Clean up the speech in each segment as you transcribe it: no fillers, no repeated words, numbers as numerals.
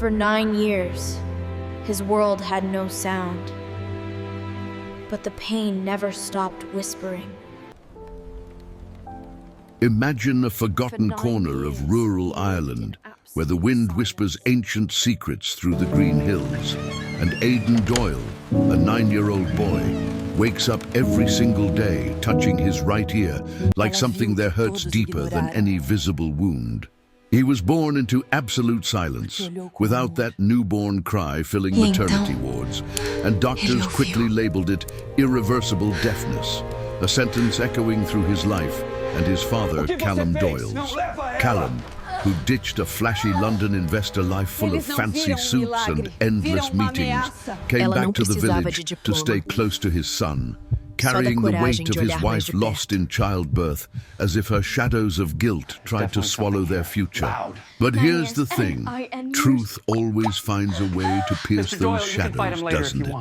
For 9 years, his world had no sound. But the pain never stopped whispering. Imagine a forgotten corner of rural Ireland where the wind whispers ancient secrets through the green hills, and Aidan Doyle, a 9-year-old boy, wakes up every single day touching his right ear like something that hurts deeper than any visible wound. He was born into absolute silence, without that newborn cry filling maternity wards, and doctors quickly labeled it irreversible deafness, a sentence echoing through his life and his father, Callum Doyle's. Callum, who ditched a flashy London investor life full of fancy suits and endless meetings, came back to the village to stay close to his son, carrying the weight of his wife lost in childbirth as if her shadows of guilt tried to swallow their future. But here's the thing, truth always finds a way to pierce those shadows, doesn't it?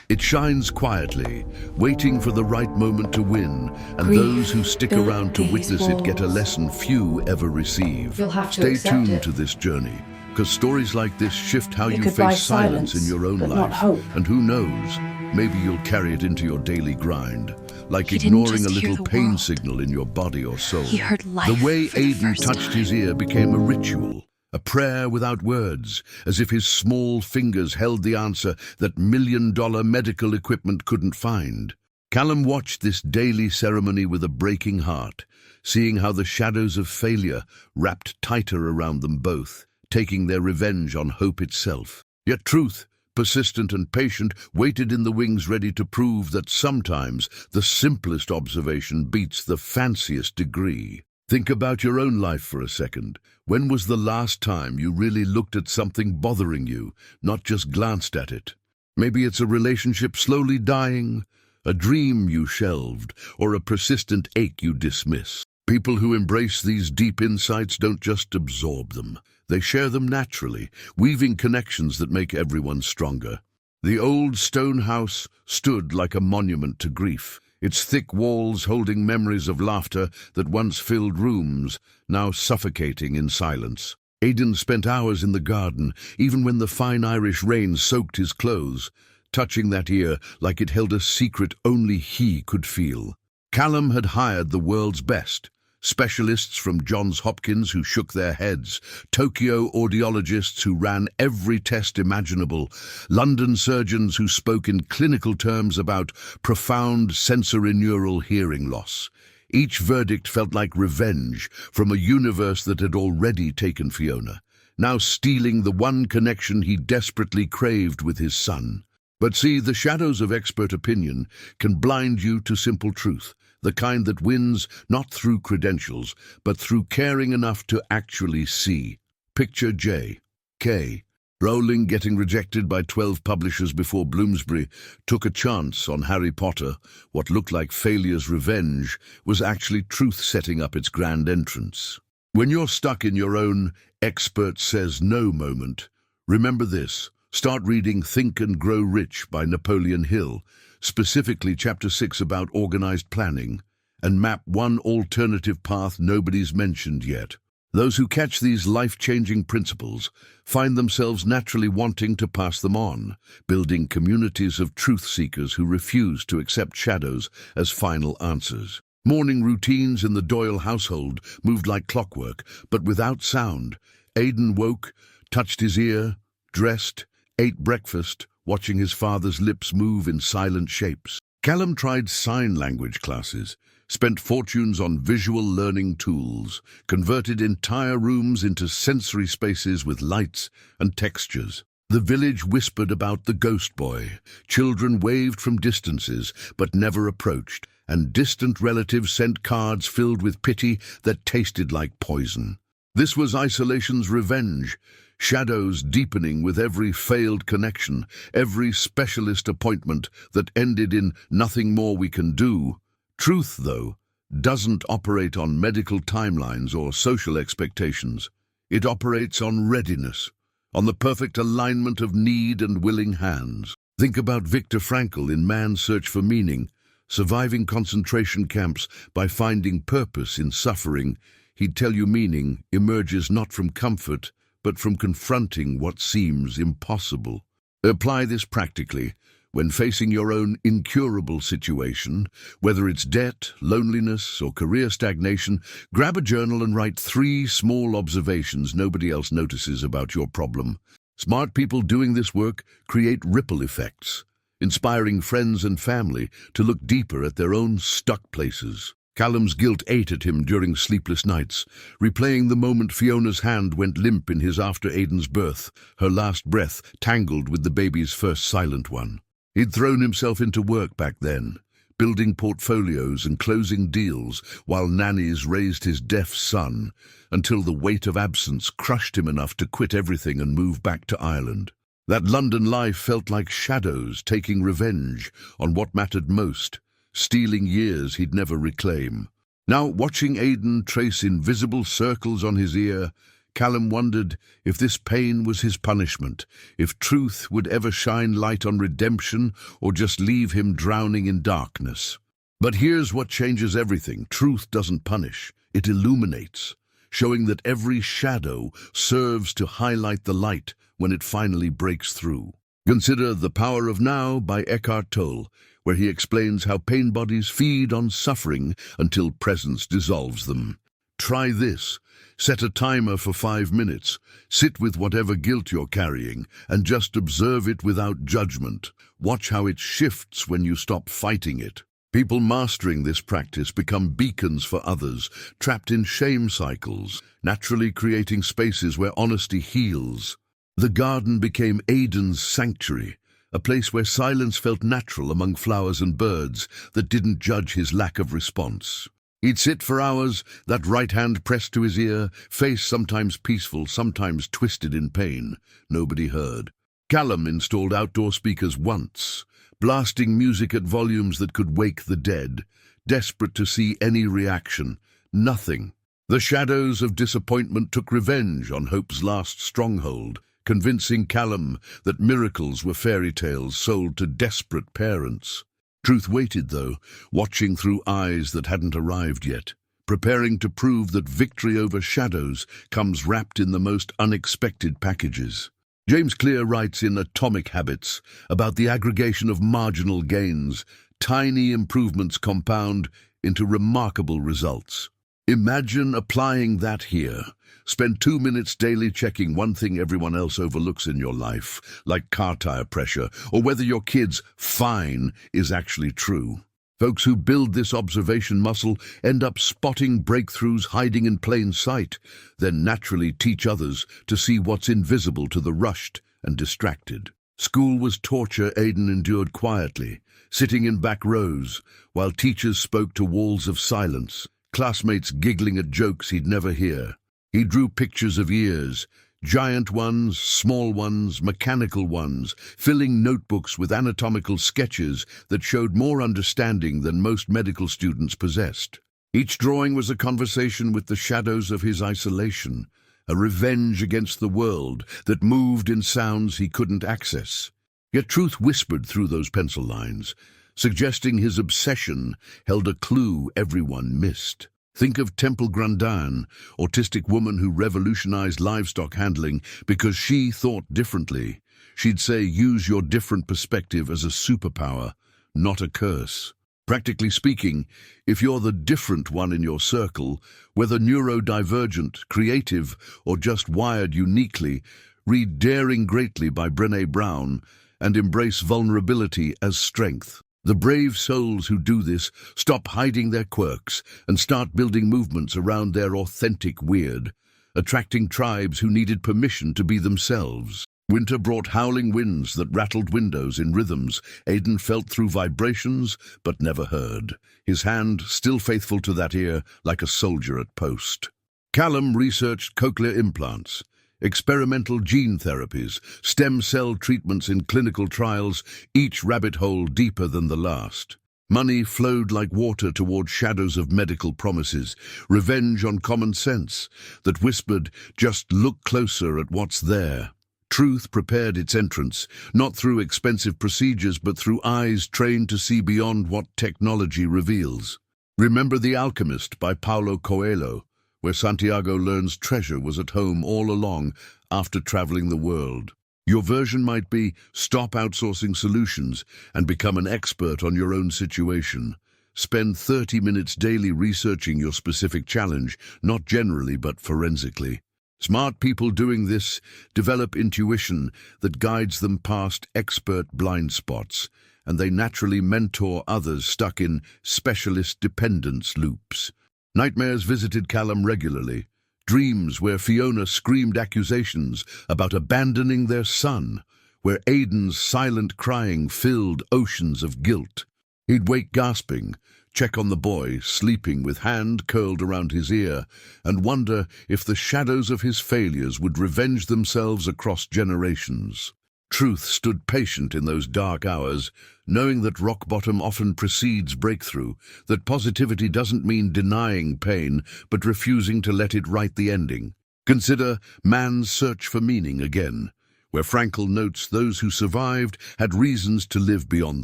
It shines quietly, waiting for the right moment to win, and those who stick around to witness it get a lesson few ever receive. Stay tuned to this journey, because stories like this shift how you face silence in your own life, and who knows, maybe you'll carry it into your daily grind, like ignoring a little pain signal in your body or soul. He heard life. The way Aidan touched his ear became a ritual, a prayer without words, as if his small fingers held the answer that million-dollar medical equipment couldn't find. Callum watched this daily ceremony with a breaking heart, seeing how the shadows of failure wrapped tighter around them both, taking their revenge on hope itself. Yet truth, persistent and patient, waited in the wings, ready to prove that sometimes the simplest observation beats the fanciest degree. Think about your own life for a second. When was the last time you really looked at something bothering you, not just glanced at it? Maybe it's a relationship slowly dying, a dream you shelved, or a persistent ache you dismiss. People who embrace these deep insights don't just absorb them. They share them naturally, weaving connections that make everyone stronger. The old stone house stood like a monument to grief, its thick walls holding memories of laughter that once filled rooms, now suffocating in silence. Aidan spent hours in the garden, even when the fine Irish rain soaked his clothes, touching that ear like it held a secret only he could feel. Callum had hired the world's best, specialists from Johns Hopkins who shook their heads, Tokyo audiologists who ran every test imaginable, London surgeons who spoke in clinical terms about profound sensorineural hearing loss. Each verdict felt like revenge from a universe that had already taken Fiona, now stealing the one connection he desperately craved with his son. But see, the shadows of expert opinion can blind you to simple truth, the kind that wins not through credentials, but through caring enough to actually see. Picture J.K. Rowling getting rejected by 12 publishers before Bloomsbury took a chance on Harry Potter. What looked like failure's revenge was actually truth setting up its grand entrance. When you're stuck in your own expert says no moment, remember this. Start reading Think and Grow Rich by Napoleon Hill, specifically Chapter 6 about organized planning, and map one alternative path nobody's mentioned yet. Those who catch these life-changing principles find themselves naturally wanting to pass them on, building communities of truth seekers who refuse to accept shadows as final answers. Morning routines in the Doyle household moved like clockwork, but without sound. Aidan woke, touched his ear, dressed, ate breakfast, watching his father's lips move in silent shapes. Callum tried sign language classes, spent fortunes on visual learning tools, converted entire rooms into sensory spaces with lights and textures. The village whispered about the ghost boy. Children waved from distances but never approached, and distant relatives sent cards filled with pity that tasted like poison. This was isolation's revenge, shadows deepening with every failed connection, every specialist appointment that ended in nothing more we can do. Truth, though, doesn't operate on medical timelines or social expectations. It operates on readiness, on the perfect alignment of need and willing hands. Think about Viktor Frankl in Man's Search for Meaning, surviving concentration camps by finding purpose in suffering. He'd tell you meaning emerges not from comfort, but from confronting what seems impossible. Apply this practically when facing your own incurable situation, whether it's debt, loneliness, or career stagnation. Grab a journal and write 3 small observations nobody else notices about your problem. Smart people doing this work create ripple effects, inspiring friends and family to look deeper at their own stuck places. Callum's guilt ate at him during sleepless nights, replaying the moment Fiona's hand went limp in his after Aidan's birth, her last breath tangled with the baby's first silent one. He'd thrown himself into work back then, building portfolios and closing deals while nannies raised his deaf son, until the weight of absence crushed him enough to quit everything and move back to Ireland. That London life felt like shadows taking revenge on what mattered most, stealing years he'd never reclaim. Now, watching Aidan trace invisible circles on his ear, Callum wondered if this pain was his punishment, if truth would ever shine light on redemption or just leave him drowning in darkness. But here's what changes everything. Truth doesn't punish, it illuminates, showing that every shadow serves to highlight the light when it finally breaks through. Consider The Power of Now by Eckhart Tolle, where he explains how pain bodies feed on suffering until presence dissolves them. Try this. Set a timer for 5 minutes. Sit with whatever guilt you're carrying and just observe it without judgment. Watch how it shifts when you stop fighting it. People mastering this practice become beacons for others, trapped in shame cycles, naturally creating spaces where honesty heals. The garden became Aidan's sanctuary, a place where silence felt natural among flowers and birds that didn't judge his lack of response. He'd sit for hours, that right hand pressed to his ear, face sometimes peaceful, sometimes twisted in pain. Nobody heard. Callum installed outdoor speakers once, blasting music at volumes that could wake the dead, desperate to see any reaction. Nothing. The shadows of disappointment took revenge on hope's last stronghold, convincing Callum that miracles were fairy tales sold to desperate parents. Truth waited, though, watching through eyes that hadn't arrived yet, preparing to prove that victory over shadows comes wrapped in the most unexpected packages. James Clear writes in Atomic Habits about the aggregation of marginal gains. Tiny improvements compound into remarkable results. Imagine applying that here. Spend 2 minutes daily checking one thing everyone else overlooks in your life, like car tire pressure, or whether your kid's fine is actually true. Folks who build this observation muscle end up spotting breakthroughs hiding in plain sight, then naturally teach others to see what's invisible to the rushed and distracted. School was torture Aidan endured quietly, sitting in back rows, while teachers spoke to walls of silence, classmates giggling at jokes he'd never hear. He drew pictures of ears, giant ones, small ones, mechanical ones, filling notebooks with anatomical sketches that showed more understanding than most medical students possessed. Each drawing was a conversation with the shadows of his isolation, a revenge against the world that moved in sounds he couldn't access. Yet truth whispered through those pencil lines, suggesting his obsession held a clue everyone missed. Think of Temple Grandin, autistic woman who revolutionized livestock handling because she thought differently. She'd say, use your different perspective as a superpower, not a curse. Practically speaking, if you're the different one in your circle, whether neurodivergent, creative, or just wired uniquely, read Daring Greatly by Brené Brown and embrace vulnerability as strength. The brave souls who do this stop hiding their quirks and start building movements around their authentic weird, attracting tribes who needed permission to be themselves. Winter brought howling winds that rattled windows in rhythms Aidan felt through vibrations but never heard, his hand still faithful to that ear like a soldier at post. Callum researched cochlear implants, experimental gene therapies, stem cell treatments in clinical trials, each rabbit hole deeper than the last. Money flowed like water toward shadows of medical promises, revenge on common sense that whispered, just look closer at what's there. Truth prepared its entrance, not through expensive procedures but through eyes trained to see beyond what technology reveals. Remember The Alchemist by Paulo Coelho, where Santiago learns treasure was at home all along, after traveling the world. Your version might be stop outsourcing solutions and become an expert on your own situation. Spend 30 minutes daily researching your specific challenge, not generally but forensically. Smart people doing this develop intuition that guides them past expert blind spots, and they naturally mentor others stuck in specialist dependence loops. Nightmares visited Callum regularly. Dreams where Fiona screamed accusations about abandoning their son, where Aidan's silent crying filled oceans of guilt. He'd wake gasping, check on the boy, sleeping with hand curled around his ear, and wonder if the shadows of his failures would revenge themselves across generations. Truth stood patient in those dark hours, knowing that rock bottom often precedes breakthrough, that positivity doesn't mean denying pain, but refusing to let it write the ending. Consider Man's Search for Meaning again, where Frankl notes those who survived had reasons to live beyond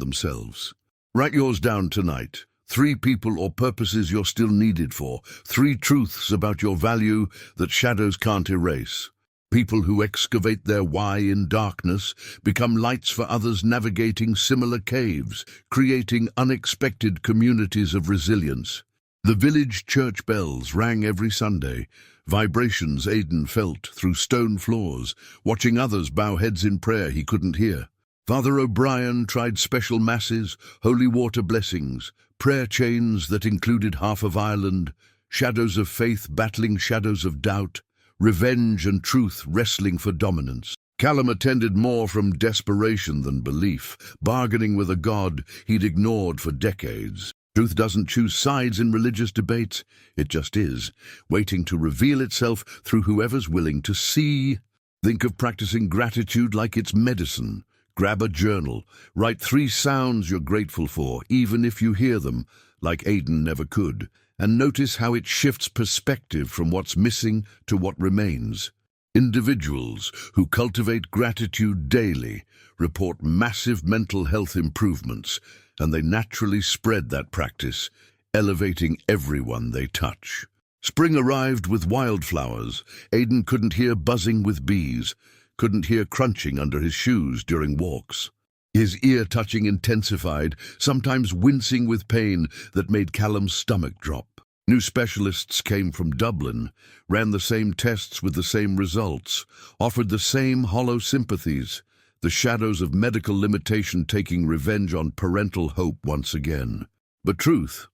themselves. Write yours down tonight. 3 people or purposes you're still needed for. 3 truths about your value that shadows can't erase. People who excavate their why in darkness become lights for others navigating similar caves, creating unexpected communities of resilience. The village church bells rang every Sunday, vibrations Aidan felt through stone floors, watching others bow heads in prayer he couldn't hear. Father O'Brien tried special masses, holy water blessings, prayer chains that included half of Ireland, shadows of faith battling shadows of doubt, revenge and truth wrestling for dominance. Callum attended more from desperation than belief, bargaining with a God he'd ignored for decades. Truth doesn't choose sides in religious debates, it just is, waiting to reveal itself through whoever's willing to see. Think of practicing gratitude like it's medicine. Grab a journal, write 3 sounds you're grateful for, even if you hear them, like Aidan never could, and notice how it shifts perspective from what's missing to what remains. Individuals who cultivate gratitude daily report massive mental health improvements, and they naturally spread that practice, elevating everyone they touch. Spring arrived with wildflowers. Aidan couldn't hear buzzing with bees, couldn't hear crunching under his shoes during walks. His ear-touching intensified, sometimes wincing with pain that made Callum's stomach drop. New specialists came from Dublin, ran the same tests with the same results, offered the same hollow sympathies, the shadows of medical limitation taking revenge on parental hope once again. But truth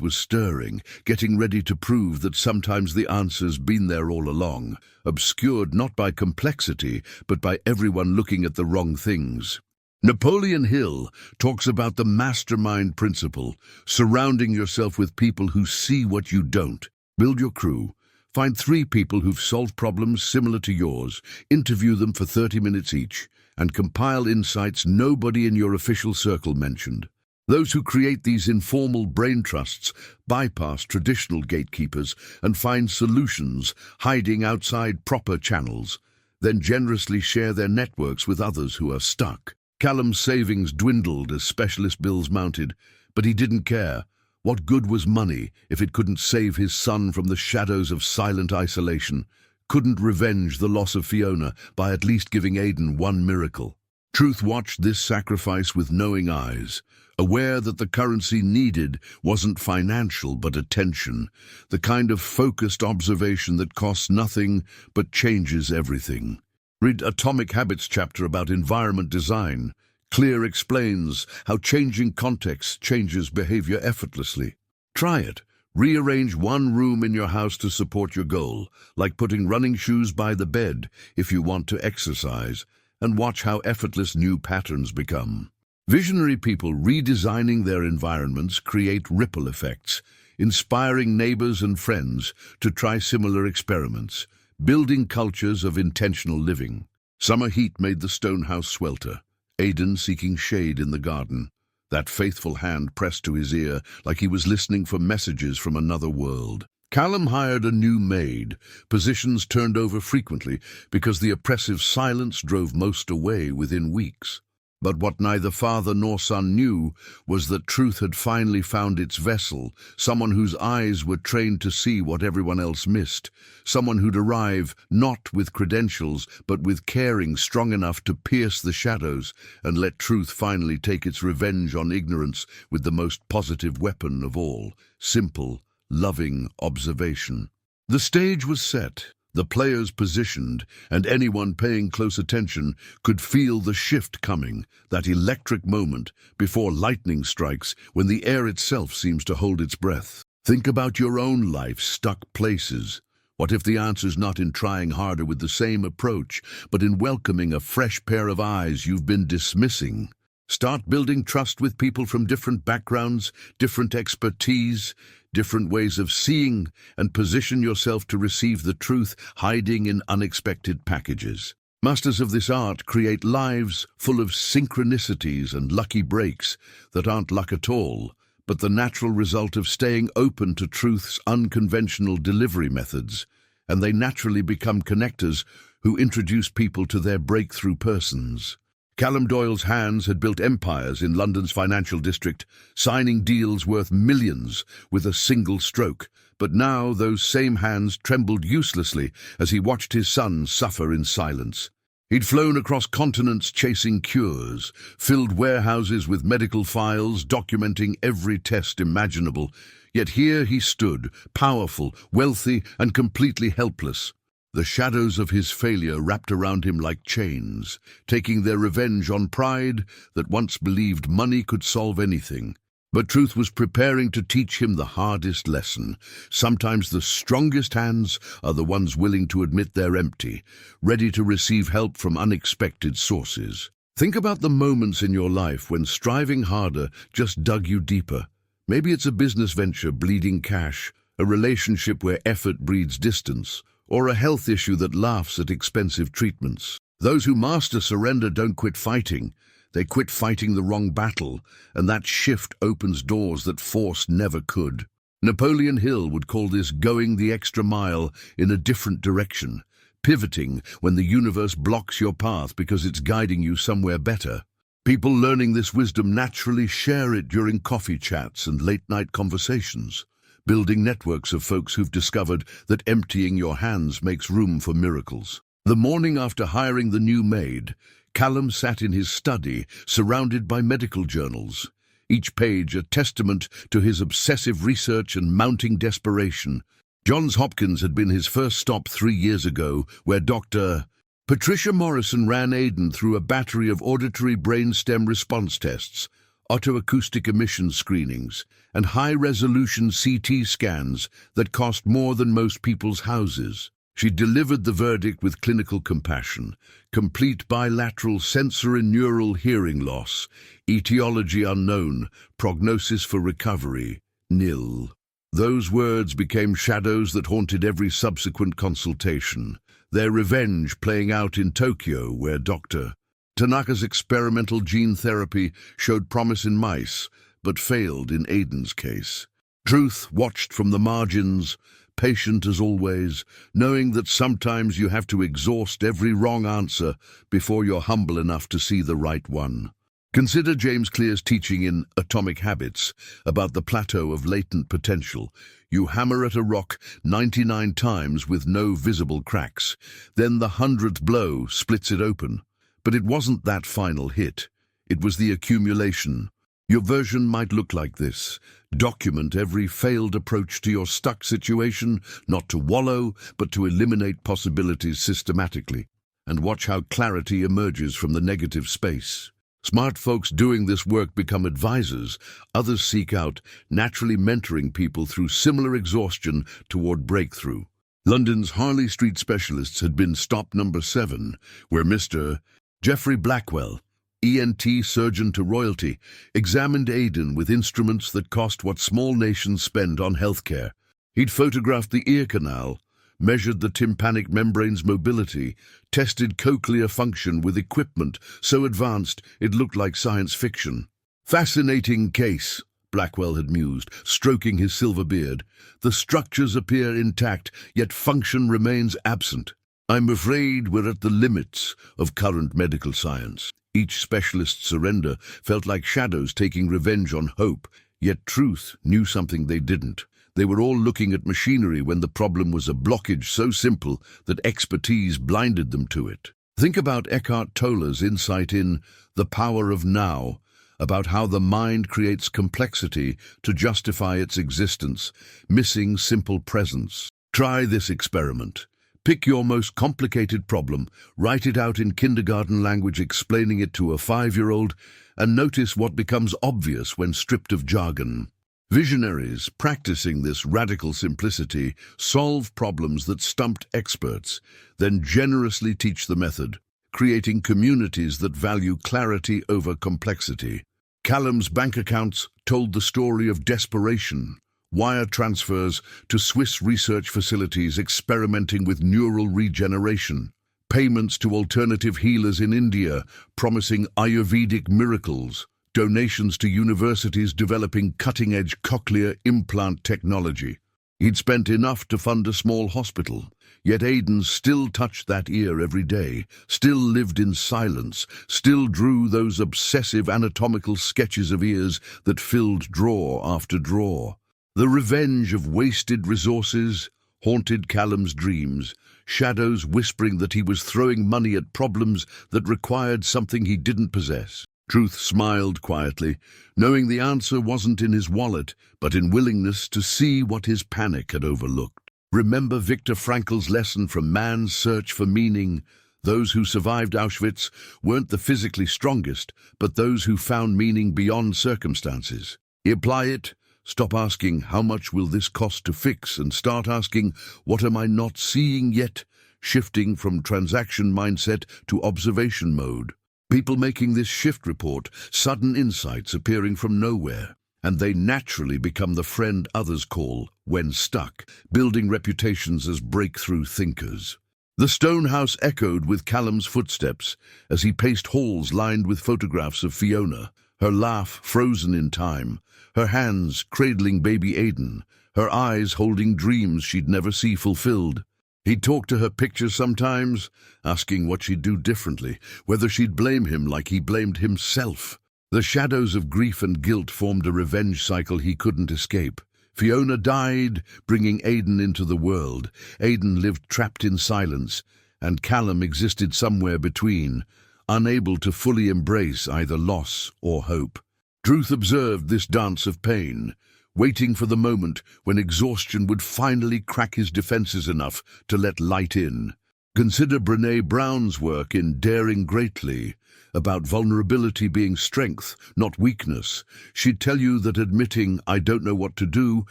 was stirring, getting ready to prove that sometimes the answer's been there all along, obscured not by complexity, but by everyone looking at the wrong things. Napoleon Hill talks about the mastermind principle, surrounding yourself with people who see what you don't. Build your crew. Find 3 people who've solved problems similar to yours, interview them for 30 minutes each, and compile insights nobody in your official circle mentioned. Those who create these informal brain trusts bypass traditional gatekeepers and find solutions hiding outside proper channels, then generously share their networks with others who are stuck. Callum's savings dwindled as specialist bills mounted, but he didn't care. What good was money if it couldn't save his son from the shadows of silent isolation, couldn't revenge the loss of Fiona by at least giving Aidan one miracle? Truth watched this sacrifice with knowing eyes, aware that the currency needed wasn't financial but attention, the kind of focused observation that costs nothing but changes everything. Read Atomic Habits chapter about environment design. Clear explains how changing context changes behavior effortlessly. Try it. Rearrange one room in your house to support your goal, like putting running shoes by the bed if you want to exercise, and watch how effortless new patterns become. Visionary people redesigning their environments create ripple effects, inspiring neighbors and friends to try similar experiments, building cultures of intentional living. Summer heat made the stone house swelter, Aidan seeking shade in the garden, that faithful hand pressed to his ear like he was listening for messages from another world. Callum hired a new maid, positions turned over frequently because the oppressive silence drove most away within weeks. But what neither father nor son knew was that truth had finally found its vessel, someone whose eyes were trained to see what everyone else missed, someone who'd arrive not with credentials, but with caring strong enough to pierce the shadows and let truth finally take its revenge on ignorance with the most positive weapon of all, simple, loving observation. The stage was set. The players positioned, and anyone paying close attention could feel the shift coming, that electric moment before lightning strikes, when the air itself seems to hold its breath. Think about your own life stuck places. What if the answer's not in trying harder with the same approach, but in welcoming a fresh pair of eyes you've been dismissing? Start building trust with people from different backgrounds, different expertise, different ways of seeing, and position yourself to receive the truth hiding in unexpected packages. Masters of this art create lives full of synchronicities and lucky breaks that aren't luck at all, but the natural result of staying open to truth's unconventional delivery methods, and they naturally become connectors who introduce people to their breakthrough persons. Callum Doyle's hands had built empires in London's financial district, signing deals worth millions with a single stroke. But now those same hands trembled uselessly as he watched his son suffer in silence. He'd flown across continents chasing cures, filled warehouses with medical files documenting every test imaginable. Yet here he stood, powerful, wealthy, and completely helpless. The shadows of his failure wrapped around him like chains, taking their revenge on pride that once believed money could solve anything. But truth was preparing to teach him the hardest lesson. Sometimes the strongest hands are the ones willing to admit they're empty, ready to receive help from unexpected sources. Think about the moments in your life when striving harder just dug you deeper. Maybe it's a business venture bleeding cash, a relationship where effort breeds distance, or a health issue that laughs at expensive treatments. Those who master surrender don't quit fighting. They quit fighting the wrong battle, and that shift opens doors that force never could. Napoleon Hill would call this going the extra mile in a different direction, pivoting when the universe blocks your path because it's guiding you somewhere better. People learning this wisdom naturally share it during coffee chats and late-night conversations, building networks of folks who've discovered that emptying your hands makes room for miracles. The morning after hiring the new maid, Callum sat in his study, surrounded by medical journals, each page a testament to his obsessive research and mounting desperation. Johns Hopkins had been his first stop 3 years ago, where Dr. Patricia Morrison ran Aidan through a battery of auditory brainstem response tests, otoacoustic emission screenings, and high-resolution CT scans that cost more than most people's houses. She delivered the verdict with clinical compassion: complete bilateral sensory neural hearing loss, etiology unknown, prognosis for recovery, nil. Those words became shadows that haunted every subsequent consultation, their revenge playing out in Tokyo, where Dr. Tanaka's experimental gene therapy showed promise in mice, but failed in Aidan's case. Truth watched from the margins, patient as always, knowing that sometimes you have to exhaust every wrong answer before you're humble enough to see the right one. Consider James Clear's teaching in Atomic Habits about the plateau of latent potential. You hammer at a rock 99 times with no visible cracks. Then the 100th blow splits it open. But it wasn't that final hit. It was the accumulation. Your version might look like this. Document every failed approach to your stuck situation, not to wallow, but to eliminate possibilities systematically. And watch how clarity emerges from the negative space. Smart folks doing this work become advisors. Others seek out, naturally mentoring people through similar exhaustion toward breakthrough. London's Harley Street specialists had been stop number 7, where Mr. Geoffrey Blackwell, ENT surgeon to royalty, examined Aidan with instruments that cost what small nations spend on healthcare. He'd photographed the ear canal, measured the tympanic membrane's mobility, tested cochlear function with equipment so advanced it looked like science fiction. Fascinating case, Blackwell had mused, stroking his silver beard. The structures appear intact, yet function remains absent. I'm afraid we're at the limits of current medical science. Each specialist's surrender felt like shadows taking revenge on hope, yet truth knew something they didn't. They were all looking at machinery when the problem was a blockage so simple that expertise blinded them to it. Think about Eckhart Tolle's insight in The Power of Now, about how the mind creates complexity to justify its existence, missing simple presence. Try this experiment. Pick your most complicated problem, write it out in kindergarten language explaining it to a 5-year-old, and notice what becomes obvious when stripped of jargon. Visionaries practicing this radical simplicity solve problems that stumped experts, then generously teach the method, creating communities that value clarity over complexity. Callum's bank accounts told the story of desperation. Wire transfers to Swiss research facilities experimenting with neural regeneration. Payments to alternative healers in India promising Ayurvedic miracles. Donations to universities developing cutting-edge cochlear implant technology. He'd spent enough to fund a small hospital, yet Aidan still touched that ear every day, still lived in silence, still drew those obsessive anatomical sketches of ears that filled drawer after drawer. The revenge of wasted resources haunted Callum's dreams, shadows whispering that he was throwing money at problems that required something he didn't possess. Truth smiled quietly, knowing the answer wasn't in his wallet, but in willingness to see what his panic had overlooked. Remember Viktor Frankl's lesson from Man's Search for Meaning? Those who survived Auschwitz weren't the physically strongest, but those who found meaning beyond circumstances. Apply it. Stop asking, how much will this cost to fix, and start asking, what am I not seeing yet? Shifting from transaction mindset to observation mode. People making this shift report sudden insights appearing from nowhere, and they naturally become the friend others call when stuck, building reputations as breakthrough thinkers. The stone house echoed with Callum's footsteps as he paced halls lined with photographs of Fiona, her laugh frozen in time, her hands cradling baby Aidan, her eyes holding dreams she'd never see fulfilled. He'd talk to her pictures sometimes, asking what she'd do differently, whether she'd blame him like he blamed himself. The shadows of grief and guilt formed a revenge cycle he couldn't escape. Fiona died, bringing Aidan into the world. Aidan lived trapped in silence, and Callum existed somewhere between, unable to fully embrace either loss or hope. Truth observed this dance of pain, waiting for the moment when exhaustion would finally crack his defenses enough to let light in. Consider Brené Brown's work in Daring Greatly, about vulnerability being strength, not weakness. She'd tell you that admitting "I don't know what to do"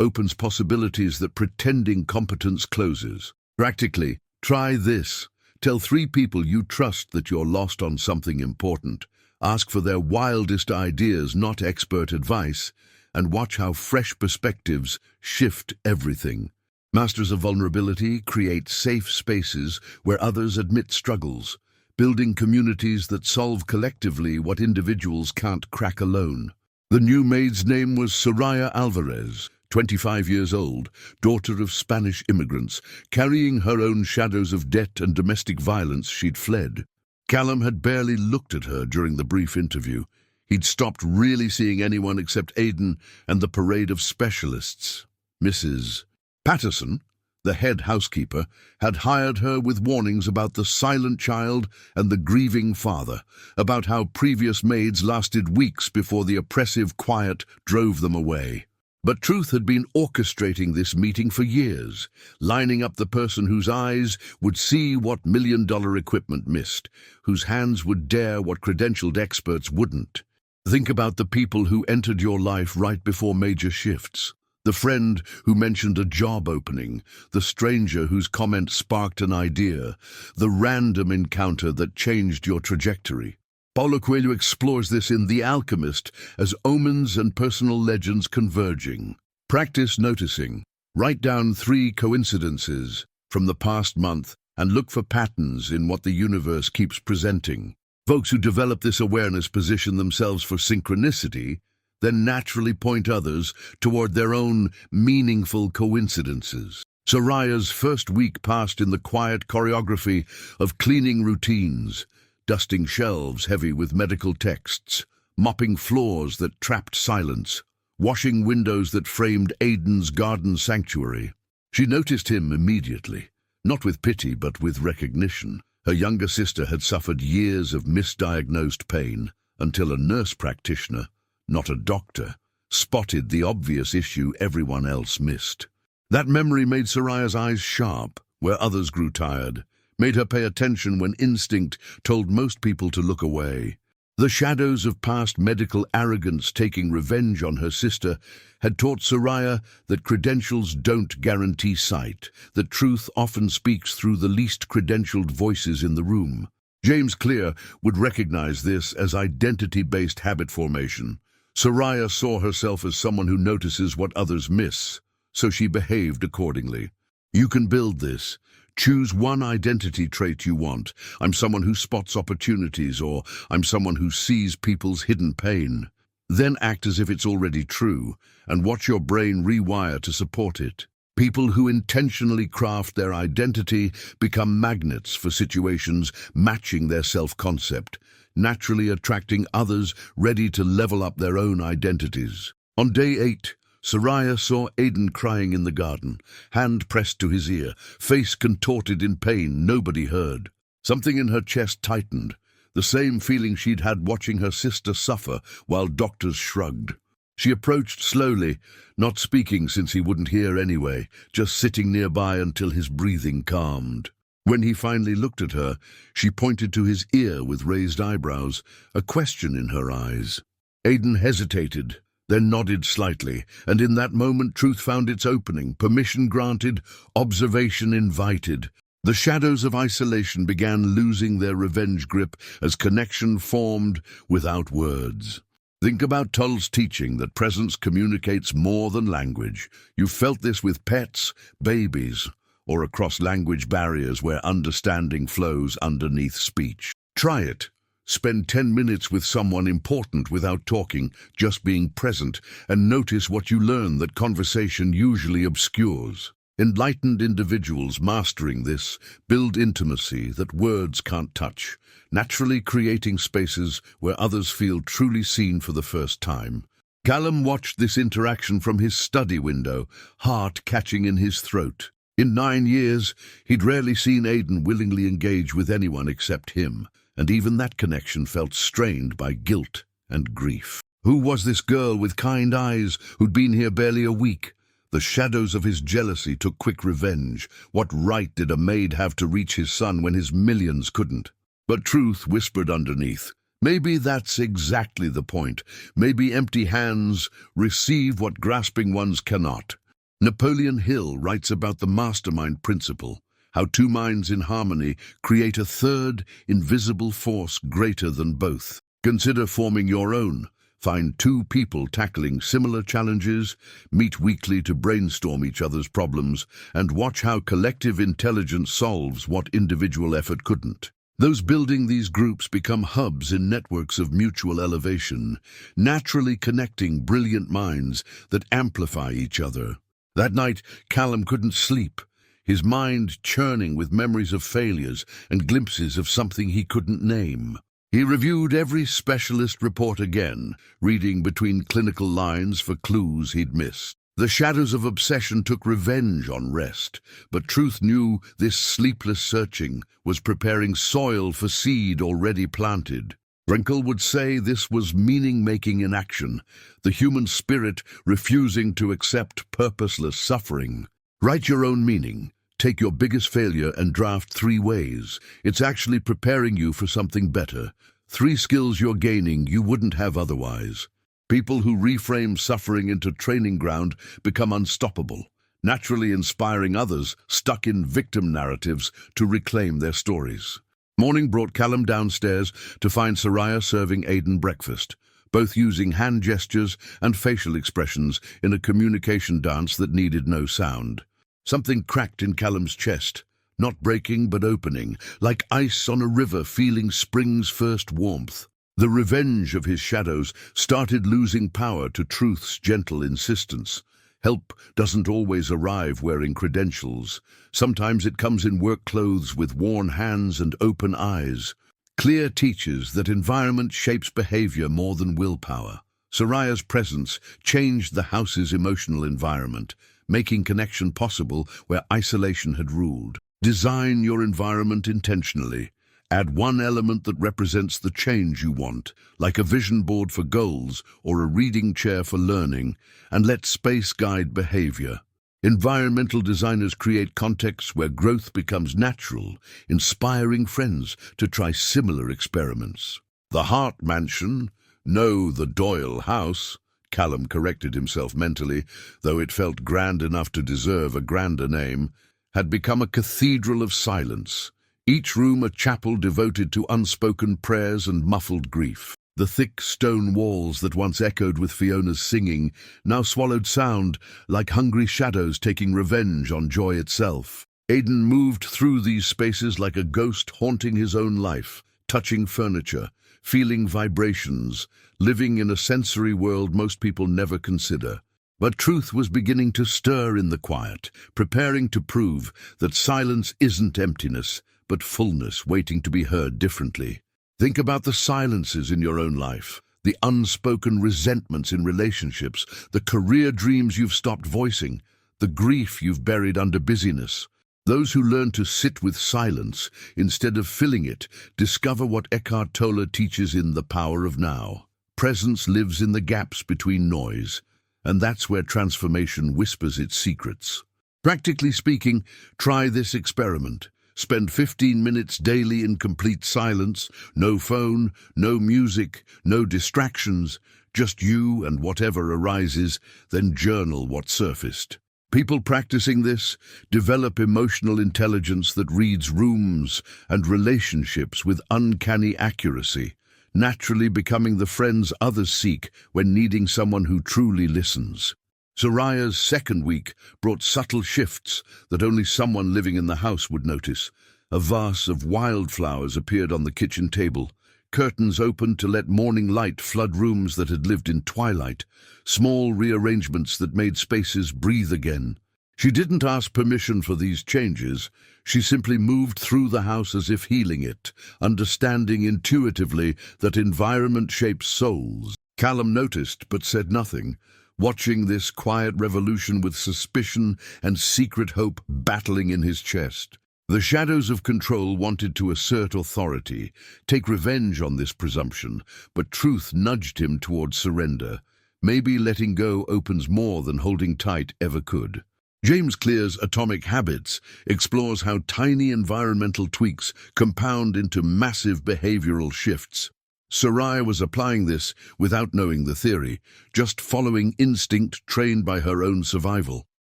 opens possibilities that pretending competence closes. Practically, try this. Tell 3 people you trust that you're lost on something important. Ask for their wildest ideas, not expert advice, and watch how fresh perspectives shift everything. Masters of vulnerability create safe spaces where others admit struggles, building communities that solve collectively what individuals can't crack alone. The new maid's name was Soraya Alvarez, 25 years old, daughter of Spanish immigrants, carrying her own shadows of debt and domestic violence she'd fled. Callum had barely looked at her during the brief interview. He'd stopped really seeing anyone except Aidan and the parade of specialists. Mrs. Patterson, the head housekeeper, had hired her with warnings about the silent child and the grieving father, about how previous maids lasted weeks before the oppressive quiet drove them away. But Truth had been orchestrating this meeting for years, lining up the person whose eyes would see what million-dollar equipment missed, whose hands would dare what credentialed experts wouldn't. Think about the people who entered your life right before major shifts. The friend who mentioned a job opening, the stranger whose comment sparked an idea, the random encounter that changed your trajectory. Paulo Coelho explores this in The Alchemist as omens and personal legends converging. Practice noticing. Write down 3 coincidences from the past month and look for patterns in what the universe keeps presenting. Folks who develop this awareness position themselves for synchronicity, then naturally point others toward their own meaningful coincidences. Soraya's first week passed in the quiet choreography of cleaning routines, dusting shelves heavy with medical texts, mopping floors that trapped silence, washing windows that framed Aidan's garden sanctuary. She noticed him immediately, not with pity but with recognition. Her younger sister had suffered years of misdiagnosed pain until a nurse practitioner, not a doctor, spotted the obvious issue everyone else missed. That memory made Soraya's eyes sharp where others grew tired, made her pay attention when instinct told most people to look away. The shadows of past medical arrogance taking revenge on her sister had taught Soraya that credentials don't guarantee sight, that truth often speaks through the least credentialed voices in the room. James Clear would recognize this as identity-based habit formation. Soraya saw herself as someone who notices what others miss, so she behaved accordingly. You can build this. Choose one identity trait you want. I'm someone who spots opportunities, or I'm someone who sees people's hidden pain. Then act as if it's already true, and watch your brain rewire to support it. People who intentionally craft their identity become magnets for situations matching their self-concept, naturally attracting others ready to level up their own identities. On day 8, Soraya saw Aidan crying in the garden, hand pressed to his ear, face contorted in pain nobody heard. Something in her chest tightened, the same feeling she'd had watching her sister suffer while doctors shrugged. She approached slowly, not speaking since he wouldn't hear anyway, just sitting nearby until his breathing calmed. When he finally looked at her, she pointed to his ear with raised eyebrows, a question in her eyes. Aidan hesitated, then nodded slightly, and in that moment truth found its opening, permission granted, observation invited. The shadows of isolation began losing their revenge grip as connection formed without words. Think about Tull's teaching that presence communicates more than language. You've felt this with pets, babies, or across language barriers where understanding flows underneath speech. Try it. Spend 10 minutes with someone important without talking, just being present, and notice what you learn that conversation usually obscures. Enlightened individuals mastering this build intimacy that words can't touch, naturally creating spaces where others feel truly seen for the first time. Callum watched this interaction from his study window, heart catching in his throat. In 9 years, he'd rarely seen Aidan willingly engage with anyone except him, and even that connection felt strained by guilt and grief. Who was this girl with kind eyes who'd been here barely a week? The shadows of his jealousy took quick revenge. What right did a maid have to reach his son when his millions couldn't? But truth whispered underneath. Maybe that's exactly the point. Maybe empty hands receive what grasping ones cannot. Napoleon Hill writes about the mastermind principle, how two minds in harmony create a third, invisible force greater than both. Consider forming your own. Find 2 people tackling similar challenges, meet weekly to brainstorm each other's problems, and watch how collective intelligence solves what individual effort couldn't. Those building these groups become hubs in networks of mutual elevation, naturally connecting brilliant minds that amplify each other. That night, Callum couldn't sleep, his mind churning with memories of failures and glimpses of something he couldn't name. He reviewed every specialist report again, reading between clinical lines for clues he'd missed. The shadows of obsession took revenge on rest, but truth knew this sleepless searching was preparing soil for seed already planted. Wrinkle would say this was meaning-making in action, the human spirit refusing to accept purposeless suffering. Write your own meaning. Take your biggest failure and draft 3 ways. It's actually preparing you for something better. 3 skills you're gaining you wouldn't have otherwise. People who reframe suffering into training ground become unstoppable, naturally inspiring others stuck in victim narratives to reclaim their stories. Morning brought Callum downstairs to find Soraya serving Aidan breakfast, both using hand gestures and facial expressions in a communication dance that needed no sound. Something cracked in Callum's chest, not breaking but opening, like ice on a river feeling spring's first warmth. The revenge of his shadows started losing power to truth's gentle insistence. Help doesn't always arrive wearing credentials. Sometimes it comes in work clothes with worn hands and open eyes. Clear teaches that environment shapes behavior more than willpower. Soraya's presence changed the house's emotional environment, making connection possible where isolation had ruled. Design your environment intentionally. Add one element that represents the change you want, like a vision board for goals or a reading chair for learning, and let space guide behavior. Environmental designers create contexts where growth becomes natural, inspiring friends to try similar experiments. The Hart Mansion, no, the Doyle House, Callum corrected himself mentally, though it felt grand enough to deserve a grander name, had become a cathedral of silence, each room a chapel devoted to unspoken prayers and muffled grief. The thick stone walls that once echoed with Fiona's singing now swallowed sound like hungry shadows taking revenge on joy itself. Aidan moved through these spaces like a ghost haunting his own life, touching furniture, feeling vibrations, living in a sensory world most people never consider. But truth was beginning to stir in the quiet, preparing to prove that silence isn't emptiness, but fullness waiting to be heard differently. Think about the silences in your own life, the unspoken resentments in relationships, the career dreams you've stopped voicing, the grief you've buried under busyness. Those who learn to sit with silence instead of filling it discover what Eckhart Tolle teaches in The Power of Now. Presence lives in the gaps between noise, and that's where transformation whispers its secrets. Practically speaking, try this experiment. Spend 15 minutes daily in complete silence, no phone, no music, no distractions, just you and whatever arises, then journal what surfaced. People practicing this develop emotional intelligence that reads rooms and relationships with uncanny accuracy, naturally becoming the friends others seek when needing someone who truly listens. Soraya's second week brought subtle shifts that only someone living in the house would notice. A vase of wildflowers appeared on the kitchen table. Curtains opened to let morning light flood rooms that had lived in twilight. Small rearrangements that made spaces breathe again. She didn't ask permission for these changes. She simply moved through the house as if healing it, understanding intuitively that environment shapes souls. Callum noticed but said nothing, watching this quiet revolution with suspicion and secret hope battling in his chest. The shadows of control wanted to assert authority, take revenge on this presumption, but truth nudged him towards surrender. Maybe letting go opens more than holding tight ever could. James Clear's Atomic Habits explores how tiny environmental tweaks compound into massive behavioral shifts. Soraya was applying this without knowing the theory, just following instinct trained by her own survival.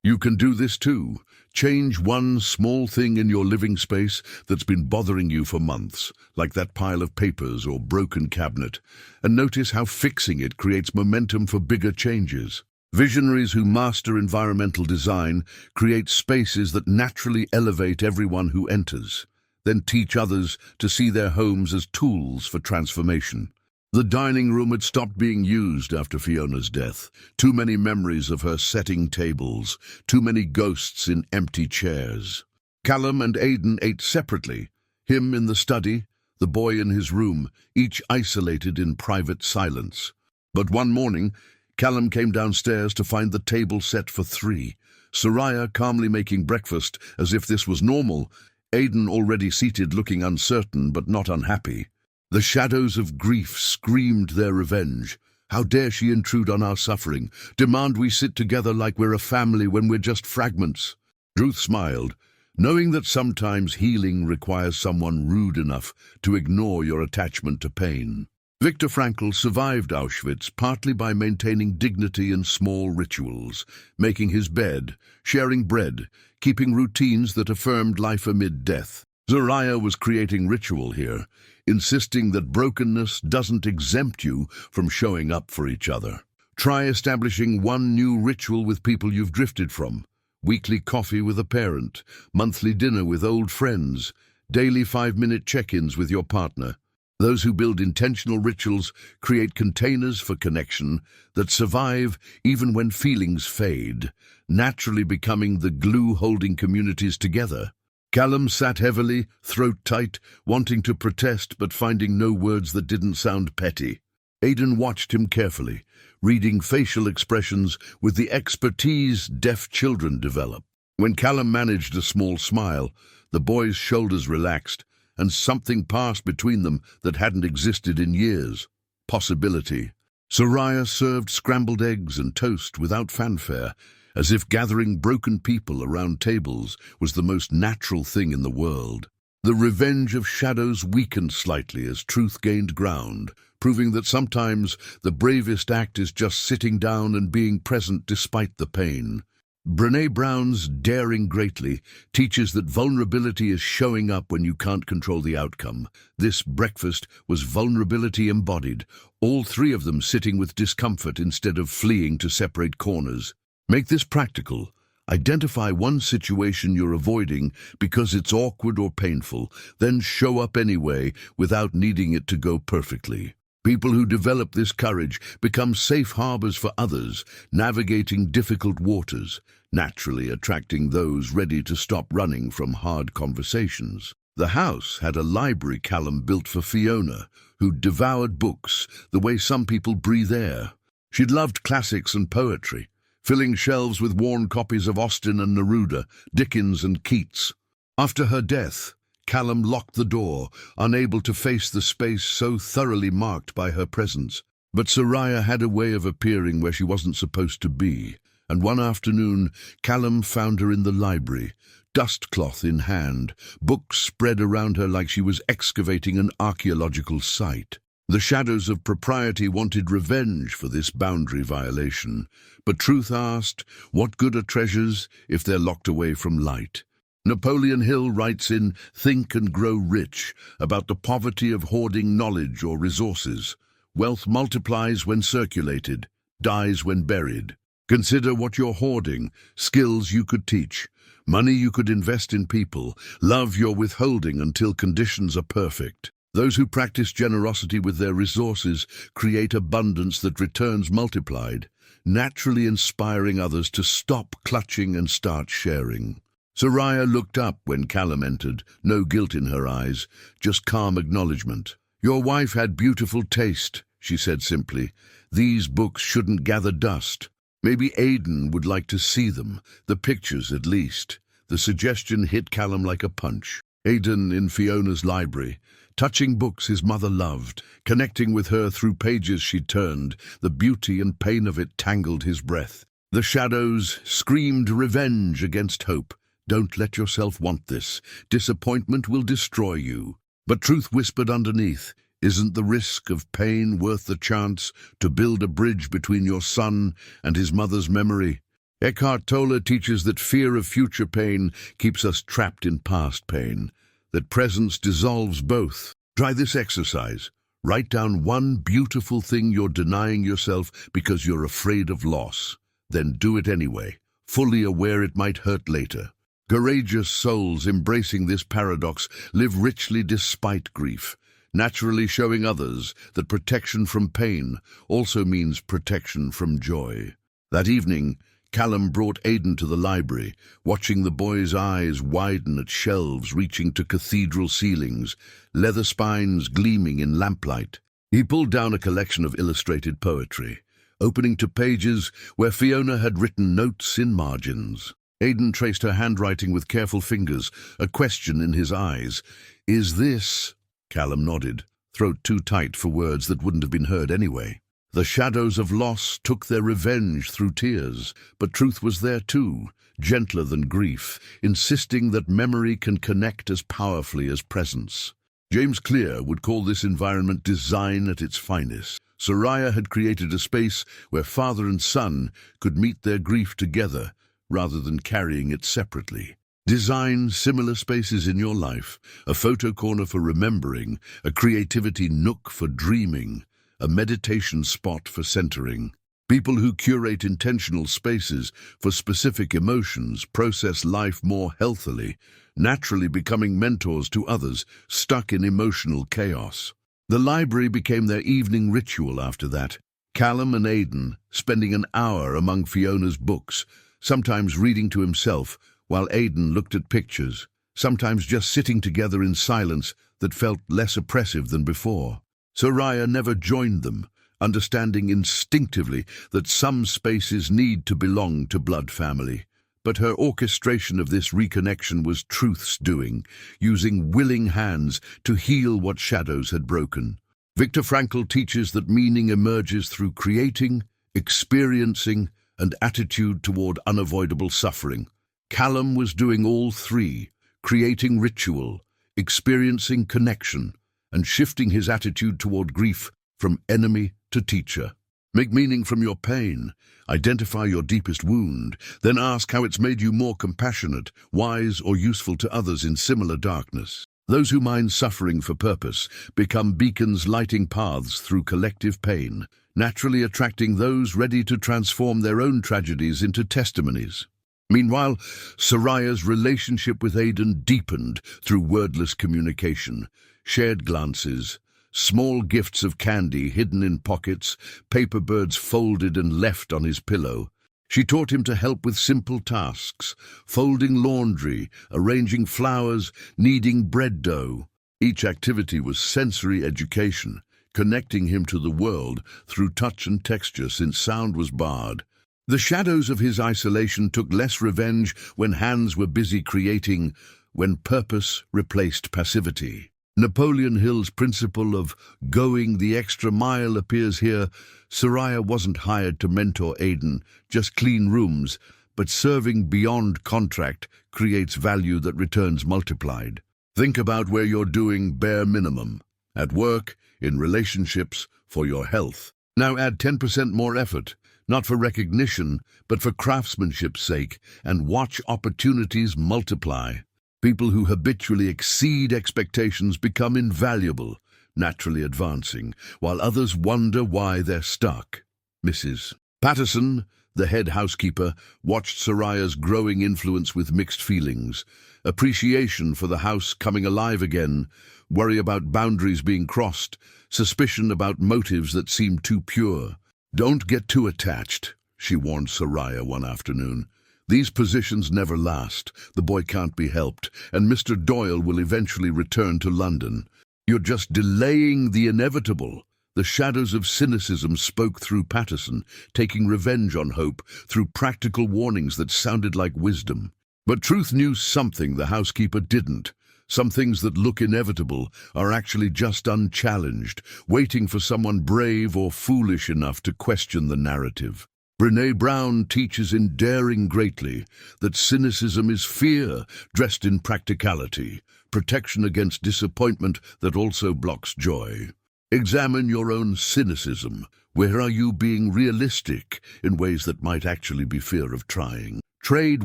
You can do this too. Change one small thing in your living space that's been bothering you for months, like that pile of papers or broken cabinet, and notice how fixing it creates momentum for bigger changes. Visionaries who master environmental design create spaces that naturally elevate everyone who enters, then teach others to see their homes as tools for transformation. The dining room had stopped being used after Fiona's death. Too many memories of her setting tables, too many ghosts in empty chairs. Callum and Aidan ate separately, him in the study, the boy in his room, each isolated in private silence. But one morning, Callum came downstairs to find the table set for 3, Soraya calmly making breakfast as if this was normal, Aidan already seated looking uncertain but not unhappy. The shadows of grief screamed their revenge. How dare she intrude on our suffering, demand we sit together like we're a family when we're just fragments. Ruth smiled, knowing that sometimes healing requires someone rude enough to ignore your attachment to pain. Viktor Frankl survived Auschwitz partly by maintaining dignity in small rituals, making his bed, sharing bread, keeping routines that affirmed life amid death. Soraya was creating ritual here, insisting that brokenness doesn't exempt you from showing up for each other. Try establishing one new ritual with people you've drifted from. Weekly coffee with a parent, monthly dinner with old friends, daily 5-minute check-ins with your partner. Those who build intentional rituals create containers for connection that survive even when feelings fade, naturally becoming the glue holding communities together. Callum sat heavily, throat tight, wanting to protest but finding no words that didn't sound petty. Aidan watched him carefully, reading facial expressions with the expertise deaf children develop. When Callum managed a small smile, the boy's shoulders relaxed, and something passed between them that hadn't existed in years. Possibility. Soraya served scrambled eggs and toast without fanfare, as if gathering broken people around tables was the most natural thing in the world. The revenge of shadows weakened slightly as truth gained ground, proving that sometimes the bravest act is just sitting down and being present despite the pain. Brené Brown's Daring Greatly teaches that vulnerability is showing up when you can't control the outcome. This breakfast was vulnerability embodied, all three of them sitting with discomfort instead of fleeing to separate corners. Make this practical. Identify one situation you're avoiding because it's awkward or painful, then show up anyway without needing it to go perfectly. People who develop this courage become safe harbors for others, navigating difficult waters, naturally attracting those ready to stop running from hard conversations. The house had a library Callum built for Fiona, who devoured books the way some people breathe air. She'd loved classics and poetry, filling shelves with worn copies of Austen and Neruda, Dickens and Keats. After her death, Callum locked the door, unable to face the space so thoroughly marked by her presence. But Soraya had a way of appearing where she wasn't supposed to be, and one afternoon Callum found her in the library, dustcloth in hand, books spread around her like she was excavating an archaeological site. The shadows of propriety wanted revenge for this boundary violation, but truth asked, what good are treasures if they're locked away from light? Napoleon Hill writes in Think and Grow Rich about the poverty of hoarding knowledge or resources. Wealth multiplies when circulated, dies when buried. Consider what you're hoarding, skills you could teach, money you could invest in people, love you're withholding until conditions are perfect. Those who practice generosity with their resources create abundance that returns multiplied, naturally inspiring others to stop clutching and start sharing. Soraya looked up when Callum entered, no guilt in her eyes, just calm acknowledgement. Your wife had beautiful taste, she said simply. These books shouldn't gather dust. Maybe Aidan would like to see them, the pictures at least. The suggestion hit Callum like a punch. Aidan in Fiona's library, touching books his mother loved, connecting with her through pages she turned, the beauty and pain of it tangled his breath. The shadows screamed revenge against hope. Don't let yourself want this. Disappointment will destroy you. But truth whispered underneath, isn't the risk of pain worth the chance to build a bridge between your son and his mother's memory? Eckhart Tolle teaches that fear of future pain keeps us trapped in past pain, that presence dissolves both. Try this exercise. Write down one beautiful thing you're denying yourself because you're afraid of loss. Then do it anyway, fully aware it might hurt later. Courageous souls embracing this paradox live richly despite grief, naturally showing others that protection from pain also means protection from joy. That evening, Callum brought Aidan to the library, watching the boy's eyes widen at shelves reaching to cathedral ceilings, leather spines gleaming in lamplight. He pulled down a collection of illustrated poetry, opening to pages where Fiona had written notes in margins. Aidan traced her handwriting with careful fingers, a question in his eyes. Is this? Callum nodded, throat too tight for words that wouldn't have been heard anyway. The shadows of loss took their revenge through tears, but truth was there too, gentler than grief, insisting that memory can connect as powerfully as presence. James Clear would call this environment design at its finest. Soraya had created a space where father and son could meet their grief together, rather than carrying it separately. Design similar spaces in your life, a photo corner for remembering, a creativity nook for dreaming, a meditation spot for centering. People who curate intentional spaces for specific emotions process life more healthily, naturally becoming mentors to others stuck in emotional chaos. The library became their evening ritual after that. Callum and Aidan spending an hour among Fiona's books, sometimes reading to himself while Aidan looked at pictures. sometimes just sitting together in silence that felt less oppressive than before. Soraya never joined them, understanding instinctively that some spaces need to belong to blood family. But her orchestration of this reconnection was Truth's doing, using willing hands to heal what shadows had broken. Viktor Frankl teaches that meaning emerges through creating, experiencing, and attitude toward unavoidable suffering. Callum was doing all three, creating ritual, experiencing connection, and shifting his attitude toward grief from enemy to teacher. Make meaning from your pain, identify your deepest wound, then ask how it's made you more compassionate, wise, or useful to others in similar darkness. Those who mind suffering for purpose become beacons lighting paths through collective pain, naturally attracting those ready to transform their own tragedies into testimonies. Meanwhile, Soraya's relationship with Aidan deepened through wordless communication, shared glances, small gifts of candy hidden in pockets, paper birds folded and left on his pillow. She taught him to help with simple tasks, folding laundry, arranging flowers, kneading bread dough. Each activity was sensory education, connecting him to the world through touch and texture since sound was barred. The shadows of his isolation took less revenge when hands were busy creating, when purpose replaced passivity. Napoleon Hill's principle of going the extra mile appears here. Soraya wasn't hired to mentor Aidan, just clean rooms, but serving beyond contract creates value that returns multiplied. Think about where you're doing bare minimum. At work, in relationships, for your health. Now add 10% more effort, not for recognition, but for craftsmanship's sake, and watch opportunities multiply. People who habitually exceed expectations become invaluable, naturally advancing, while others wonder why they're stuck. Mrs. Patterson, the head housekeeper, watched Soraya's growing influence with mixed feelings. Appreciation for the house coming alive again, worry about boundaries being crossed, suspicion about motives that seemed too pure. "Don't get too attached," she warned Soraya one afternoon. "These positions never last, the boy can't be helped, and Mr. Doyle will eventually return to London. You're just delaying the inevitable." The shadows of cynicism spoke through Patterson, taking revenge on Hope through practical warnings that sounded like wisdom. But Truth knew something the housekeeper didn't. Some things that look inevitable are actually just unchallenged, waiting for someone brave or foolish enough to question the narrative. Brené Brown teaches in Daring Greatly that cynicism is fear dressed in practicality, protection against disappointment that also blocks joy. Examine your own cynicism. Where are you being realistic in ways that might actually be fear of trying? Trade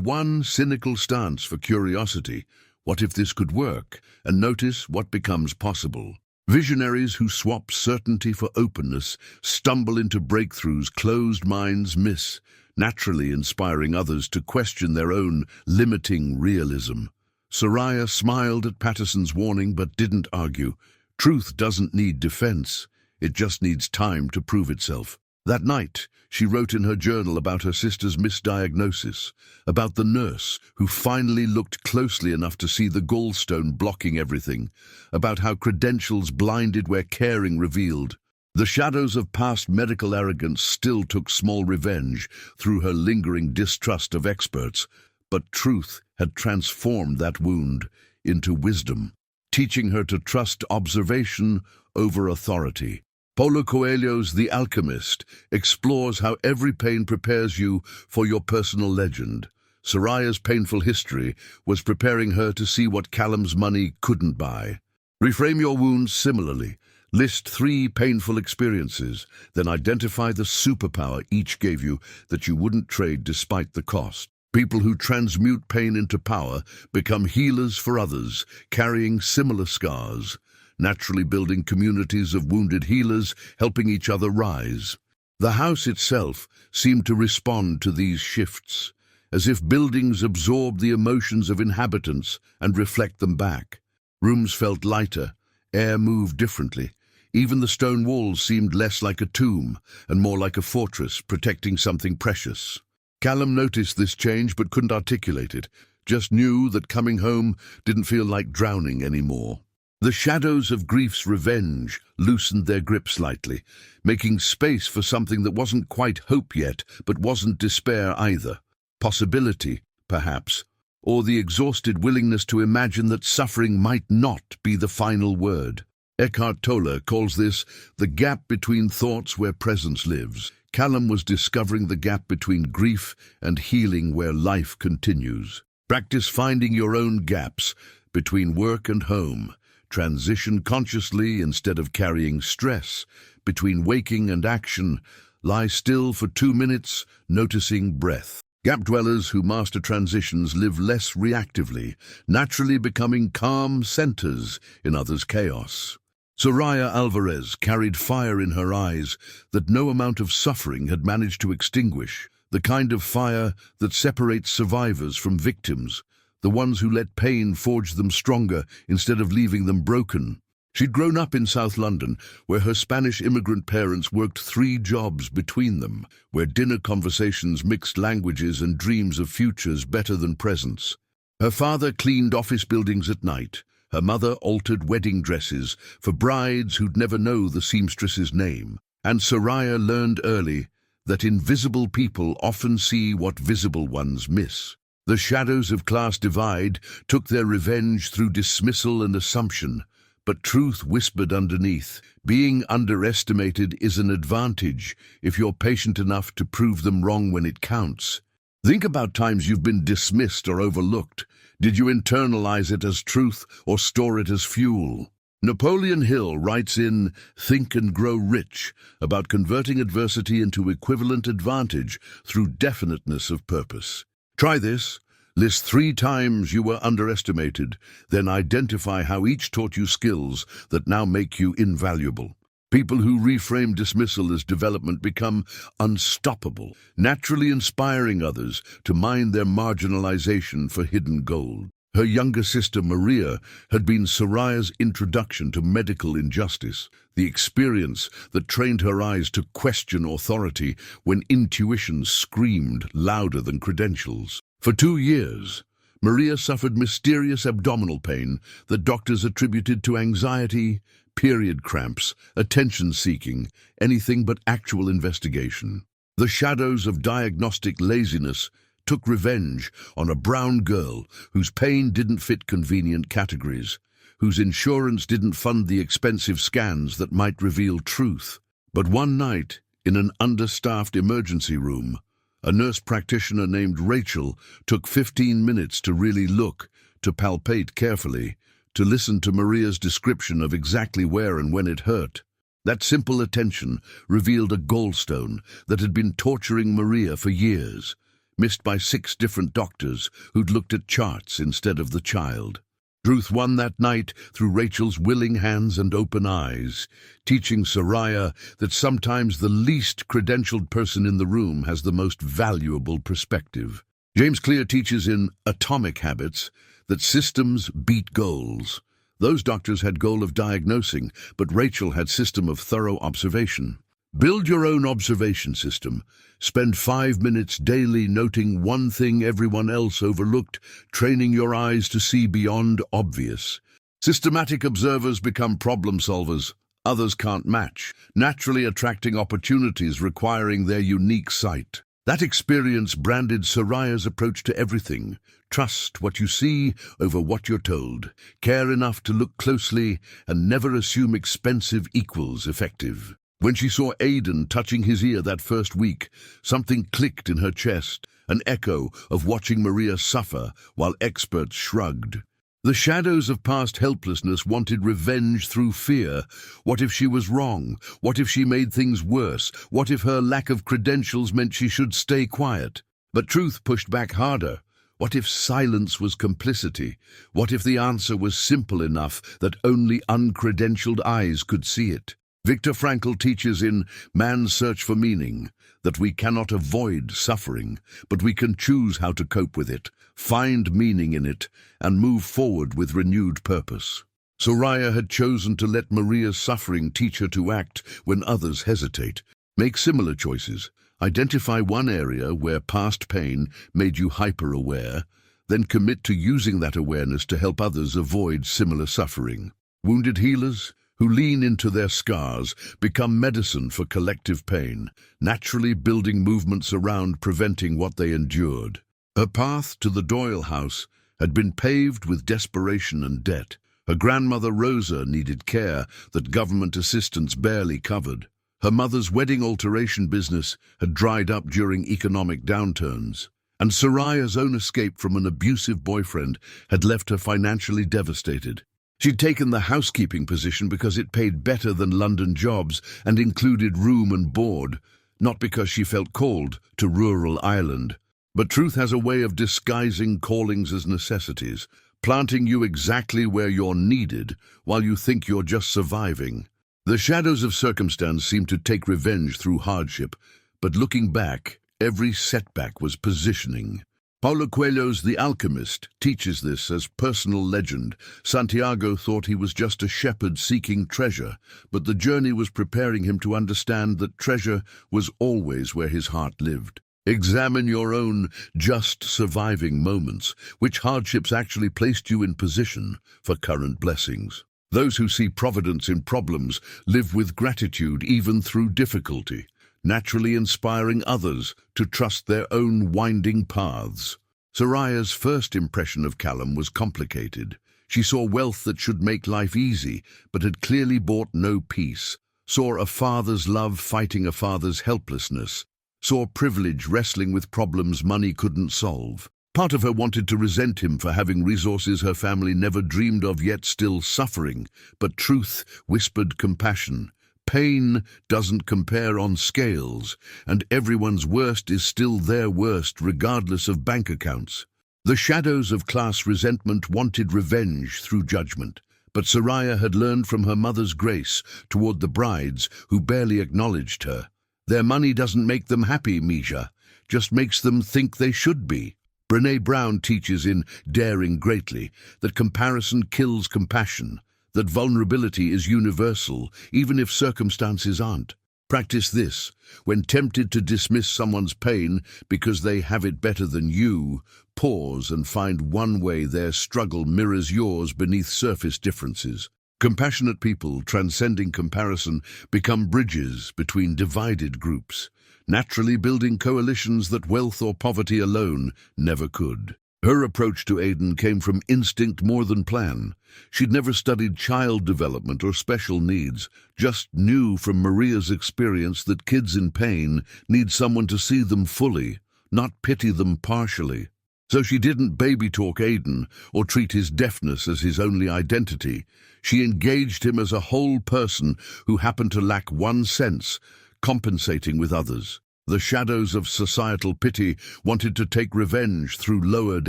one cynical stance for curiosity. What if this could work? And notice what becomes possible. Visionaries who swap certainty for openness stumble into breakthroughs closed minds miss, naturally inspiring others to question their own limiting realism. Soraya smiled at Patterson's warning but didn't argue. Truth doesn't need defense. It just needs time to prove itself. That night, she wrote in her journal about her sister's misdiagnosis, about the nurse who finally looked closely enough to see the gallstone blocking everything, about how credentials blinded where caring revealed. The shadows of past medical arrogance still took small revenge through her lingering distrust of experts, but Truth had transformed that wound into wisdom, teaching her to trust observation over authority. Paulo Coelho's The Alchemist explores how every pain prepares you for your personal legend. Soraya's painful history was preparing her to see what Callum's money couldn't buy. Reframe your wounds similarly. List 3 painful experiences, then identify the superpower each gave you that you wouldn't trade despite the cost. People who transmute pain into power become healers for others, carrying similar scars, naturally building communities of wounded healers, helping each other rise. The house itself seemed to respond to these shifts, as if buildings absorb the emotions of inhabitants and reflect them back. Rooms felt lighter, air moved differently. Even the stone walls seemed less like a tomb and more like a fortress protecting something precious. Callum noticed this change but couldn't articulate it, just knew that coming home didn't feel like drowning anymore. The shadows of grief's revenge loosened their grip slightly, making space for something that wasn't quite hope yet, but wasn't despair either. Possibility, perhaps, or the exhausted willingness to imagine that suffering might not be the final word. Eckhart Tolle calls this the gap between thoughts where presence lives. Callum was discovering the gap between grief and healing where life continues. Practice finding your own gaps between work and home. Transition consciously instead of carrying stress. Between waking and action, lie still for 2 minutes, noticing breath. Gap dwellers who master transitions live less reactively, naturally becoming calm centers in others' chaos. Soraya Alvarez carried fire in her eyes that no amount of suffering had managed to extinguish, the kind of fire that separates survivors from victims, the ones who let pain forge them stronger instead of leaving them broken. She'd grown up in South London, where her Spanish immigrant parents worked 3 jobs between them, where dinner conversations mixed languages and dreams of futures better than presents. Her father cleaned office buildings at night. Her mother altered wedding dresses for brides who'd never know the seamstress's name. And Soraya learned early that invisible people often see what visible ones miss. The shadows of class divide took their revenge through dismissal and assumption, but truth whispered underneath. Being underestimated is an advantage if you're patient enough to prove them wrong when it counts. Think about times you've been dismissed or overlooked. Did you internalize it as truth or store it as fuel? Napoleon Hill writes in Think and Grow Rich about converting adversity into equivalent advantage through definiteness of purpose. Try this. List 3 times you were underestimated, then identify how each taught you skills that now make you invaluable. People who reframe dismissal as development become unstoppable, naturally inspiring others to mine their marginalization for hidden gold. Her younger sister Maria had been Soraya's introduction to medical injustice, the experience that trained her eyes to question authority when intuition screamed louder than credentials. For 2 years, Maria suffered mysterious abdominal pain that doctors attributed to anxiety, period cramps, attention-seeking, anything but actual investigation. The shadows of diagnostic laziness took revenge on a brown girl whose pain didn't fit convenient categories, whose insurance didn't fund the expensive scans that might reveal truth. But one night, in an understaffed emergency room, a nurse practitioner named Rachel took 15 minutes to really look, to palpate carefully, to listen to Maria's description of exactly where and when it hurt. That simple attention revealed a gallstone that had been torturing Maria for years, missed by 6 different doctors who'd looked at charts instead of the child. Truth won that night through Rachel's willing hands and open eyes, teaching Soraya that sometimes the least credentialed person in the room has the most valuable perspective. James Clear teaches in Atomic Habits that systems beat goals. Those doctors had goal of diagnosing, but Rachel had system of thorough observation. Build your own observation system. Spend 5 minutes daily noting one thing everyone else overlooked, training your eyes to see beyond obvious. Systematic observers become problem solvers others can't match, naturally attracting opportunities requiring their unique sight. That experience branded Soraya's approach to everything. Trust what you see over what you're told. Care enough to look closely and never assume expensive equals effective. When she saw Aidan touching his ear that first week, something clicked in her chest, an echo of watching Maria suffer while experts shrugged. The shadows of past helplessness wanted revenge through fear. What if she was wrong? What if she made things worse? What if her lack of credentials meant she should stay quiet? But truth pushed back harder. What if silence was complicity? What if the answer was simple enough that only uncredentialed eyes could see it? Viktor Frankl teaches in Man's Search for Meaning that we cannot avoid suffering, but we can choose how to cope with it, find meaning in it, and move forward with renewed purpose. Soraya had chosen to let Maria's suffering teach her to act when others hesitate. Make similar choices. Identify one area where past pain made you hyper-aware, then commit to using that awareness to help others avoid similar suffering. Wounded healers who lean into their scars become medicine for collective pain, naturally building movements around preventing what they endured. Her path to the Doyle house had been paved with desperation and debt. Her grandmother Rosa needed care that government assistance barely covered. Her mother's wedding alteration business had dried up during economic downturns. And Soraya's own escape from an abusive boyfriend had left her financially devastated. She'd taken the housekeeping position because it paid better than London jobs and included room and board, not because she felt called to rural Ireland. But truth has a way of disguising callings as necessities, planting you exactly where you're needed while you think you're just surviving. The shadows of circumstance seem to take revenge through hardship, but looking back, every setback was positioning. Paulo Coelho's The Alchemist teaches this as personal legend. Santiago thought he was just a shepherd seeking treasure, but the journey was preparing him to understand that treasure was always where his heart lived. Examine your own just surviving moments, which hardships actually placed you in position for current blessings. Those who see providence in problems live with gratitude even through difficulty, naturally inspiring others to trust their own winding paths. Soraya's first impression of Callum was complicated. She saw wealth that should make life easy, but had clearly bought no peace, saw a father's love fighting a father's helplessness, saw privilege wrestling with problems money couldn't solve. Part of her wanted to resent him for having resources her family never dreamed of, yet still suffering, but truth whispered compassion. Pain doesn't compare on scales, and everyone's worst is still their worst regardless of bank accounts. The shadows of class resentment wanted revenge through judgment, but Soraya had learned from her mother's grace toward the brides who barely acknowledged her. Their money doesn't make them happy, Misha, just makes them think they should be. Brené Brown teaches in Daring Greatly that comparison kills compassion, that vulnerability is universal, even if circumstances aren't. Practice this. When tempted to dismiss someone's pain because they have it better than you, pause and find one way their struggle mirrors yours beneath surface differences. Compassionate people, transcending comparison, become bridges between divided groups, naturally building coalitions that wealth or poverty alone never could. Her approach to Aidan came from instinct more than plan. She'd never studied child development or special needs, just knew from Maria's experience that kids in pain need someone to see them fully, not pity them partially. So she didn't baby-talk Aidan or treat his deafness as his only identity. She engaged him as a whole person who happened to lack one sense, compensating with others. The shadows of societal pity wanted to take revenge through lowered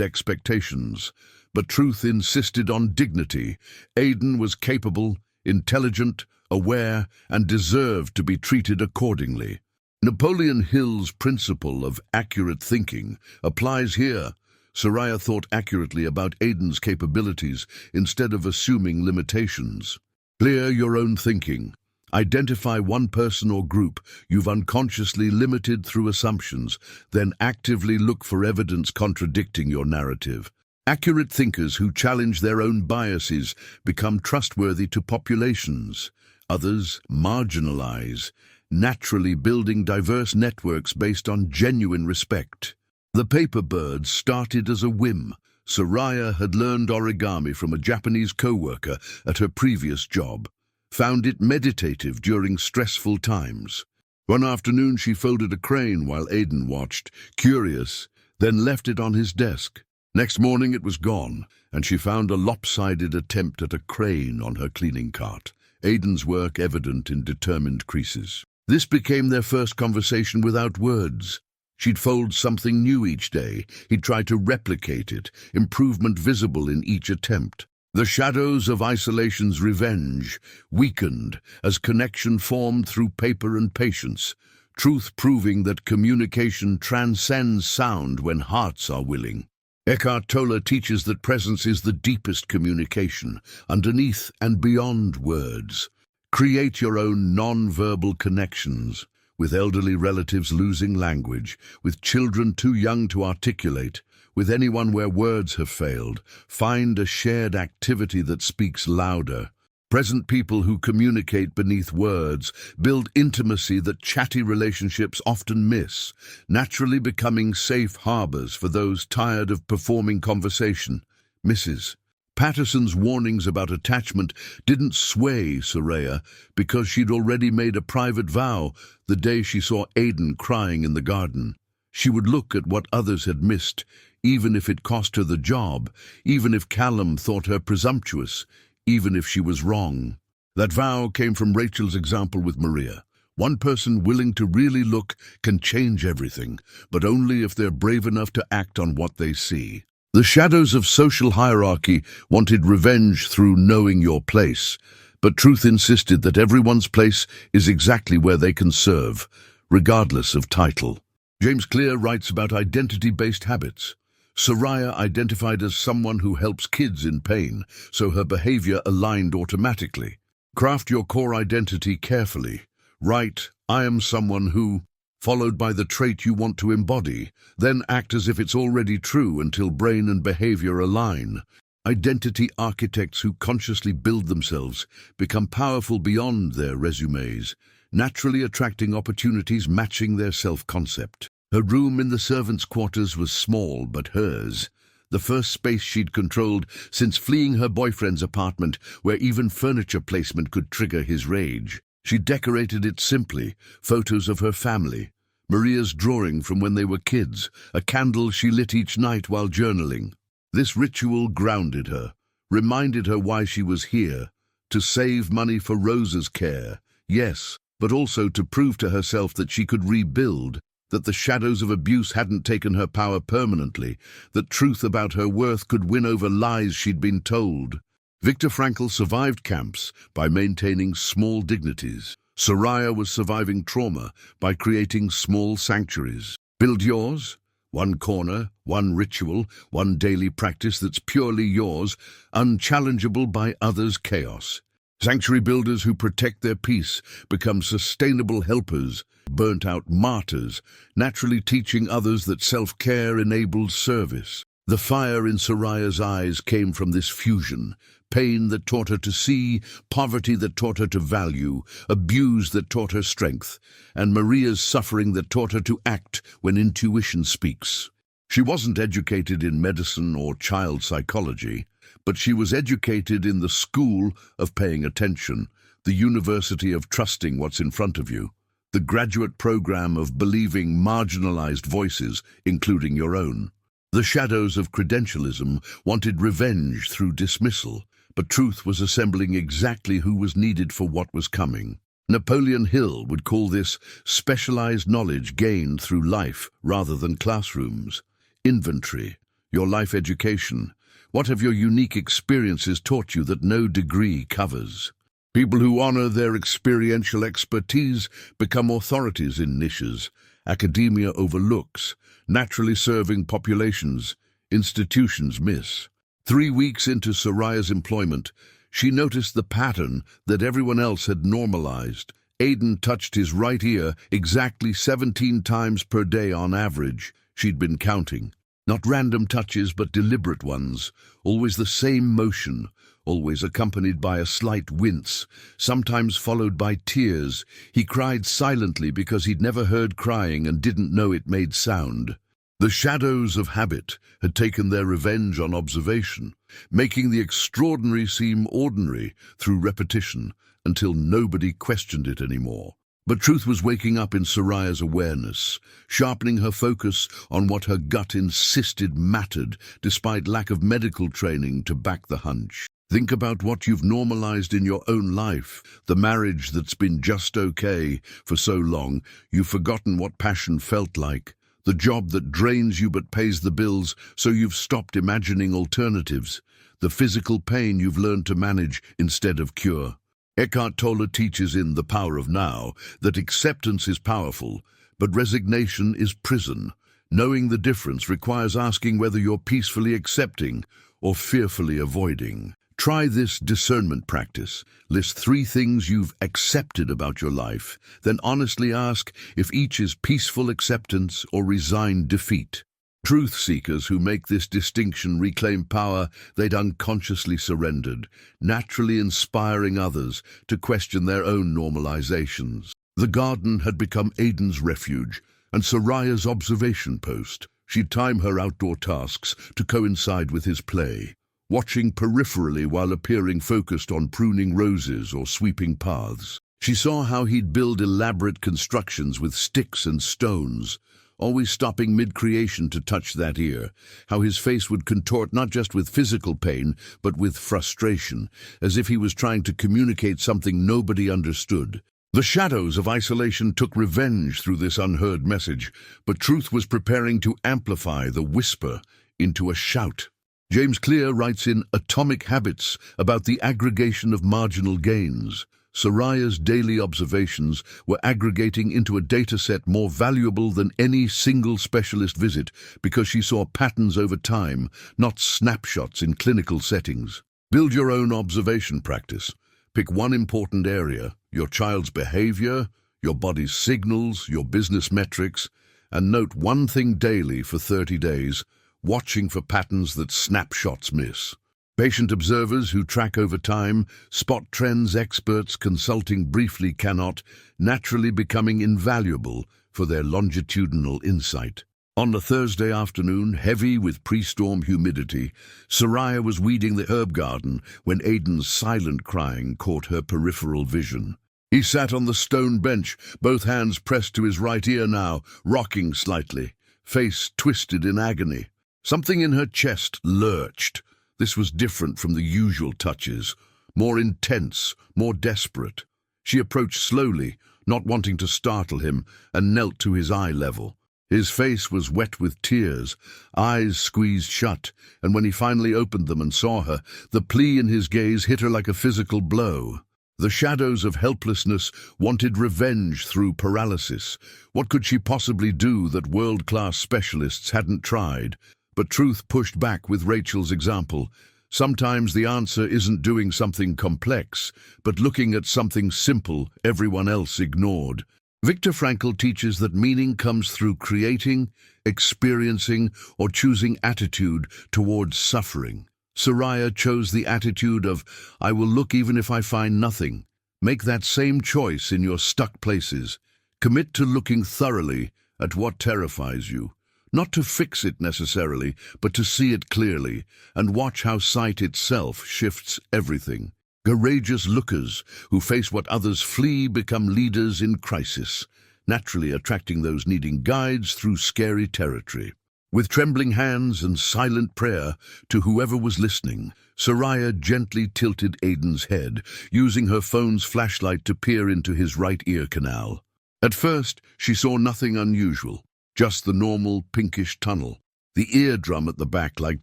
expectations, but truth insisted on dignity. Aidan was capable, intelligent, aware, and deserved to be treated accordingly. Napoleon Hill's principle of accurate thinking applies here. Soraya thought accurately about Aidan's capabilities instead of assuming limitations. Clear your own thinking. Identify one person or group you've unconsciously limited through assumptions, then actively look for evidence contradicting your narrative. Accurate thinkers who challenge their own biases become trustworthy to populations. Others marginalize, naturally building diverse networks based on genuine respect. The paper birds started as a whim. Soraya had learned origami from a Japanese co-worker at her previous job. Found it meditative during stressful times. One afternoon she folded a crane while Aidan watched, curious, then left it on his desk. Next morning it was gone, and she found a lopsided attempt at a crane on her cleaning cart, Aidan's work evident in determined creases. This became their first conversation without words. She'd fold something new each day. He'd try to replicate it, improvement visible in each attempt. The shadows of isolation's revenge weakened as connection formed through paper and patience, truth proving that communication transcends sound when hearts are willing. Eckhart Tolle teaches that presence is the deepest communication, underneath and beyond words. Create your own non-verbal connections, with elderly relatives losing language, with children too young to articulate, with anyone where words have failed. Find a shared activity that speaks louder. Present people who communicate beneath words build intimacy that chatty relationships often miss, naturally becoming safe harbors for those tired of performing conversation. Mrs. Patterson's warnings about attachment didn't sway Soraya because she'd already made a private vow the day she saw Aidan crying in the garden. She would look at what others had missed, even if it cost her the job, even if Callum thought her presumptuous, even if she was wrong. That vow came from Rachel's example with Maria. One person willing to really look can change everything, but only if they're brave enough to act on what they see. The shadows of social hierarchy wanted revenge through knowing your place, but truth insisted that everyone's place is exactly where they can serve, regardless of title. James Clear writes about identity-based habits. Soraya identified as someone who helps kids in pain, so her behavior aligned automatically. Craft your core identity carefully. Write, "I am someone who," followed by the trait you want to embody, then act as if it's already true until brain and behavior align. Identity architects who consciously build themselves become powerful beyond their resumes, naturally attracting opportunities matching their self-concept. Her room in the servants' quarters was small but hers, the first space she'd controlled since fleeing her boyfriend's apartment, where even furniture placement could trigger his rage. She decorated it simply, photos of her family, Maria's drawing from when they were kids, a candle she lit each night while journaling. This ritual grounded her, reminded her why she was here, to save money for Rosa's care, yes, but also to prove to herself that she could rebuild, that the shadows of abuse hadn't taken her power permanently, that truth about her worth could win over lies she'd been told. Viktor Frankl survived camps by maintaining small dignities. Soraya was surviving trauma by creating small sanctuaries. Build yours. One corner, one ritual, one daily practice that's purely yours, unchallengeable by others' chaos. Sanctuary builders who protect their peace become sustainable helpers, burnt-out martyrs, naturally teaching others that self-care enables service. The fire in Soraya's eyes came from this fusion. Pain that taught her to see, poverty that taught her to value, abuse that taught her strength, and Maria's suffering that taught her to act when intuition speaks. She wasn't educated in medicine or child psychology, but she was educated in the school of paying attention, the university of trusting what's in front of you, the graduate program of believing marginalized voices, including your own. The shadows of credentialism wanted revenge through dismissal, but truth was assembling exactly who was needed for what was coming. Napoleon Hill would call this specialized knowledge gained through life rather than classrooms. Inventory, your life education. What have your unique experiences taught you that no degree covers? People who honor their experiential expertise become authorities in niches academia overlooks, naturally serving populations institutions miss. 3 weeks into Soraya's employment, she noticed the pattern that everyone else had normalized. Aidan touched his right ear exactly 17 times per day on average. She'd been counting. Not random touches, but deliberate ones. Always the same motion, always accompanied by a slight wince, sometimes followed by tears. He cried silently because he'd never heard crying and didn't know it made sound. The shadows of habit had taken their revenge on observation, making the extraordinary seem ordinary through repetition until nobody questioned it anymore. But truth was waking up in Soraya's awareness, sharpening her focus on what her gut insisted mattered, despite lack of medical training to back the hunch. Think about what you've normalized in your own life, the marriage that's been just okay for so long, you've forgotten what passion felt like. The job that drains you but pays the bills, so you've stopped imagining alternatives. The physical pain you've learned to manage instead of cure. Eckhart Tolle teaches in The Power of Now that acceptance is powerful, but resignation is prison. Knowing the difference requires asking whether you're peacefully accepting or fearfully avoiding. Try this discernment practice. List 3 things you've accepted about your life, then honestly ask if each is peaceful acceptance or resigned defeat. Truth seekers who make this distinction reclaim power they'd unconsciously surrendered, naturally inspiring others to question their own normalizations. The garden had become Aidan's refuge and Soraya's observation post. She'd time her outdoor tasks to coincide with his play, watching peripherally while appearing focused on pruning roses or sweeping paths. She saw how he'd build elaborate constructions with sticks and stones, always stopping mid-creation to touch that ear, how his face would contort not just with physical pain, but with frustration, as if he was trying to communicate something nobody understood. The shadows of isolation took revenge through this unheard message, but truth was preparing to amplify the whisper into a shout. James Clear writes in Atomic Habits about the aggregation of marginal gains. Soraya's daily observations were aggregating into a dataset more valuable than any single specialist visit because she saw patterns over time, not snapshots in clinical settings. Build your own observation practice. Pick one important area, your child's behavior, your body's signals, your business metrics, and note one thing daily for 30 days, watching for patterns that snapshots miss. Patient observers who track over time spot trends experts consulting briefly cannot, naturally becoming invaluable for their longitudinal insight. On a Thursday afternoon, heavy with pre-storm humidity, Soraya was weeding the herb garden when Aidan's silent crying caught her peripheral vision. He sat on the stone bench, both hands pressed to his right ear now, rocking slightly, face twisted in agony. Something in her chest lurched. This was different from the usual touches, more intense, more desperate. She approached slowly, not wanting to startle him, and knelt to his eye level. His face was wet with tears, eyes squeezed shut, and when he finally opened them and saw her, the plea in his gaze hit her like a physical blow. The shadows of helplessness wanted revenge through paralysis. What could she possibly do that world-class specialists hadn't tried? But truth pushed back with Rachel's example. Sometimes the answer isn't doing something complex, but looking at something simple everyone else ignored. Viktor Frankl teaches that meaning comes through creating, experiencing, or choosing attitude towards suffering. Soraya chose the attitude of, I will look even if I find nothing. Make that same choice in your stuck places. Commit to looking thoroughly at what terrifies you. Not to fix it necessarily, but to see it clearly, and watch how sight itself shifts everything. Courageous lookers who face what others flee become leaders in crisis, naturally attracting those needing guides through scary territory. With trembling hands and silent prayer to whoever was listening, Soraya gently tilted Aidan's head, using her phone's flashlight to peer into his right ear canal. At first, she saw nothing unusual. Just the normal pinkish tunnel, the eardrum at the back like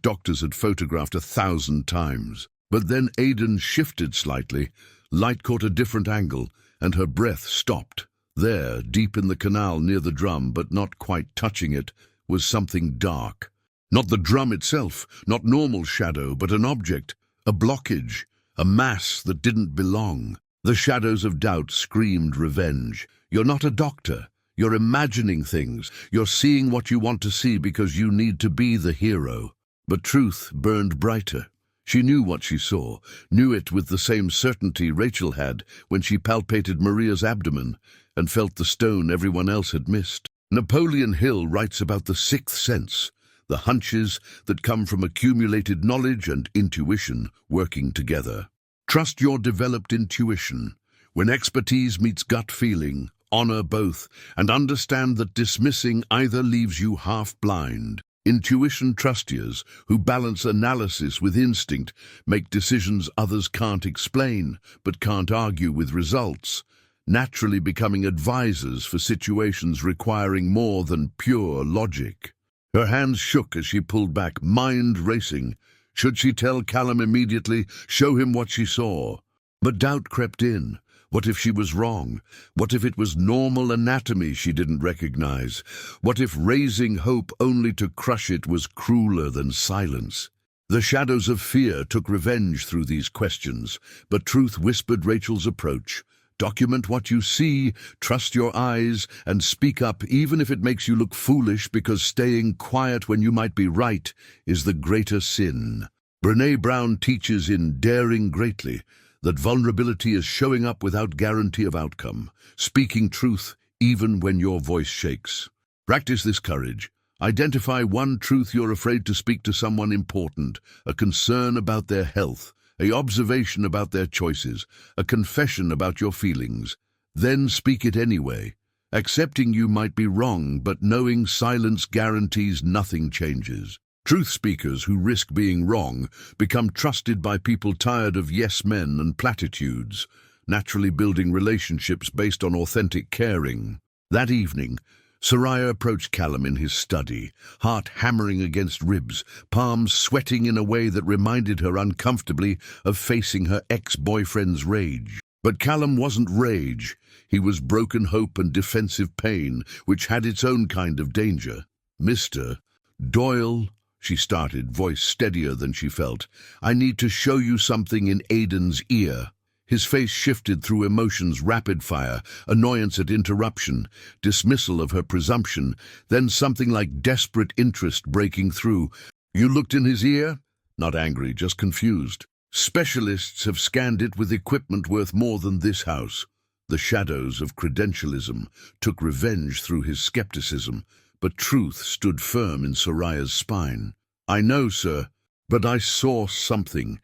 doctors had photographed 1,000 times. But then Aidan shifted slightly, light caught a different angle, and her breath stopped. There, deep in the canal near the drum, but not quite touching it, was something dark. Not the drum itself, not normal shadow, but an object, a blockage, a mass that didn't belong. The shadows of doubt screamed revenge. You're not a doctor. You're imagining things. You're seeing what you want to see because you need to be the hero. But truth burned brighter. She knew what she saw, knew it with the same certainty Rachel had when she palpated Maria's abdomen and felt the stone everyone else had missed. Napoleon Hill writes about the sixth sense, the hunches that come from accumulated knowledge and intuition working together. Trust your developed intuition. When expertise meets gut feeling, honor both, and understand that dismissing either leaves you half-blind. Intuition trustiers, who balance analysis with instinct, make decisions others can't explain, but can't argue with results, naturally becoming advisors for situations requiring more than pure logic. Her hands shook as she pulled back, mind racing. Should she tell Callum immediately, show him what she saw? But doubt crept in. What if she was wrong? What if it was normal anatomy she didn't recognize? What if raising hope only to crush it was crueler than silence? The shadows of fear took revenge through these questions, but truth whispered Rachel's approach. Document what you see, trust your eyes, and speak up even if it makes you look foolish, because staying quiet when you might be right is the greater sin. Brené Brown teaches in Daring Greatly that vulnerability is showing up without guarantee of outcome, speaking truth even when your voice shakes. Practice this courage. Identify one truth you're afraid to speak to someone important, a concern about their health, an observation about their choices, a confession about your feelings. Then speak it anyway, accepting you might be wrong, but knowing silence guarantees nothing changes. Truth speakers who risk being wrong become trusted by people tired of yes men and platitudes, naturally building relationships based on authentic caring. That evening, Soraya approached Callum in his study, heart hammering against ribs, palms sweating in a way that reminded her uncomfortably of facing her ex-boyfriend's rage. But Callum wasn't rage. He was broken hope and defensive pain, which had its own kind of danger. "Mr. Doyle," she started, voice steadier than she felt, "I need to show you something." In Aidan's ear. His face shifted through emotions rapid fire, annoyance at interruption, dismissal of her presumption, then something like desperate interest breaking through. "You looked in his ear?" Not angry, just confused. "Specialists have scanned it with equipment worth more than this house." The shadows of credentialism took revenge through his skepticism, but truth stood firm in Soraya's spine. "I know, sir, but I saw something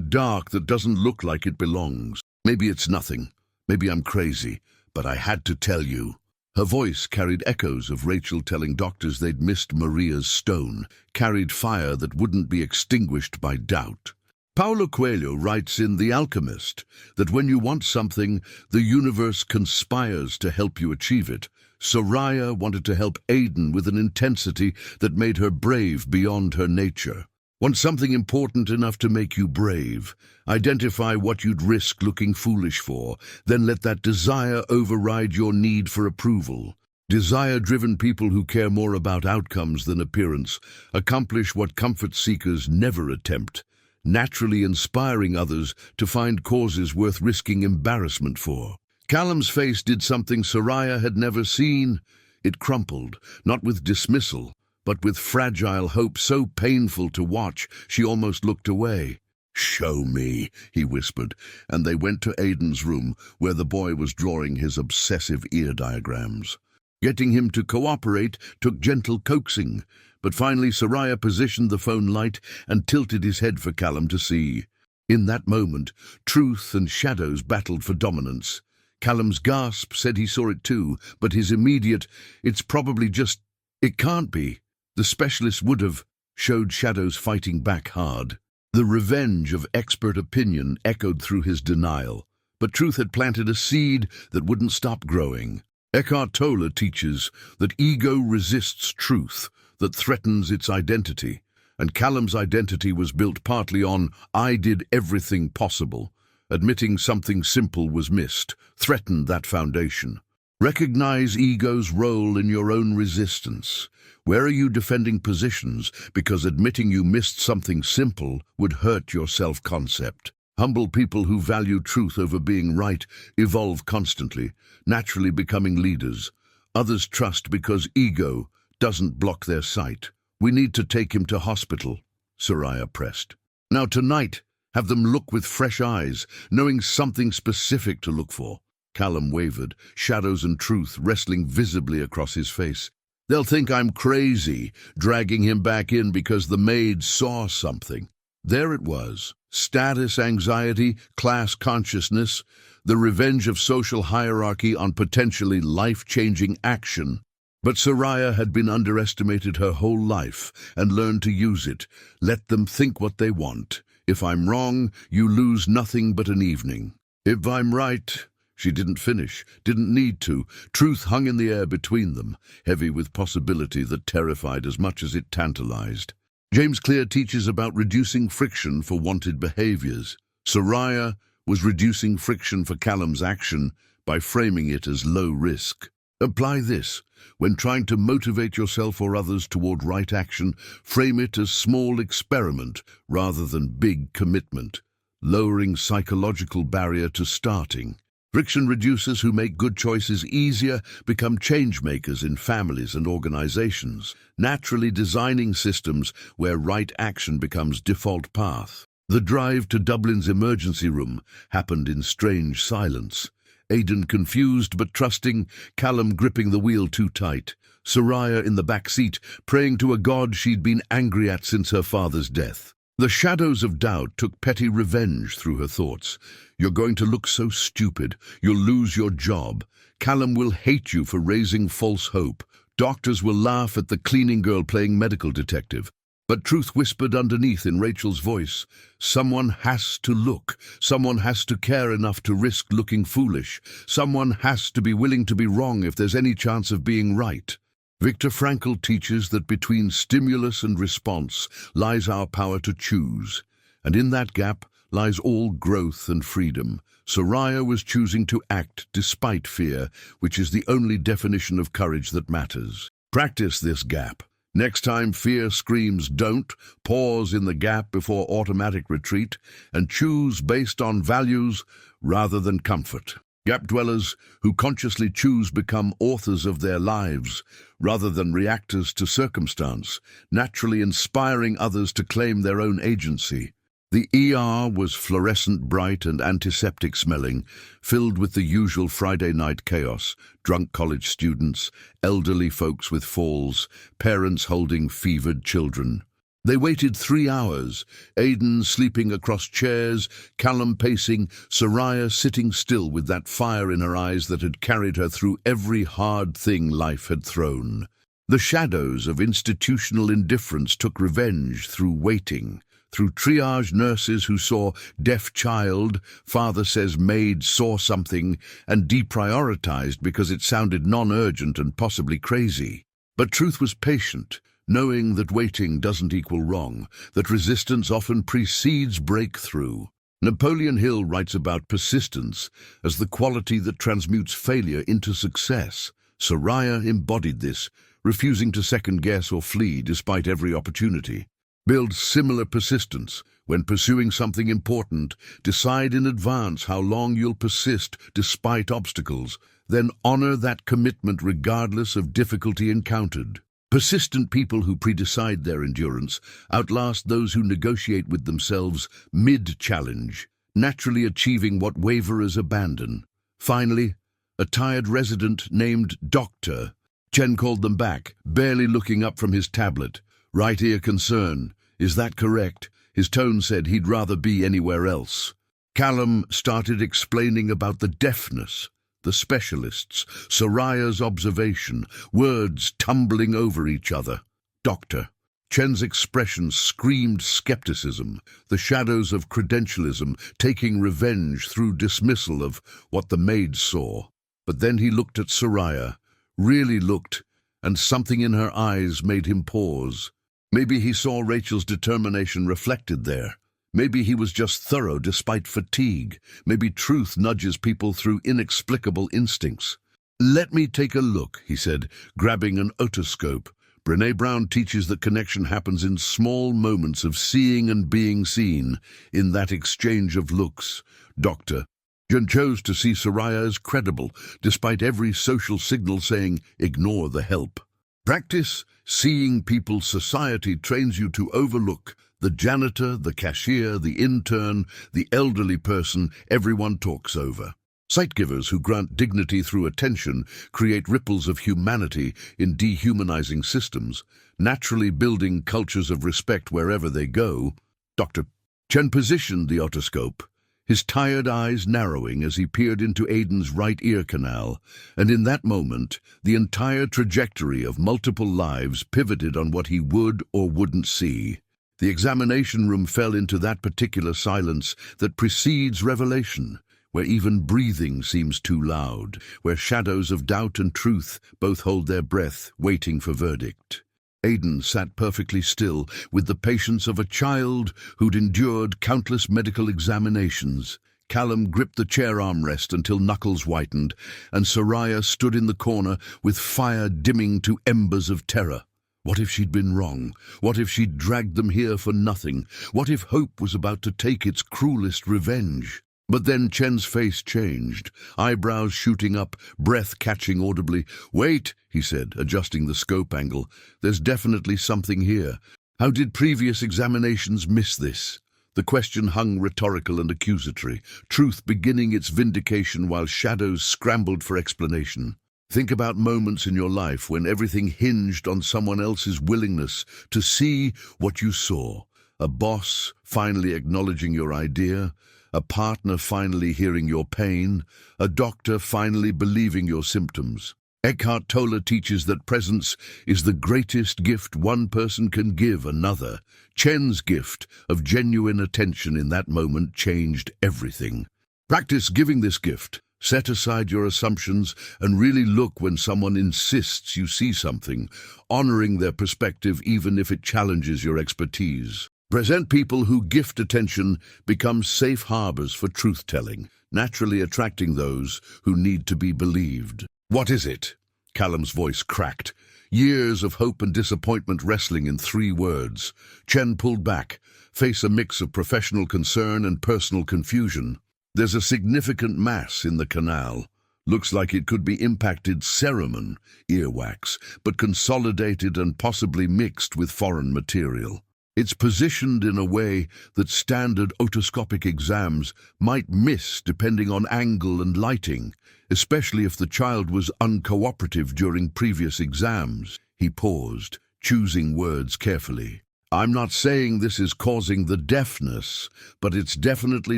dark that doesn't look like it belongs. Maybe it's nothing, maybe I'm crazy, but I had to tell you." Her voice carried echoes of Rachel telling doctors they'd missed Maria's stone, carried fire that wouldn't be extinguished by doubt. Paulo Coelho writes in The Alchemist that when you want something, the universe conspires to help you achieve it. Soraya wanted to help Aidan with an intensity that made her brave beyond her nature. Want something important enough to make you brave. Identify what you'd risk looking foolish for, then let that desire override your need for approval. Desire-driven people who care more about outcomes than appearance accomplish what comfort seekers never attempt, naturally inspiring others to find causes worth risking embarrassment for. Callum's face did something Soraya had never seen. It crumpled, not with dismissal, but with fragile hope so painful to watch she almost looked away. "Show me," he whispered, and they went to Aidan's room, where the boy was drawing his obsessive ear diagrams. Getting him to cooperate took gentle coaxing, but finally Soraya positioned the phone light and tilted his head for Callum to see. In that moment, truth and shadows battled for dominance. Callum's gasp said he saw it too, but his immediate, "It's probably just, it can't be," the specialist would have, showed shadows fighting back hard. The revenge of expert opinion echoed through his denial, but truth had planted a seed that wouldn't stop growing. Eckhart Tolle teaches that ego resists truth, that threatens its identity, and Callum's identity was built partly on "I did everything possible." Admitting something simple was missed, threatened that foundation. Recognize ego's role in your own resistance. Where are you defending positions because admitting you missed something simple would hurt your self-concept? Humble people who value truth over being right evolve constantly, naturally becoming leaders. Others trust because ego doesn't block their sight. "We need to take him to hospital," Soraya pressed. "Now tonight, have them look with fresh eyes, knowing something specific to look for." Callum wavered, shadows and truth wrestling visibly across his face. "They'll think I'm crazy, dragging him back in because the maid saw something." There it was. Status anxiety, class consciousness, the revenge of social hierarchy on potentially life-changing action. But Soraya had been underestimated her whole life and learned to use it. Let them think what they want. If I'm wrong, you lose nothing but an evening. If I'm right... She didn't finish, didn't need to. Truth hung in the air between them, heavy with possibility that terrified as much as it tantalized. James Clear teaches about reducing friction for wanted behaviors. Soraya was reducing friction for Callum's action by framing it as low risk. Apply this. When trying to motivate yourself or others toward right action, frame it as small experiment rather than big commitment, lowering psychological barrier to starting. Friction reducers who make good choices easier become change makers in families and organizations, naturally designing systems where right action becomes default path. The drive to Dublin's emergency room happened in strange silence. Aidan confused but trusting, Callum gripping the wheel too tight, Soraya in the back seat praying to a god she'd been angry at since her father's death. The shadows of doubt took petty revenge through her thoughts. You're going to look so stupid. You'll lose your job. Callum will hate you for raising false hope. Doctors will laugh at the cleaning girl playing medical detective. But truth whispered underneath in Rachel's voice. Someone has to look. Someone has to care enough to risk looking foolish. Someone has to be willing to be wrong if there's any chance of being right. Viktor Frankl teaches that between stimulus and response lies our power to choose. And in that gap lies all growth and freedom. Soraya was choosing to act despite fear, which is the only definition of courage that matters. Practice this gap. Next time fear screams don't, pause in the gap before automatic retreat and choose based on values rather than comfort. Gap dwellers who consciously choose become authors of their lives rather than reactors to circumstance, naturally inspiring others to claim their own agency. The ER was fluorescent bright and antiseptic smelling, filled with the usual Friday night chaos, drunk college students, elderly folks with falls, parents holding fevered children. They waited 3 hours, Aidan sleeping across chairs, Callum pacing, Soraya sitting still with that fire in her eyes that had carried her through every hard thing life had thrown. The shadows of institutional indifference took revenge through waiting. Through triage nurses who saw deaf child, father says maid saw something, and deprioritized because it sounded non-urgent and possibly crazy. But truth was patient, knowing that waiting doesn't equal wrong, that resistance often precedes breakthrough. Napoleon Hill writes about persistence as the quality that transmutes failure into success. Soraya embodied this, refusing to second-guess or flee despite every opportunity. Build similar persistence. When pursuing something important, decide in advance how long you'll persist despite obstacles, then honor that commitment regardless of difficulty encountered. Persistent people who predecide their endurance outlast those who negotiate with themselves mid-challenge, naturally achieving what waverers abandon. Finally, a tired resident named Doctor. Chen called them back, barely looking up from his tablet. Right ear concern. Is that correct? His tone said he'd rather be anywhere else. Callum started explaining about the deafness, the specialists, Soraya's observation, words tumbling over each other. Doctor. Chen's expression screamed skepticism, the shadows of credentialism taking revenge through dismissal of what the maid saw. But then he looked at Soraya, really looked, and something in her eyes made him pause. Maybe he saw Rachel's determination reflected there. Maybe he was just thorough despite fatigue. Maybe truth nudges people through inexplicable instincts. Let me take a look, he said, grabbing an otoscope. Brené Brown teaches that connection happens in small moments of seeing and being seen, in that exchange of looks. Doctor. Jen chose to see Soraya as credible, despite every social signal saying, ignore the help. Practice seeing people. Society trains you to overlook the janitor, the cashier, the intern, the elderly person everyone talks over. Sight-givers who grant dignity through attention create ripples of humanity in dehumanizing systems, naturally building cultures of respect wherever they go. Dr. Chen positioned the otoscope, his tired eyes narrowing as he peered into Aidan's right ear canal, and in that moment, the entire trajectory of multiple lives pivoted on what he would or wouldn't see. The examination room fell into that particular silence that precedes revelation, where even breathing seems too loud, where shadows of doubt and truth both hold their breath, waiting for verdict. Aidan sat perfectly still, with the patience of a child who'd endured countless medical examinations. Callum gripped the chair armrest until knuckles whitened, and Soraya stood in the corner with fire dimming to embers of terror. What if she'd been wrong? What if she'd dragged them here for nothing? What if hope was about to take its cruelest revenge? But then Chen's face changed, eyebrows shooting up, breath catching audibly. "Wait," he said, adjusting the scope angle. "There's definitely something here. How did previous examinations miss this?" The question hung rhetorical and accusatory, truth beginning its vindication while shadows scrambled for explanation. Think about moments in your life when everything hinged on someone else's willingness to see what you saw. A boss finally acknowledging your idea, a partner finally hearing your pain, a doctor finally believing your symptoms. Eckhart Tolle teaches that presence is the greatest gift one person can give another. Chen's gift of genuine attention in that moment changed everything. Practice giving this gift. Set aside your assumptions and really look when someone insists you see something, honoring their perspective even if it challenges your expertise. Present people who gift attention become safe harbors for truth-telling, naturally attracting those who need to be believed. "What is it?" Callum's voice cracked. Years of hope and disappointment wrestling in 3 words. Chen pulled back, face a mix of professional concern and personal confusion. "There's a significant mass in the canal. Looks like it could be impacted cerumen, earwax, but consolidated and possibly mixed with foreign material. It's positioned in a way that standard otoscopic exams might miss depending on angle and lighting, especially if the child was uncooperative during previous exams." He paused, choosing words carefully. "I'm not saying this is causing the deafness, but it's definitely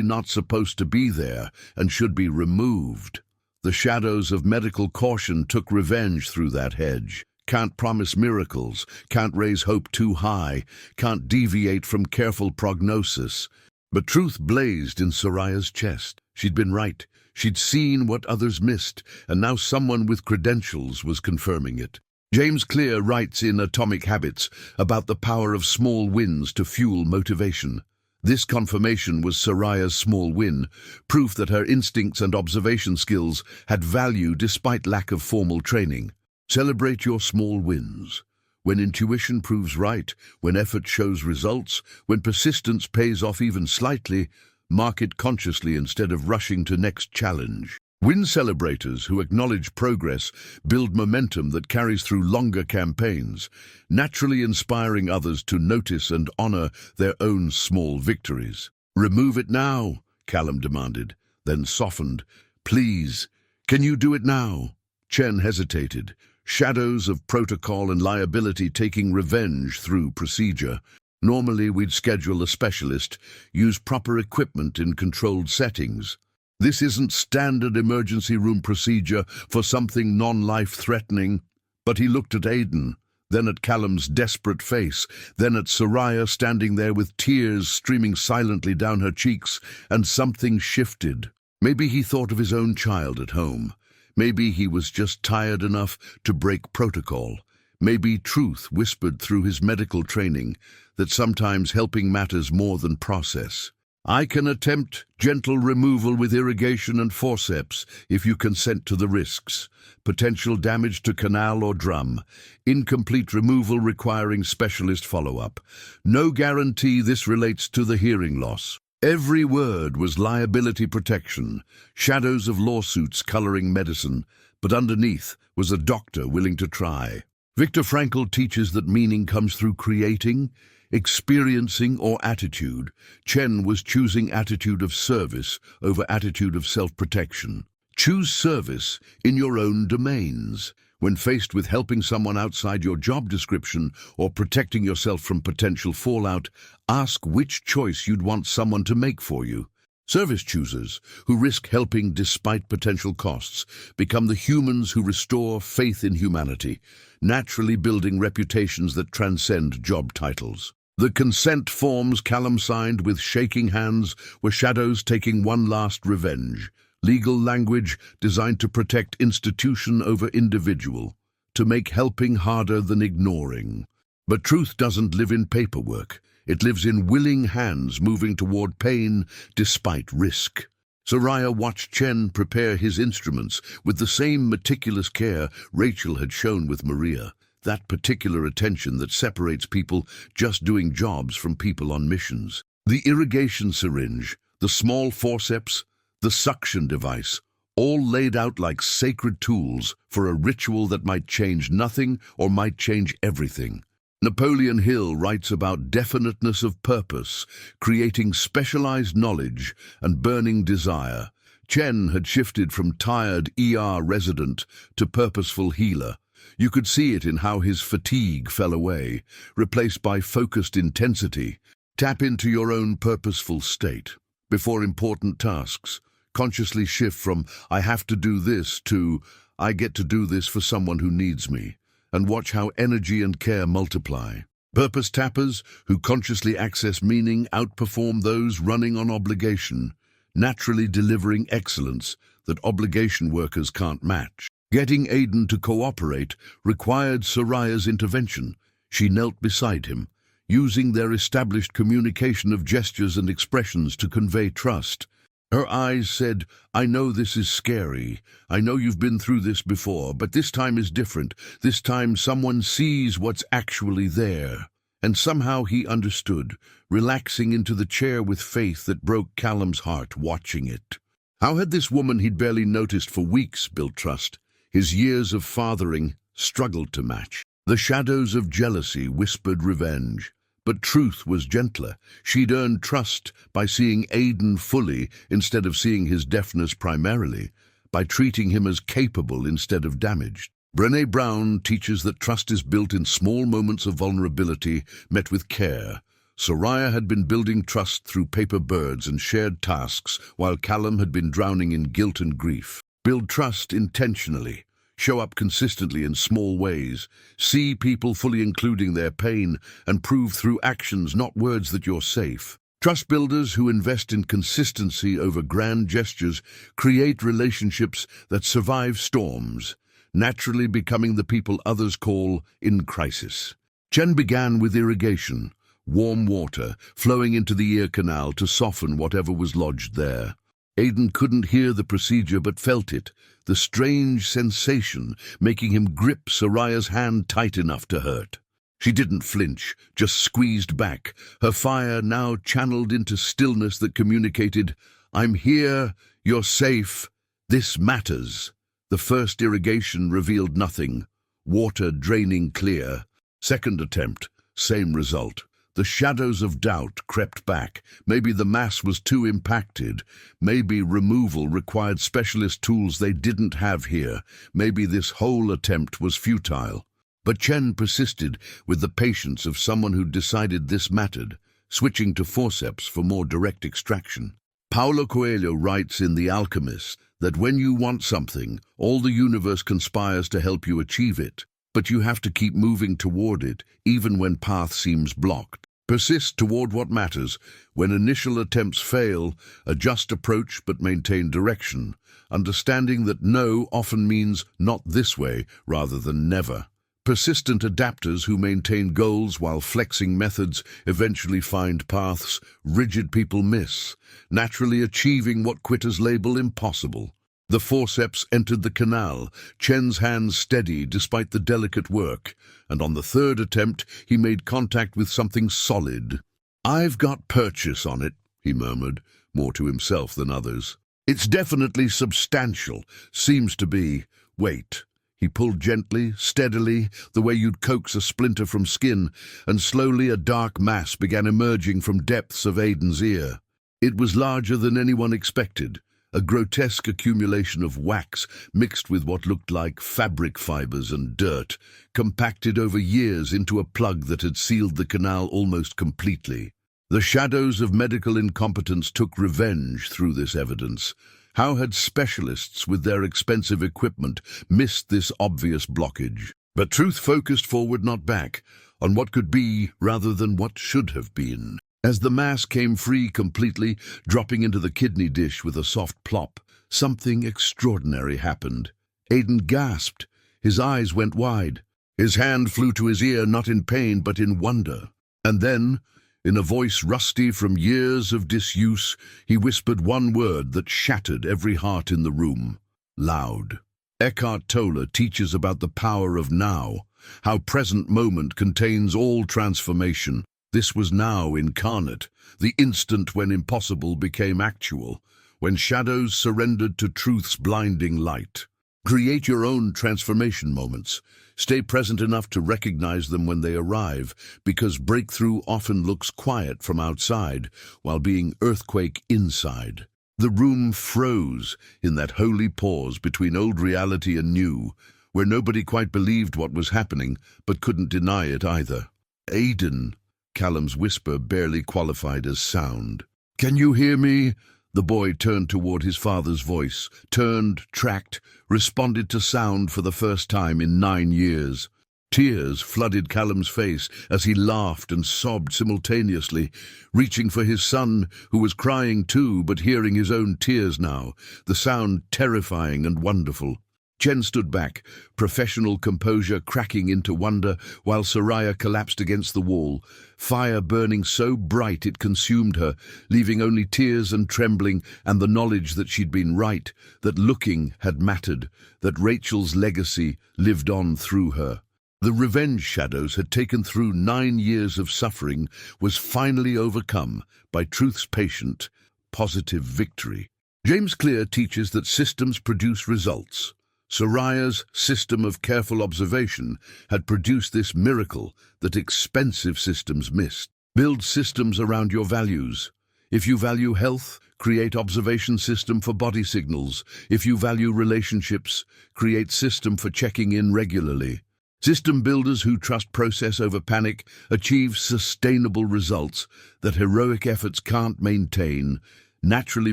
not supposed to be there and should be removed. The shadows of medical caution took revenge through that hedge. Can't promise miracles, can't raise hope too high, can't deviate from careful prognosis." But truth blazed in Soraya's chest. She'd been right. She'd seen what others missed, and now someone with credentials was confirming it. James Clear writes in Atomic Habits about the power of small wins to fuel motivation. This confirmation was Soraya's small win, proof that her instincts and observation skills had value despite lack of formal training. Celebrate your small wins. When intuition proves right, when effort shows results, when persistence pays off even slightly, mark it consciously instead of rushing to next challenge. Win celebrators who acknowledge progress build momentum that carries through longer campaigns, naturally inspiring others to notice and honor their own small victories. "Remove it now," Callum demanded, then softened. "Please, can you do it now?" Chen hesitated. Shadows of protocol and liability taking revenge through procedure. Normally we'd schedule a specialist, use proper equipment in controlled settings. This isn't standard emergency room procedure for something non-life-threatening. But he looked at Aidan, then at Callum's desperate face, then at Soraya standing there with tears streaming silently down her cheeks, and something shifted. Maybe he thought of his own child at home. Maybe he was just tired enough to break protocol. Maybe truth whispered through his medical training that sometimes helping matters more than process. "I can attempt gentle removal with irrigation and forceps if you consent to the risks. Potential damage to canal or drum. Incomplete removal requiring specialist follow-up. No guarantee this relates to the hearing loss." Every word was liability protection, shadows of lawsuits coloring medicine, but underneath was a doctor willing to try. Viktor Frankl teaches that meaning comes through creating, experiencing, or attitude. Chen was choosing attitude of service over attitude of self-protection. Choose service in your own domains. When faced with helping someone outside your job description or protecting yourself from potential fallout, ask which choice you'd want someone to make for you. Service choosers, who risk helping despite potential costs, become the humans who restore faith in humanity, naturally building reputations that transcend job titles. The consent forms Callum signed with shaking hands were shadows taking one last revenge. Legal language designed to protect institution over individual, to make helping harder than ignoring. But truth doesn't live in paperwork. It lives in willing hands moving toward pain despite risk. Soraya watched Chen prepare his instruments with the same meticulous care Rachel had shown with Maria, that particular attention that separates people just doing jobs from people on missions. The irrigation syringe, the small forceps, the suction device, all laid out like sacred tools for a ritual that might change nothing or might change everything. Napoleon Hill writes about definiteness of purpose, creating specialized knowledge and burning desire. Chen had shifted from tired ER resident to purposeful healer. You could see it in how his fatigue fell away, replaced by focused intensity. Tap into your own purposeful state. Before important tasks, consciously shift from "I have to do this" to "I get to do this for someone who needs me," and watch how energy and care multiply. Purpose tappers who consciously access meaning outperform those running on obligation, naturally delivering excellence that obligation workers can't match. Getting Aidan to cooperate required Soraya's intervention. She knelt beside him, using their established communication of gestures and expressions to convey trust. Her eyes said, "I know this is scary. I know you've been through this before, but this time is different. This time someone sees what's actually there." And somehow he understood, relaxing into the chair with faith that broke Callum's heart watching it. How had this woman he'd barely noticed for weeks built trust? His years of fathering struggled to match. The shadows of jealousy whispered revenge. But truth was gentler. She'd earned trust by seeing Aidan fully instead of seeing his deafness primarily, by treating him as capable instead of damaged. Brené Brown teaches that trust is built in small moments of vulnerability met with care. Soraya had been building trust through paper birds and shared tasks, while Callum had been drowning in guilt and grief. Build trust intentionally. Show up consistently in small ways. See people fully including their pain and prove through actions, not words, that you're safe. Trust builders who invest in consistency over grand gestures create relationships that survive storms, naturally becoming the people others call in crisis. Chen began with irrigation, warm water flowing into the ear canal to soften whatever was lodged there. Aidan couldn't hear the procedure but felt it, the strange sensation making him grip Soraya's hand tight enough to hurt. She didn't flinch, just squeezed back, her fire now channeled into stillness that communicated, "I'm here, you're safe, this matters." The first irrigation revealed nothing, water draining clear. Second attempt, same result. The shadows of doubt crept back. Maybe the mass was too impacted. Maybe removal required specialist tools they didn't have here. Maybe this whole attempt was futile. But Chen persisted with the patience of someone who decided this mattered, switching to forceps for more direct extraction. Paulo Coelho writes in The Alchemist that when you want something, all the universe conspires to help you achieve it. But you have to keep moving toward it, even when path seems blocked. Persist toward what matters. When initial attempts fail, adjust approach but maintain direction, understanding that no often means not this way rather than never. Persistent adapters who maintain goals while flexing methods eventually find paths rigid people miss, naturally achieving what quitters label impossible. The forceps entered the canal, Chen's hands steady despite the delicate work, and on the third attempt he made contact with something solid. "I've got purchase on it," he murmured, more to himself than others. "It's definitely substantial, seems to be. Wait." He pulled gently, steadily, the way you'd coax a splinter from skin, and slowly a dark mass began emerging from depths of Aidan's ear. It was larger than anyone expected. A grotesque accumulation of wax mixed with what looked like fabric fibers and dirt, compacted over years into a plug that had sealed the canal almost completely. The shadows of medical incompetence took revenge through this evidence. How had specialists with their expensive equipment missed this obvious blockage? But truth focused forward, not back, on what could be rather than what should have been. As the mass came free completely, dropping into the kidney dish with a soft plop, something extraordinary happened. Aidan gasped. His eyes went wide. His hand flew to his ear, not in pain, but in wonder. And then, in a voice rusty from years of disuse, he whispered one word that shattered every heart in the room. Loud. Eckhart Tolle teaches about the power of now, how present moment contains all transformation. This was now incarnate, the instant when impossible became actual, when shadows surrendered to truth's blinding light. Create your own transformation moments. Stay present enough to recognize them when they arrive, because breakthrough often looks quiet from outside while being earthquake inside. The room froze in that holy pause between old reality and new, where nobody quite believed what was happening but couldn't deny it either. "Aidan," Callum's whisper barely qualified as sound. "Can you hear me?" The boy turned toward his father's voice, turned, tracked, responded to sound for the first time in 9 years. Tears flooded Callum's face as he laughed and sobbed simultaneously, reaching for his son, who was crying too, but hearing his own tears now, the sound terrifying and wonderful. Jen stood back, professional composure cracking into wonder, while Soraya collapsed against the wall, fire burning so bright it consumed her, leaving only tears and trembling and the knowledge that she'd been right, that looking had mattered, that Rachel's legacy lived on through her. The revenge shadows had taken through 9 years of suffering was finally overcome by truth's patient, positive victory. James Clear teaches that systems produce results. Soraya's system of careful observation had produced this miracle that expensive systems missed. Build systems around your values. If you value health, create observation system for body signals. If you value relationships, create system for checking in regularly. System builders who trust process over panic achieve sustainable results that heroic efforts can't maintain, naturally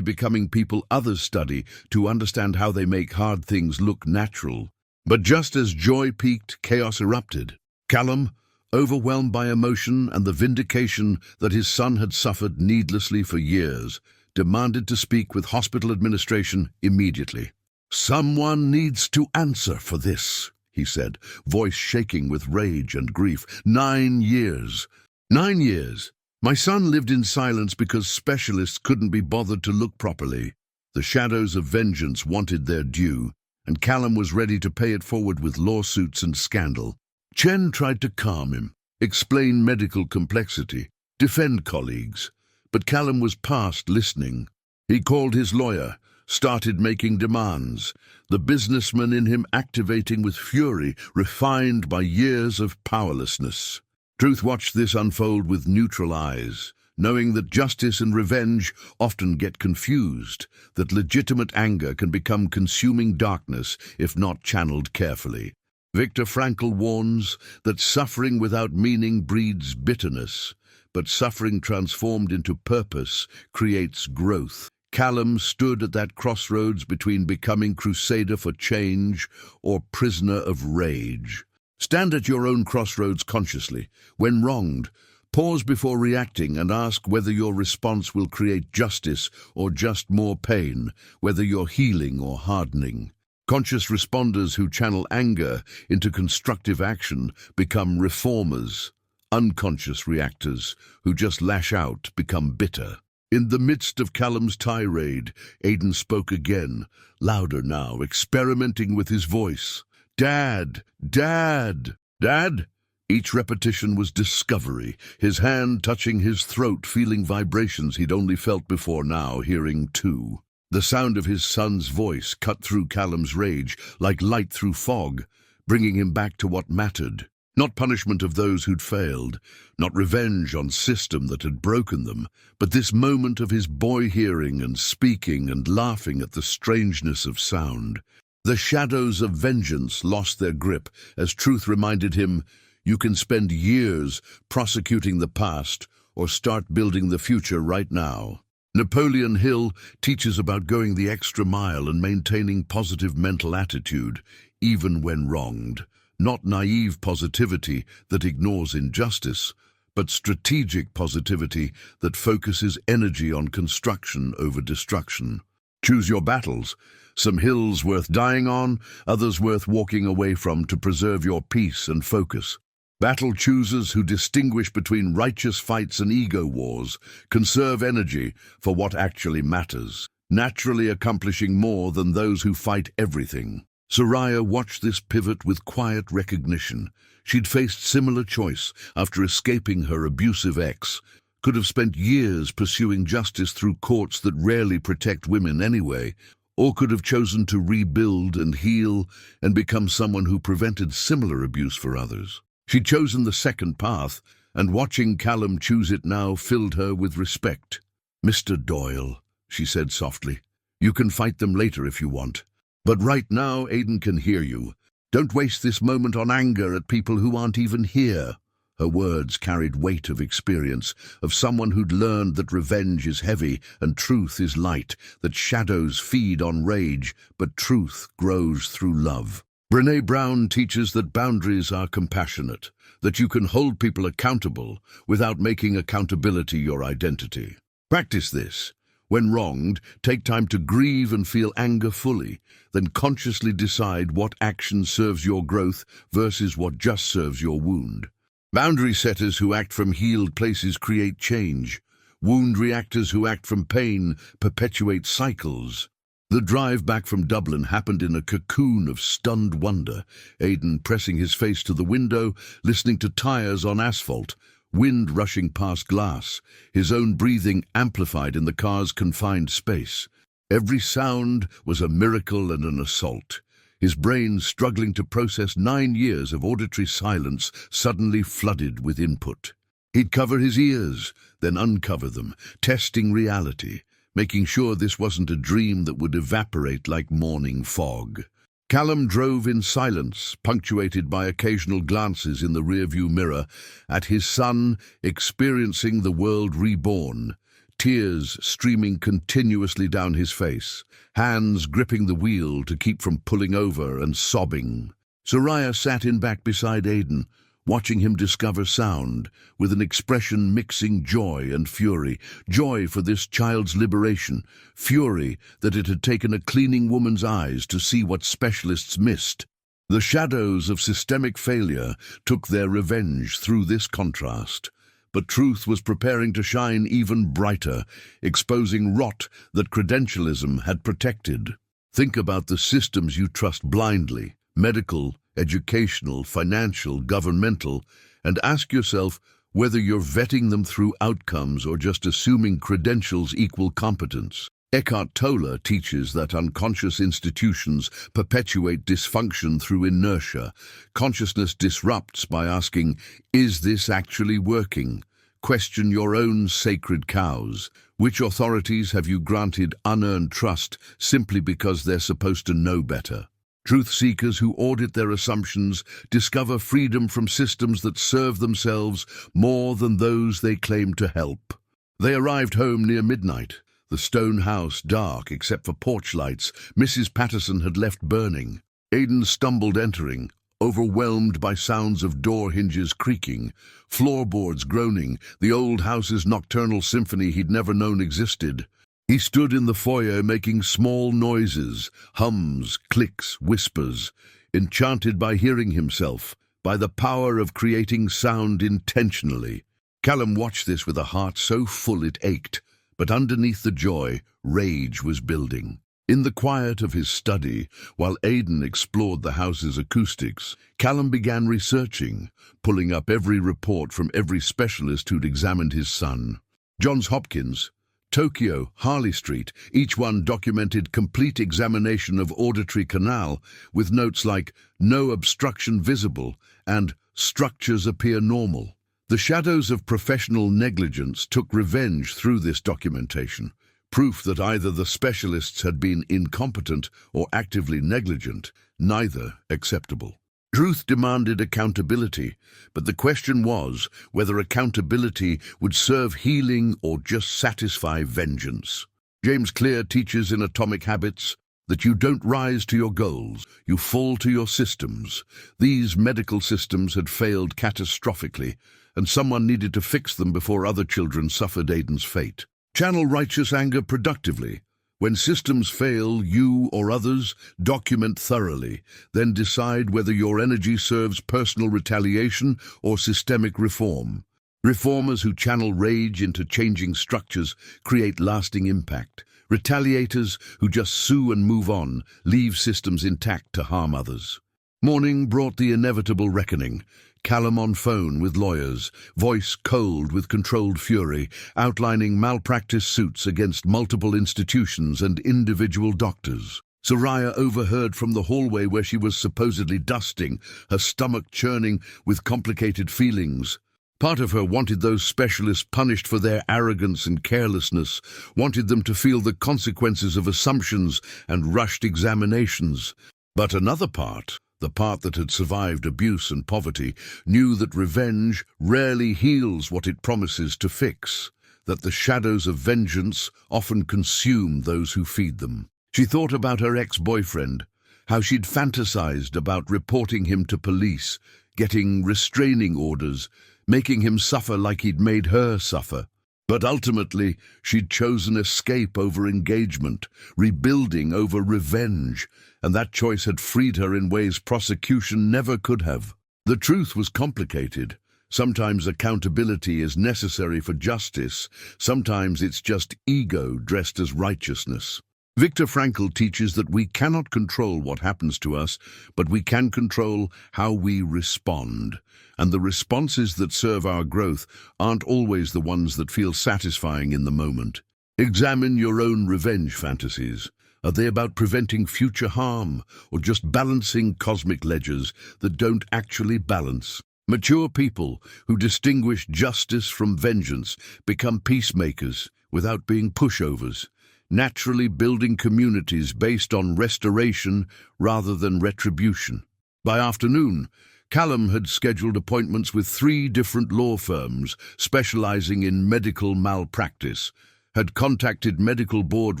becoming people others study to understand how they make hard things look natural. But just as joy peaked, chaos erupted. Callum, overwhelmed by emotion and the vindication that his son had suffered needlessly for years, demanded to speak with hospital administration immediately. "Someone needs to answer for this," he said, voice shaking with rage and grief. 9 years. 9 years. My son lived in silence because specialists couldn't be bothered to look properly. The shadows of vengeance wanted their due, and Callum was ready to pay it forward with lawsuits and scandal. Chen tried to calm him, explain medical complexity, defend colleagues, but Callum was past listening. He called his lawyer, started making demands, the businessman in him activating with fury, refined by years of powerlessness. Truth watched this unfold with neutral eyes, knowing that justice and revenge often get confused, that legitimate anger can become consuming darkness if not channeled carefully. Viktor Frankl warns that suffering without meaning breeds bitterness, but suffering transformed into purpose creates growth. Callum stood at that crossroads between becoming crusader for change or prisoner of rage. Stand at your own crossroads consciously. When wronged, pause before reacting and ask whether your response will create justice or just more pain, whether you're healing or hardening. Conscious responders who channel anger into constructive action become reformers. Unconscious reactors who just lash out become bitter. In the midst of Callum's tirade, Aidan spoke again, louder now, experimenting with his voice. "Dad! Dad! Dad!" Each repetition was discovery, his hand touching his throat, feeling vibrations he'd only felt before, now hearing too. The sound of his son's voice cut through Callum's rage like light through fog, bringing him back to what mattered. Not punishment of those who'd failed, not revenge on system that had broken them, but this moment of his boy hearing and speaking and laughing at the strangeness of sound. The shadows of vengeance lost their grip as truth reminded him, you can spend years prosecuting the past or start building the future right now. Napoleon Hill teaches about going the extra mile and maintaining positive mental attitude, even when wronged. Not naive positivity that ignores injustice, but strategic positivity that focuses energy on construction over destruction. Choose your battles. Some hills worth dying on, others worth walking away from to preserve your peace and focus. Battle choosers who distinguish between righteous fights and ego wars conserve energy for what actually matters, naturally accomplishing more than those who fight everything. Soraya watched this pivot with quiet recognition. She'd faced similar choice after escaping her abusive ex, could have spent years pursuing justice through courts that rarely protect women anyway, or could have chosen to rebuild and heal and become someone who prevented similar abuse for others. She'd chosen the second path, and watching Callum choose it now filled her with respect. "Mr. Doyle," she said softly, "you can fight them later if you want. But right now, Aidan can hear you. Don't waste this moment on anger at people who aren't even here." Her words carried weight of experience, of someone who'd learned that revenge is heavy and truth is light, that shadows feed on rage, but truth grows through love. Brené Brown teaches that boundaries are compassionate, that you can hold people accountable without making accountability your identity. Practice this. When wronged, take time to grieve and feel anger fully, then consciously decide what action serves your growth versus what just serves your wound. Boundary setters who act from healed places create change. Wound reactors who act from pain perpetuate cycles. The drive back from Dublin happened in a cocoon of stunned wonder, Aidan pressing his face to the window, listening to tires on asphalt, wind rushing past glass, his own breathing amplified in the car's confined space. Every sound was a miracle and an assault. His brain, struggling to process 9 years of auditory silence, suddenly flooded with input. He'd cover his ears, then uncover them, testing reality, making sure this wasn't a dream that would evaporate like morning fog. Callum drove in silence, punctuated by occasional glances in the rearview mirror at his son experiencing the world reborn, tears streaming continuously down his face, hands gripping the wheel to keep from pulling over and sobbing. Soraya sat in back beside Aidan, watching him discover sound, with an expression mixing joy and fury. Joy for this child's liberation, fury that it had taken a cleaning woman's eyes to see what specialists missed. The shadows of systemic failure took their revenge through this contrast. But truth was preparing to shine even brighter, exposing rot that credentialism had protected. Think about the systems you trust blindly, medical, educational, financial, governmental, and ask yourself whether you're vetting them through outcomes or just assuming credentials equal competence. Eckhart Tolle teaches that unconscious institutions perpetuate dysfunction through inertia. Consciousness disrupts by asking, "Is this actually working?" Question your own sacred cows. Which authorities have you granted unearned trust simply because they're supposed to know better? Truth seekers who audit their assumptions discover freedom from systems that serve themselves more than those they claim to help. They arrived home near midnight. The stone house dark except for porch lights Mrs. Patterson had left burning. Aidan stumbled entering, overwhelmed by sounds of door hinges creaking, floorboards groaning, the old house's nocturnal symphony he'd never known existed. He stood in the foyer making small noises, hums, clicks, whispers, enchanted by hearing himself, by the power of creating sound intentionally. Callum watched this with a heart so full it ached, but underneath the joy, rage was building. In the quiet of his study, while Aidan explored the house's acoustics, Callum began researching, pulling up every report from every specialist who'd examined his son. Johns Hopkins, Tokyo, Harley Street, each one documented complete examination of auditory canal, with notes like, "No obstruction visible," and "Structures appear normal." The shadows of professional negligence took revenge through this documentation, proof that either the specialists had been incompetent or actively negligent, neither acceptable. Truth demanded accountability, but the question was whether accountability would serve healing or just satisfy vengeance. James Clear teaches in Atomic Habits that you don't rise to your goals, you fall to your systems. These medical systems had failed catastrophically, and someone needed to fix them before other children suffered Aidan's fate. Channel righteous anger productively. When systems fail, you or others document thoroughly, then decide whether your energy serves personal retaliation or systemic reform. Reformers who channel rage into changing structures create lasting impact. Retaliators who just sue and move on leave systems intact to harm others. Morning brought the inevitable reckoning. Callum on phone with lawyers, voice cold with controlled fury, outlining malpractice suits against multiple institutions and individual doctors. Soraya overheard from the hallway where she was supposedly dusting, her stomach churning with complicated feelings. Part of her wanted those specialists punished for their arrogance and carelessness, wanted them to feel the consequences of assumptions and rushed examinations. But another part, the part that had survived abuse and poverty, knew that revenge rarely heals what it promises to fix, that the shadows of vengeance often consume those who feed them. She thought about her ex-boyfriend, how she'd fantasized about reporting him to police, getting restraining orders, making him suffer like he'd made her suffer. But ultimately, she'd chosen escape over engagement, rebuilding over revenge, and that choice had freed her in ways prosecution never could have. The truth was complicated. Sometimes accountability is necessary for justice, sometimes it's just ego dressed as righteousness. Viktor Frankl teaches that we cannot control what happens to us, but we can control how we respond. And the responses that serve our growth aren't always the ones that feel satisfying in the moment. Examine your own revenge fantasies. Are they about preventing future harm, or just balancing cosmic ledgers that don't actually balance? Mature people who distinguish justice from vengeance become peacemakers without being pushovers, naturally building communities based on restoration rather than retribution. By afternoon, Callum had scheduled appointments with 3 different law firms specializing in medical malpractice, had contacted medical board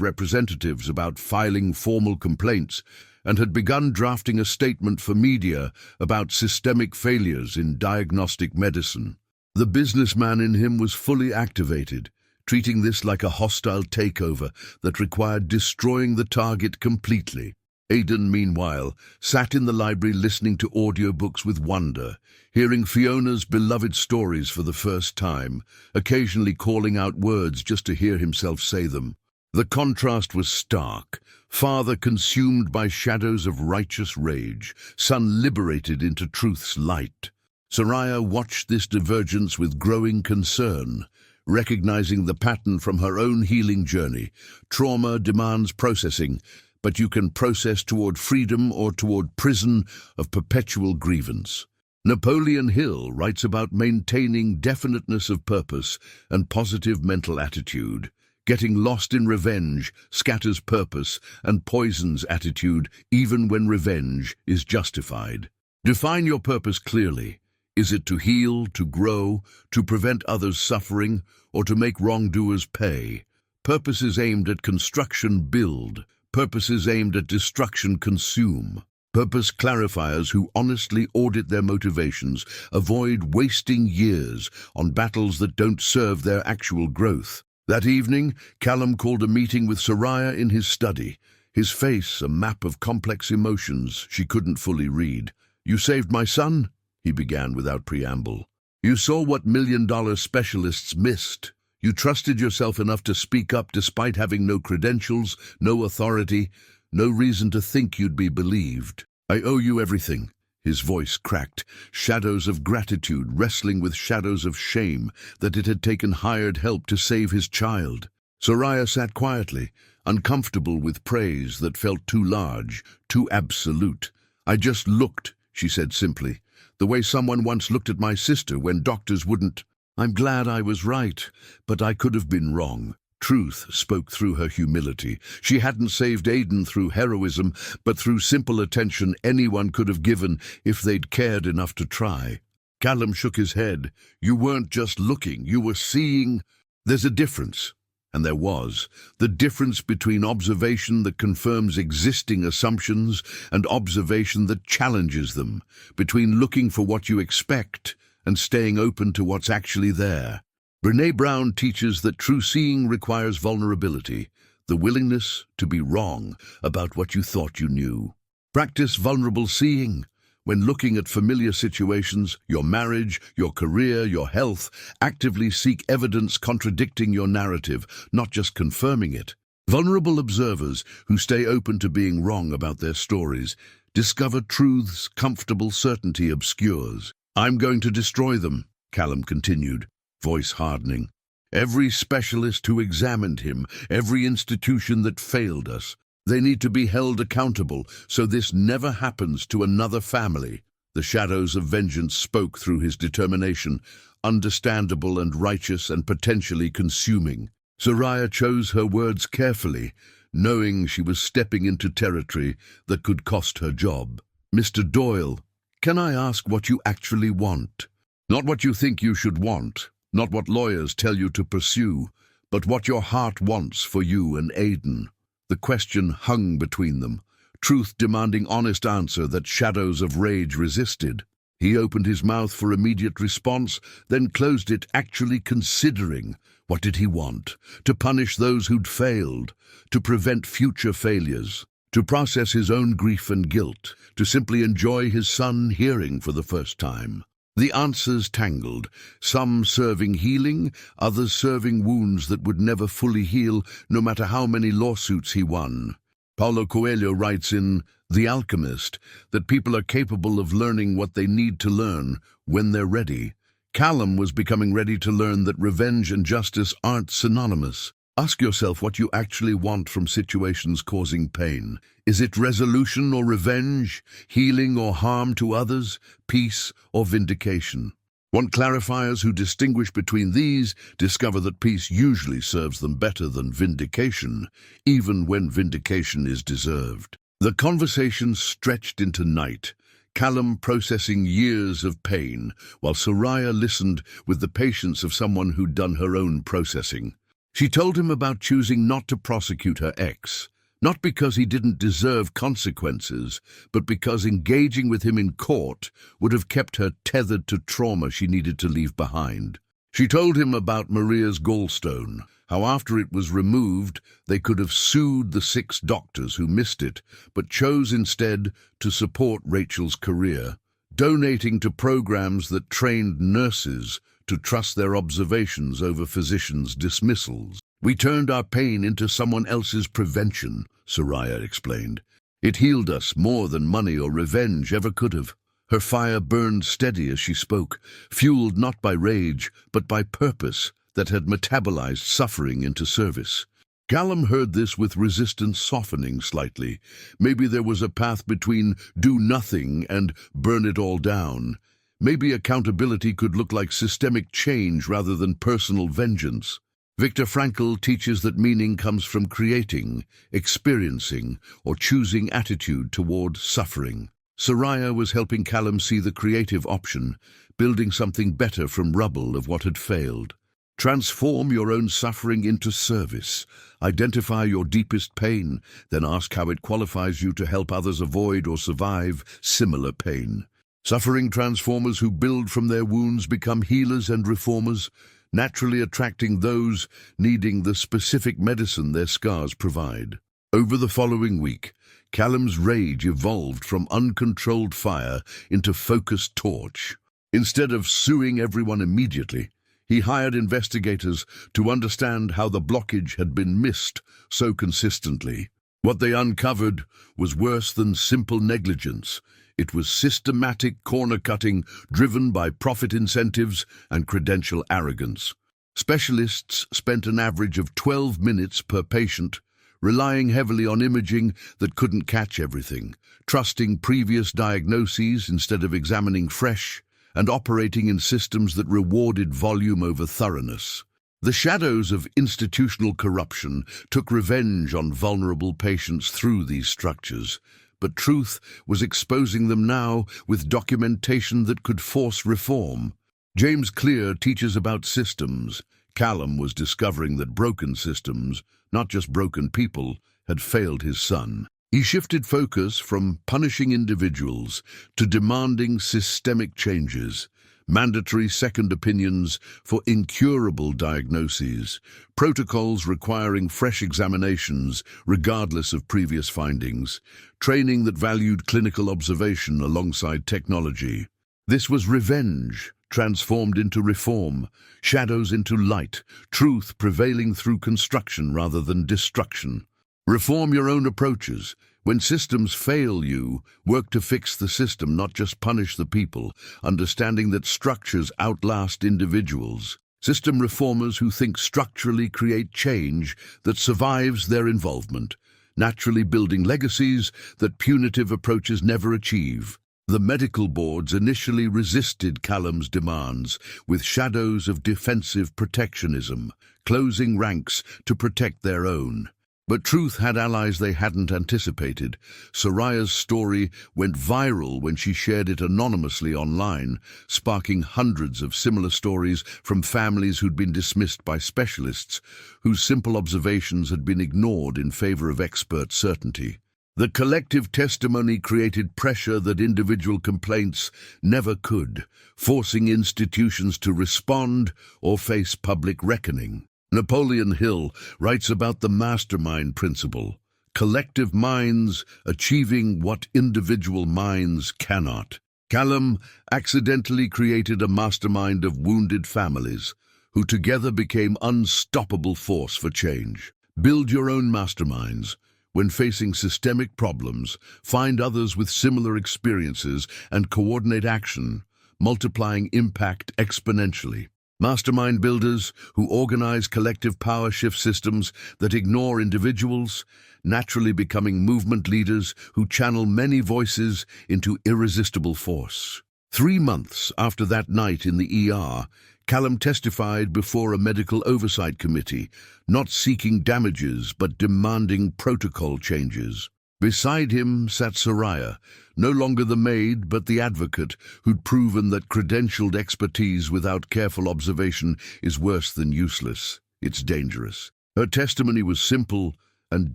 representatives about filing formal complaints, and had begun drafting a statement for media about systemic failures in diagnostic medicine. The businessman in him was fully activated, treating this like a hostile takeover that required destroying the target completely. Aidan, meanwhile, sat in the library listening to audiobooks with wonder, hearing Fiona's beloved stories for the first time, occasionally calling out words just to hear himself say them. The contrast was stark. Father consumed by shadows of righteous rage, son liberated into truth's light. Soraya watched this divergence with growing concern, recognizing the pattern from her own healing journey. Trauma demands processing, but you can process toward freedom or toward prison of perpetual grievance. Napoleon Hill writes about maintaining definiteness of purpose and positive mental attitude. Getting lost in revenge scatters purpose and poisons attitude even when revenge is justified. Define your purpose clearly. Is it to heal, to grow, to prevent others suffering, or to make wrongdoers pay? Purposes aimed at construction build. Purposes aimed at destruction consume. Purpose clarifiers who honestly audit their motivations avoid wasting years on battles that don't serve their actual growth. That evening, Callum called a meeting with Soraya in his study, his face a map of complex emotions she couldn't fully read. "You saved my son," he began without preamble. "You saw what million-dollar specialists missed. You trusted yourself enough to speak up despite having no credentials, no authority, no reason to think you'd be believed. I owe you everything." His voice cracked, shadows of gratitude wrestling with shadows of shame that it had taken hired help to save his child. Soraya sat quietly, uncomfortable with praise that felt too large, too absolute. "I just looked," she said simply, "the way someone once looked at my sister when doctors wouldn't. I'm glad I was right, but I could have been wrong." Truth spoke through her humility. She hadn't saved Aidan through heroism, but through simple attention anyone could have given if they'd cared enough to try. Callum shook his head. "You weren't just looking, you were seeing." "There's a difference." And there was. The difference between observation that confirms existing assumptions and observation that challenges them, between looking for what you expect and staying open to what's actually there. Brené Brown teaches that true seeing requires vulnerability, the willingness to be wrong about what you thought you knew. Practice vulnerable seeing. When looking at familiar situations, your marriage, your career, your health, actively seek evidence contradicting your narrative, not just confirming it. Vulnerable observers who stay open to being wrong about their stories Discover truths comfortable certainty obscures. I'm going to destroy them, Callum continued, voice hardening. Every specialist who examined him, every institution that failed us, they need to be held accountable so this never happens to another family. The shadows of vengeance spoke through his determination, understandable and righteous and potentially consuming. Soraya chose her words carefully, knowing she was stepping into territory that could cost her job. Mr. Doyle, can I ask what you actually want? Not what you think you should want, not what lawyers tell you to pursue, but what your heart wants for you and Aidan. The question hung between them, truth demanding honest answer that shadows of rage resisted. He opened his mouth for immediate response, then closed it, actually considering. What did he want? To punish those who'd failed, to prevent future failures, to process his own grief and guilt, to simply enjoy his son hearing for the first time. The answers tangled, some serving healing, others serving wounds that would never fully heal, no matter how many lawsuits he won. Paulo Coelho writes in The Alchemist that people are capable of learning what they need to learn when they're ready. Callum was becoming ready to learn that revenge and justice aren't synonymous. Ask yourself what you actually want from situations causing pain. Is it resolution or revenge, healing or harm to others, peace or vindication? Want clarifiers who distinguish between these discover that peace usually serves them better than vindication, even when vindication is deserved. The conversation stretched into night, Callum processing years of pain, while Soraya listened with the patience of someone who'd done her own processing. She told him about choosing not to prosecute her ex, not because he didn't deserve consequences, but because engaging with him in court would have kept her tethered to trauma she needed to leave behind. She told him about Maria's gallstone, how after it was removed they could have sued the 6 doctors who missed it, but chose instead to support Rachel's career, donating to programs that trained nurses to trust their observations over physicians' dismissals. We turned our pain into someone else's prevention, Soraya explained. It healed us more than money or revenge ever could have. Her fire burned steady as she spoke, fueled not by rage, but by purpose that had metabolized suffering into service. Callum heard this with resistance softening slightly. Maybe there was a path between do nothing and burn it all down. Maybe accountability could look like systemic change rather than personal vengeance. Viktor Frankl teaches that meaning comes from creating, experiencing, or choosing attitude toward suffering. Soraya was helping Callum see the creative option, building something better from rubble of what had failed. Transform your own suffering into service. Identify your deepest pain, then ask how it qualifies you to help others avoid or survive similar pain. Suffering transformers who build from their wounds become healers and reformers, naturally attracting those needing the specific medicine their scars provide. Over the following week, Callum's rage evolved from uncontrolled fire into focused torch. Instead of suing everyone immediately, he hired investigators to understand how the blockage had been missed so consistently. What they uncovered was worse than simple negligence. It was systematic corner-cutting driven by profit incentives and credential arrogance. Specialists spent an average of 12 minutes per patient, relying heavily on imaging that couldn't catch everything, trusting previous diagnoses instead of examining fresh, and operating in systems that rewarded volume over thoroughness. The shadows of institutional corruption took revenge on vulnerable patients through these structures, but truth was exposing them now with documentation that could force reform. James Clear teaches about systems. Callum was discovering that broken systems, not just broken people, had failed his son. He shifted focus from punishing individuals to demanding systemic changes, mandatory second opinions for incurable diagnoses, protocols requiring fresh examinations regardless of previous findings, training that valued clinical observation alongside technology. This was revenge, transformed into reform, shadows into light, truth prevailing through construction rather than destruction. Reform your own approaches, When systems fail you, work to fix the system, not just punish the people, understanding that structures outlast individuals. System reformers who think structurally create change that survives their involvement, naturally building legacies that punitive approaches never achieve. The medical boards initially resisted Callum's demands with shadows of defensive protectionism, closing ranks to protect their own. But truth had allies they hadn't anticipated. Soraya's story went viral when she shared it anonymously online, sparking hundreds of similar stories from families who'd been dismissed by specialists, whose simple observations had been ignored in favor of expert certainty. The collective testimony created pressure that individual complaints never could, forcing institutions to respond or face public reckoning. Napoleon Hill writes about the mastermind principle, collective minds achieving what individual minds cannot. Callum accidentally created a mastermind of wounded families, who together became unstoppable force for change. Build your own masterminds. When facing systemic problems, find others with similar experiences and coordinate action, multiplying impact exponentially. Mastermind builders who organize collective power shift systems that ignore individuals, naturally becoming movement leaders who channel many voices into irresistible force. 3 months after that night in the ER, Callum testified before a medical oversight committee, not seeking damages but demanding protocol changes. Beside him sat Soraya, no longer the maid but the advocate who'd proven that credentialed expertise without careful observation is worse than useless. It's dangerous. Her testimony was simple and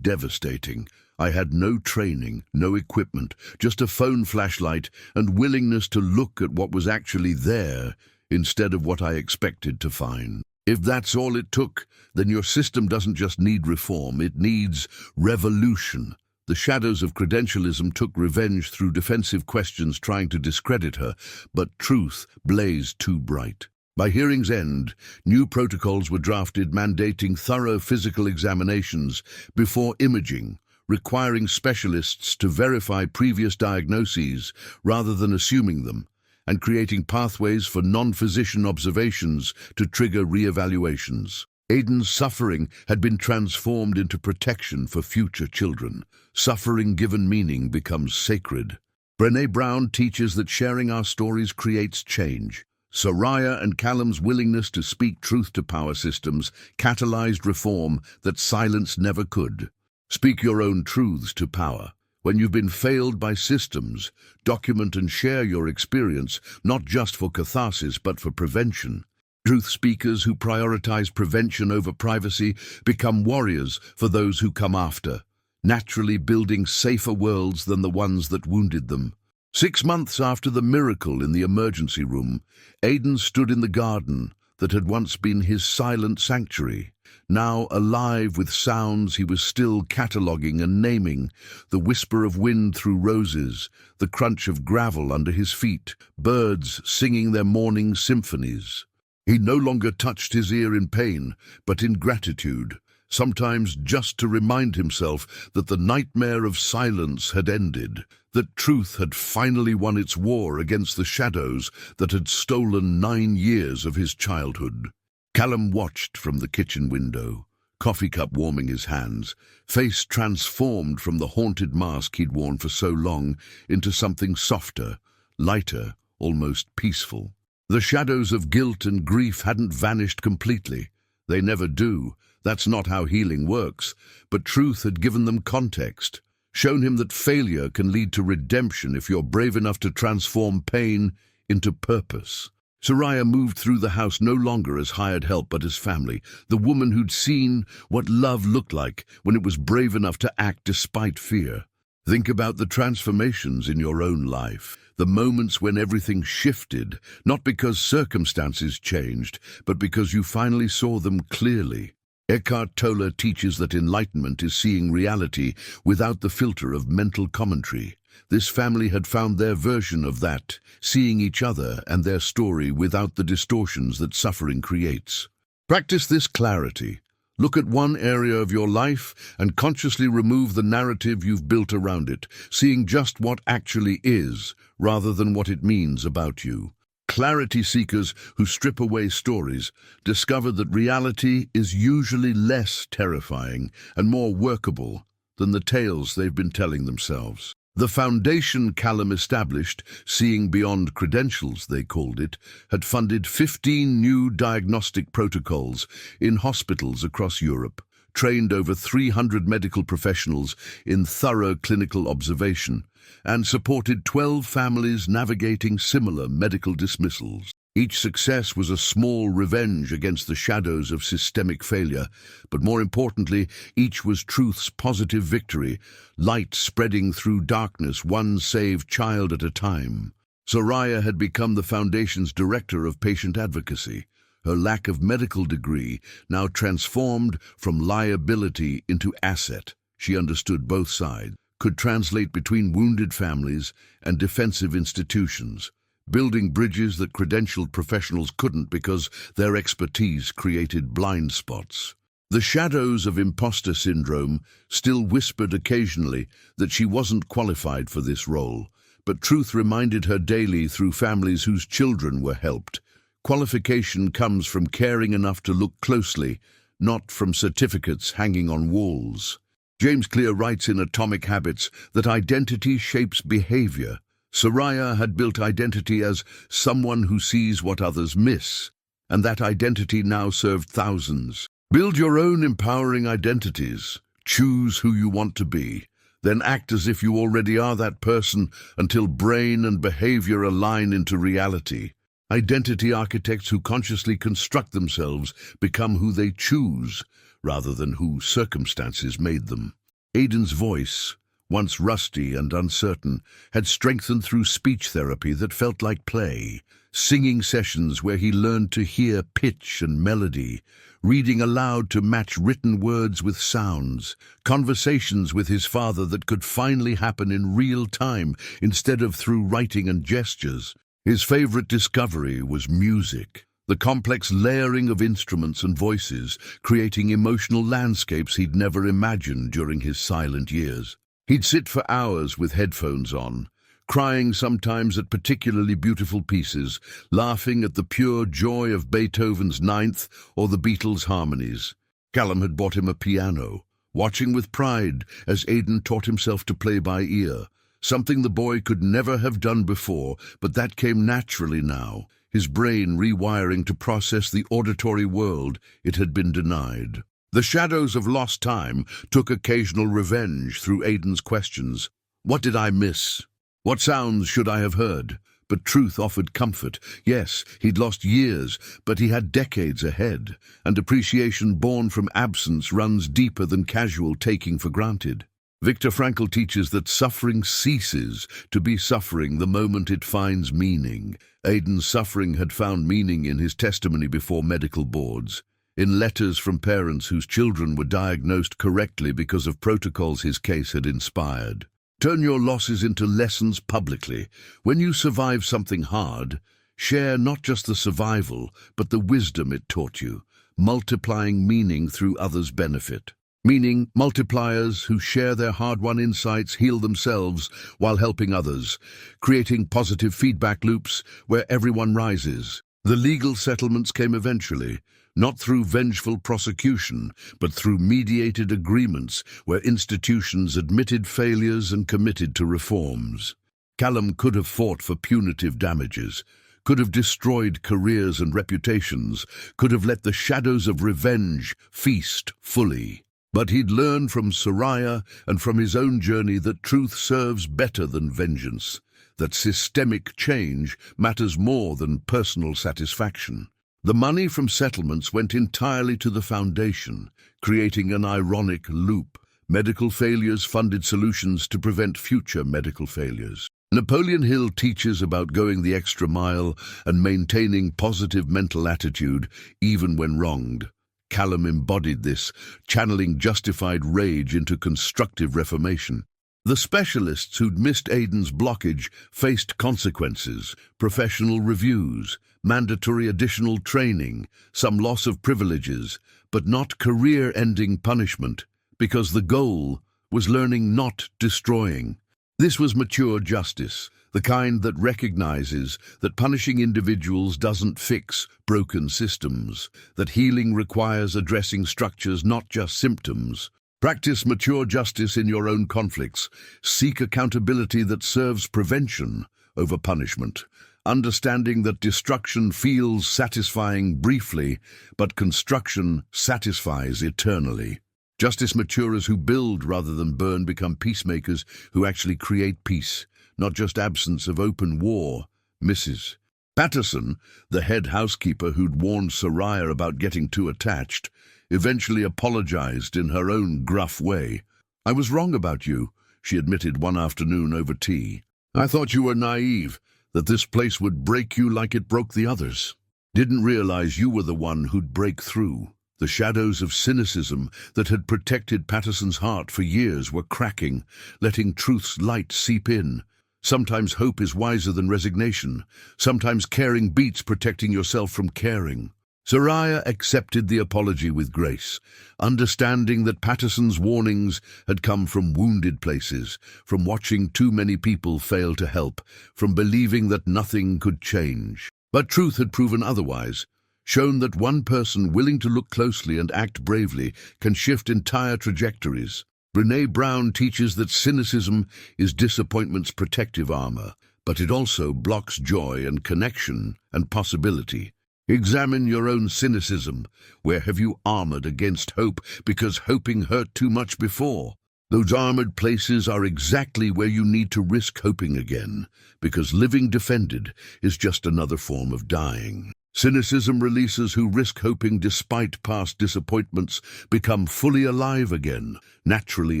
devastating. I had no training, no equipment, just a phone flashlight and willingness to look at what was actually there instead of what I expected to find. If that's all it took, then your system doesn't just need reform, it needs revolution. The shadows of credentialism took revenge through defensive questions trying to discredit her, but truth blazed too bright. By hearing's end, new protocols were drafted mandating thorough physical examinations before imaging, requiring specialists to verify previous diagnoses rather than assuming them, and creating pathways for non-physician observations to trigger re-evaluations. Aidan's suffering had been transformed into protection for future children. Suffering given meaning becomes sacred. Brené Brown teaches that sharing our stories creates change. Soraya and Callum's willingness to speak truth to power systems catalyzed reform that silence never could. Speak your own truths to power. When you've been failed by systems, document and share your experience, not just for catharsis but for prevention. Truth speakers who prioritize prevention over privacy become warriors for those who come after, naturally building safer worlds than the ones that wounded them. 6 months after the miracle in the emergency room, Aidan stood in the garden that had once been his silent sanctuary. Now alive with sounds he was still cataloguing and naming, the whisper of wind through roses, the crunch of gravel under his feet, birds singing their morning symphonies. He no longer touched his ear in pain, but in gratitude, sometimes just to remind himself that the nightmare of silence had ended, that truth had finally won its war against the shadows that had stolen 9 years of his childhood. Callum watched from the kitchen window, coffee cup warming his hands, face transformed from the haunted mask he'd worn for so long into something softer, lighter, almost peaceful. The shadows of guilt and grief hadn't vanished completely. They never do. That's not how healing works. But truth had given them context, shown him that failure can lead to redemption if you're brave enough to transform pain into purpose. Soraya moved through the house no longer as hired help but as family, the woman who'd seen what love looked like when it was brave enough to act despite fear. Think about the transformations in your own life, the moments when everything shifted, not because circumstances changed, but because you finally saw them clearly. Eckhart Tolle teaches that enlightenment is seeing reality without the filter of mental commentary. This family had found their version of that, seeing each other and their story without the distortions that suffering creates. Practice this clarity. Look at one area of your life and consciously remove the narrative you've built around it, seeing just what actually is, rather than what it means about you. Clarity seekers who strip away stories discover that reality is usually less terrifying and more workable than the tales they've been telling themselves. The foundation Callum established, Seeing Beyond Credentials they called it, had funded 15 new diagnostic protocols in hospitals across Europe, trained over 300 medical professionals in thorough clinical observation, and supported 12 families navigating similar medical dismissals. Each success was a small revenge against the shadows of systemic failure, but more importantly, each was truth's positive victory, light spreading through darkness, one saved child at a time. Soraya had become the Foundation's Director of Patient Advocacy, her lack of medical degree now transformed from liability into asset. She understood both sides, could translate between wounded families and defensive institutions, building bridges that credentialed professionals couldn't because their expertise created blind spots. The shadows of imposter syndrome still whispered occasionally that she wasn't qualified for this role, but truth reminded her daily through families whose children were helped. Qualification comes from caring enough to look closely, not from certificates hanging on walls. James Clear writes in Atomic Habits that identity shapes behavior. Soraya had built identity as someone who sees what others miss, and that identity now served thousands. Build your own empowering identities. Choose who you want to be. Then act as if you already are that person until brain and behavior align into reality. Identity architects who consciously construct themselves become who they choose, rather than who circumstances made them. Aidan's voice, once rusty and uncertain, had strengthened through speech therapy that felt like play, singing sessions where he learned to hear pitch and melody, reading aloud to match written words with sounds, conversations with his father that could finally happen in real time instead of through writing and gestures. His favorite discovery was music, the complex layering of instruments and voices, creating emotional landscapes he'd never imagined during his silent years. He'd sit for hours with headphones on, crying sometimes at particularly beautiful pieces, laughing at the pure joy of Beethoven's Ninth or the Beatles' harmonies. Callum had bought him a piano, watching with pride as Aidan taught himself to play by ear, something the boy could never have done before, but that came naturally now, his brain rewiring to process the auditory world it had been denied. The shadows of lost time took occasional revenge through Aidan's questions. What did I miss? What sounds should I have heard? But truth offered comfort. Yes, he'd lost years, but he had decades ahead, and appreciation born from absence runs deeper than casual taking for granted. Viktor Frankl teaches that suffering ceases to be suffering the moment it finds meaning. Aidan's suffering had found meaning in his testimony before medical boards, in letters from parents whose children were diagnosed correctly because of protocols his case had inspired. Turn your losses into lessons publicly. When you survive something hard, share not just the survival, but the wisdom it taught you, multiplying meaning through others' benefit. Meaning multipliers who share their hard-won insights, heal themselves while helping others, creating positive feedback loops where everyone rises. The legal settlements came eventually, not through vengeful prosecution, but through mediated agreements where institutions admitted failures and committed to reforms. Callum could have fought for punitive damages, could have destroyed careers and reputations, could have let the shadows of revenge feast fully. But he'd learned from Soraya and from his own journey that truth serves better than vengeance, that systemic change matters more than personal satisfaction. The money from settlements went entirely to the foundation, creating an ironic loop. Medical failures funded solutions to prevent future medical failures. Napoleon Hill teaches about going the extra mile and maintaining positive mental attitude even when wronged. Callum embodied this, channeling justified rage into constructive reformation. The specialists who'd missed Aidan's blockage faced consequences, professional reviews, mandatory additional training, some loss of privileges, but not career-ending punishment, because the goal was learning, not destroying. This was mature justice, the kind that recognizes that punishing individuals doesn't fix broken systems, that healing requires addressing structures, not just symptoms. Practice mature justice in your own conflicts. Seek accountability that serves prevention over punishment, understanding that destruction feels satisfying briefly, but construction satisfies eternally. Justice maturers who build rather than burn become peacemakers who actually create peace, not just absence of open war. Mrs. Patterson, the head housekeeper who'd warned Soraya about getting too attached, eventually apologized in her own gruff way. "I was wrong about you," she admitted one afternoon over tea. "I thought you were naive, that this place would break you like it broke the others. Didn't realize you were the one who'd break through." The shadows of cynicism that had protected Patterson's heart for years were cracking, letting truth's light seep in. Sometimes hope is wiser than resignation. Sometimes caring beats protecting yourself from caring. Soraya accepted the apology with grace, understanding that Patterson's warnings had come from wounded places, from watching too many people fail to help, from believing that nothing could change. But truth had proven otherwise, shown that one person willing to look closely and act bravely can shift entire trajectories. Brené Brown teaches that cynicism is disappointment's protective armor, but it also blocks joy and connection and possibility. Examine your own cynicism. Where have you armored against hope because hoping hurt too much before? Those armored places are exactly where you need to risk hoping again, because living defended is just another form of dying. Cynicism releases who risk hoping despite past disappointments become fully alive again, naturally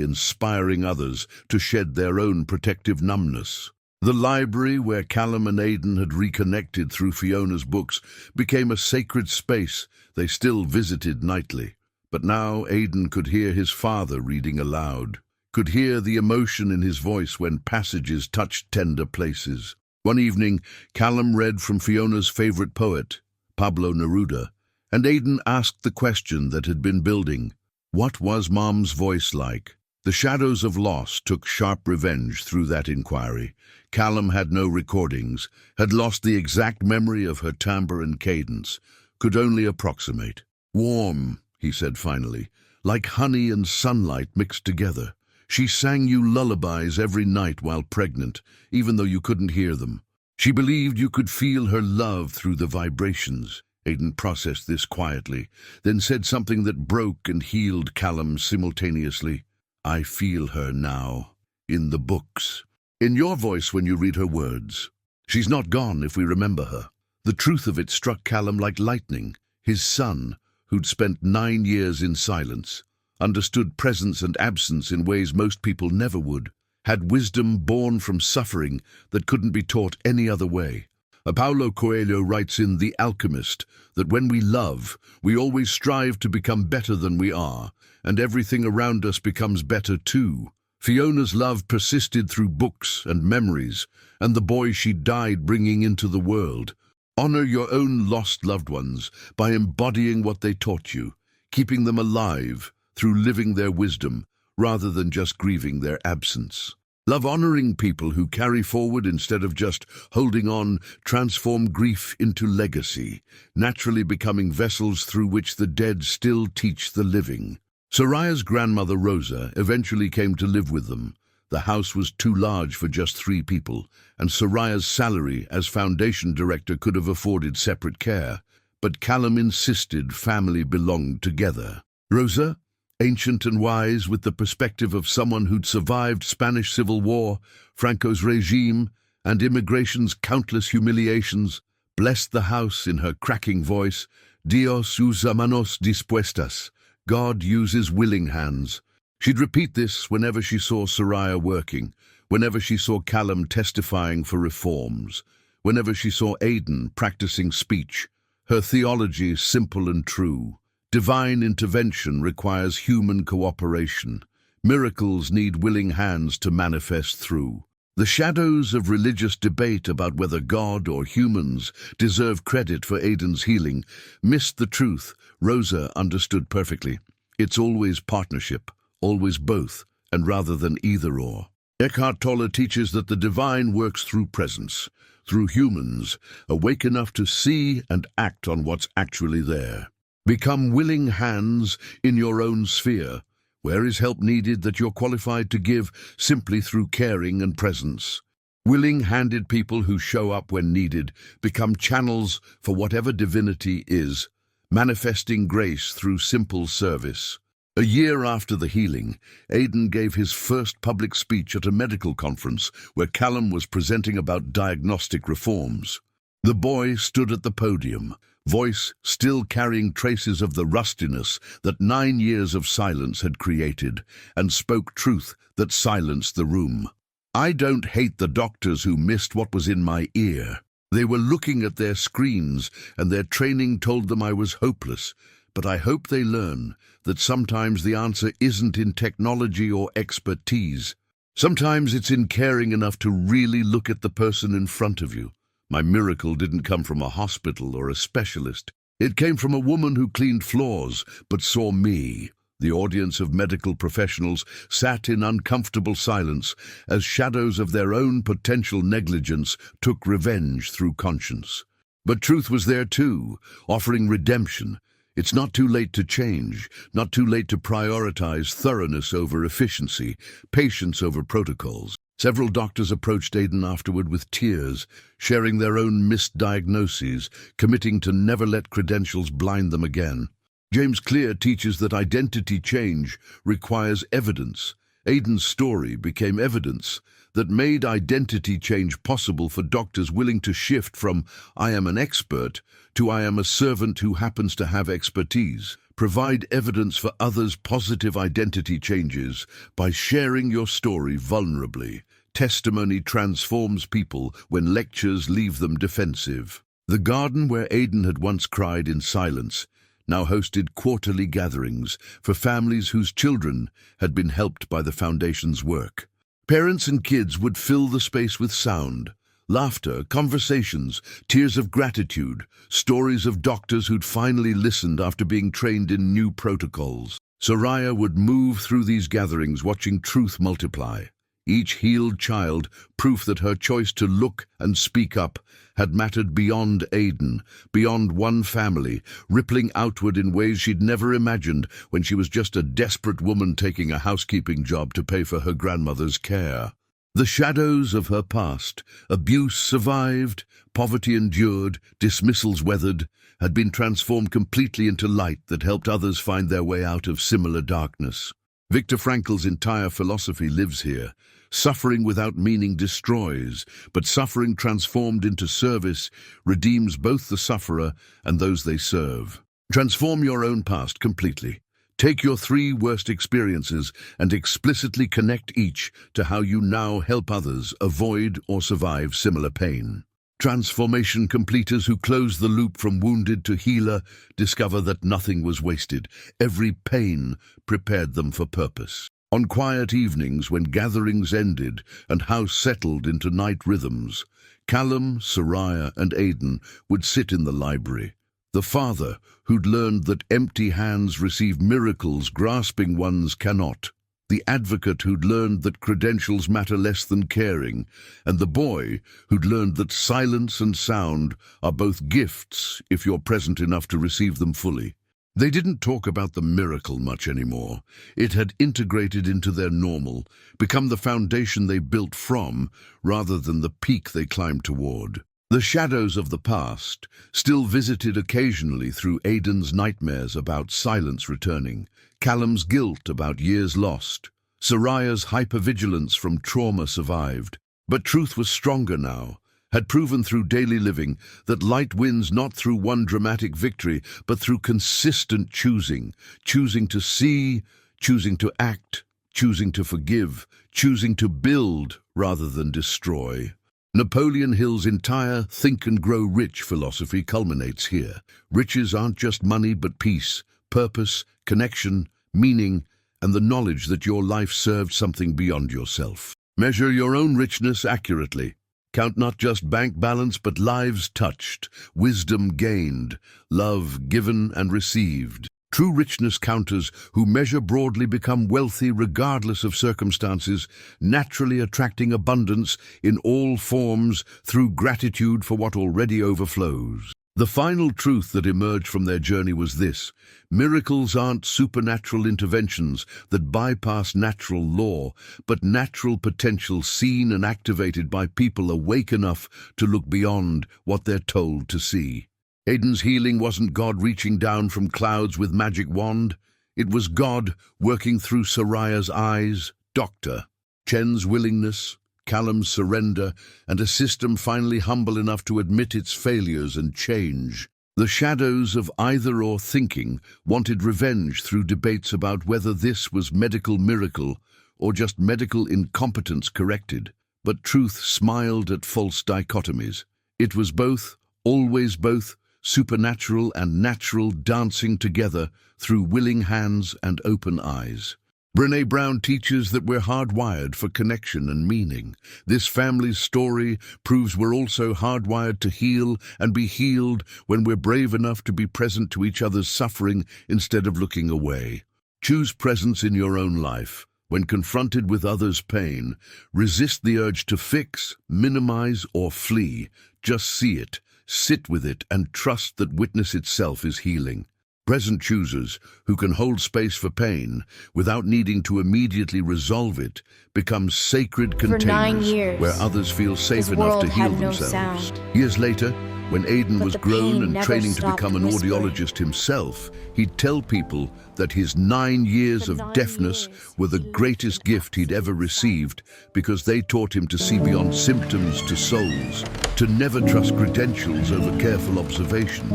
inspiring others to shed their own protective numbness. The library where Callum and Aidan had reconnected through Fiona's books became a sacred space they still visited nightly. But now Aidan could hear his father reading aloud, could hear the emotion in his voice when passages touched tender places. One evening, Callum read from Fiona's favorite poet, Pablo Neruda, and Aidan asked the question that had been building. What was Mom's voice like? The shadows of loss took sharp revenge through that inquiry. Callum had no recordings, had lost the exact memory of her timbre and cadence, could only approximate. "Warm," he said finally, "like honey and sunlight mixed together. She sang you lullabies every night while pregnant, even though you couldn't hear them. She believed you could feel her love through the vibrations." Aidan processed this quietly, then said something that broke and healed Callum simultaneously. "I feel her now, in the books. In your voice when you read her words. She's not gone if we remember her." The truth of it struck Callum like lightning. His son, who'd spent 9 years in silence, understood presence and absence in ways most people never would, had wisdom born from suffering that couldn't be taught any other way. Paulo Coelho writes in The Alchemist that when we love, we always strive to become better than we are, and everything around us becomes better too. Fiona's love persisted through books and memories, and the boy she died bringing into the world. Honor your own lost loved ones by embodying what they taught you, keeping them alive through living their wisdom, rather than just grieving their absence. Love honoring people who carry forward instead of just holding on, transform grief into legacy, naturally becoming vessels through which the dead still teach the living. Soraya's grandmother Rosa eventually came to live with them. The house was too large for just 3 people, and Soraya's salary as foundation director could have afforded separate care. But Callum insisted family belonged together. Rosa, ancient and wise with the perspective of someone who'd survived Spanish Civil War, Franco's regime, and immigration's countless humiliations, blessed the house in her cracking voice. Dios usa manos dispuestas. God uses willing hands. She'd repeat this whenever she saw Soraya working, whenever she saw Callum testifying for reforms, whenever she saw Aidan practicing speech. Her theology simple and true. Divine intervention requires human cooperation. Miracles need willing hands to manifest through. The shadows of religious debate about whether God or humans deserve credit for Aidan's healing missed the truth Rosa understood perfectly. It's always partnership, always both, and rather than either-or. Eckhart Tolle teaches that the divine works through presence, through humans, awake enough to see and act on what's actually there. Become willing hands in your own sphere. Where is help needed that you're qualified to give simply through caring and presence? Willing-handed people who show up when needed become channels for whatever divinity is, manifesting grace through simple service. A year after the healing, Aidan gave his first public speech at a medical conference where Callum was presenting about diagnostic reforms. The boy stood at the podium, voice still carrying traces of the rustiness that 9 years of silence had created, and spoke truth that silenced the room. I don't hate the doctors who missed what was in my ear. They were looking at their screens, and their training told them I was hopeless. But I hope they learn that sometimes the answer isn't in technology or expertise. Sometimes it's in caring enough to really look at the person in front of you. My miracle didn't come from a hospital or a specialist. It came from a woman who cleaned floors, but saw me. The audience of medical professionals sat in uncomfortable silence as shadows of their own potential negligence took revenge through conscience. But truth was there too, offering redemption. It's not too late to change, not too late to prioritize thoroughness over efficiency, patience over protocols. Several doctors approached Aidan afterward with tears, sharing their own misdiagnoses, committing to never let credentials blind them again. James Clear teaches that identity change requires evidence. Aidan's story became evidence that made identity change possible for doctors willing to shift from "I am an expert" to "I am a servant who happens to have expertise." Provide evidence for others' positive identity changes by sharing your story vulnerably. Testimony transforms people when lectures leave them defensive. The garden where Aidan had once cried in silence now hosted quarterly gatherings for families whose children had been helped by the Foundation's work. Parents and kids would fill the space with sound, laughter, conversations, tears of gratitude, stories of doctors who'd finally listened after being trained in new protocols. Soraya would move through these gatherings watching truth multiply. Each healed child, proof that her choice to look and speak up had mattered beyond Aidan, beyond one family, rippling outward in ways she'd never imagined when she was just a desperate woman taking a housekeeping job to pay for her grandmother's care. The shadows of her past, abuse survived, poverty endured, dismissals weathered, had been transformed completely into light that helped others find their way out of similar darkness. Viktor Frankl's entire philosophy lives here. Suffering without meaning destroys, but suffering transformed into service redeems both the sufferer and those they serve. Transform your own past completely. Take your 3 worst experiences and explicitly connect each to how you now help others avoid or survive similar pain. Transformation completers who close the loop from wounded to healer discover that nothing was wasted. Every pain prepared them for purpose. On quiet evenings when gatherings ended and house settled into night rhythms, Callum, Soraya, and Aidan would sit in the library. The father, who'd learned that empty hands receive miracles grasping ones cannot. The advocate who'd learned that credentials matter less than caring, and the boy who'd learned that silence and sound are both gifts if you're present enough to receive them fully. They didn't talk about the miracle much anymore. It had integrated into their normal, become the foundation they built from, rather than the peak they climbed toward. The shadows of the past, still visited occasionally through Aidan's nightmares about silence returning, Callum's guilt about years lost, Soraya's hypervigilance from trauma survived. But truth was stronger now, had proven through daily living that light wins not through one dramatic victory, but through consistent choosing to see, choosing to act, choosing to forgive, choosing to build rather than destroy. Napoleon Hill's entire Think and Grow Rich philosophy culminates here. Riches aren't just money but peace, purpose, connection, meaning, and the knowledge that your life served something beyond yourself. Measure your own richness accurately. Count not just bank balance, but lives touched, wisdom gained, love given and received. True richness counters who measure broadly become wealthy regardless of circumstances, naturally attracting abundance in all forms through gratitude for what already overflows. The final truth that emerged from their journey was this: miracles aren't supernatural interventions that bypass natural law, but natural potential seen and activated by people awake enough to look beyond what they're told to see. Aidan's healing wasn't God reaching down from clouds with magic wand. It was God working through Soraya's eyes, Doctor, Chen's willingness, Callum's surrender, and a system finally humble enough to admit its failures and change. The shadows of either-or thinking wanted revenge through debates about whether this was medical miracle or just medical incompetence corrected. But truth smiled at false dichotomies. It was both, always both, supernatural and natural dancing together through willing hands and open eyes. Brené Brown teaches that we're hardwired for connection and meaning. This family's story proves we're also hardwired to heal and be healed when we're brave enough to be present to each other's suffering instead of looking away. Choose presence in your own life. When confronted with others' pain, resist the urge to fix, minimize, or flee. Just see it, sit with it, and trust that witness itself is healing. Present choosers, who can hold space for pain without needing to immediately resolve it, become sacred For 9 containers years, where others feel safe his enough world to heal had no themselves. sound. Years later, when Aidan But was the grown pain and never training to stopped become an whispering. audiologist himself, he'd tell people that his 9 years of deafness were the greatest gift he'd ever received because they taught him to see beyond symptoms to souls, to never trust credentials over careful observation,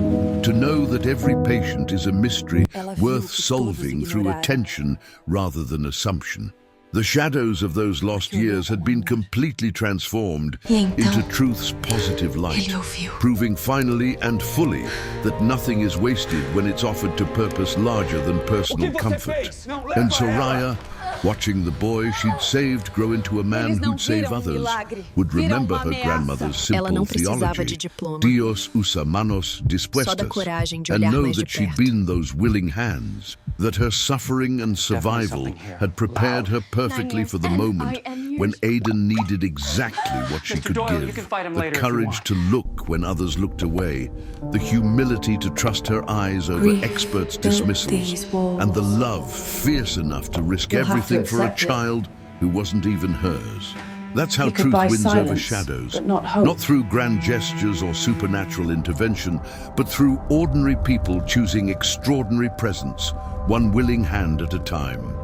to know that every patient is a mystery worth solving through attention rather than assumption. The shadows of those lost years had been completely transformed into truth's positive light, proving finally and fully that nothing is wasted when it's offered to purpose larger than personal comfort. And Soraya, watching the boy she'd saved grow into a man who'd save others, would remember her grandmother's simple theology, Dios usa manos dispuestas, and know that she'd been those willing hands, that her suffering and survival had prepared her perfectly for the moment when Aidan needed exactly what she could give: the courage to look when others looked away, the humility to trust her eyes over experts' dismissals, and the love fierce enough to risk everything for a child who wasn't even hers. That's how truth wins over shadows, not through grand gestures or supernatural intervention, but through ordinary people choosing extraordinary presence, one willing hand at a time.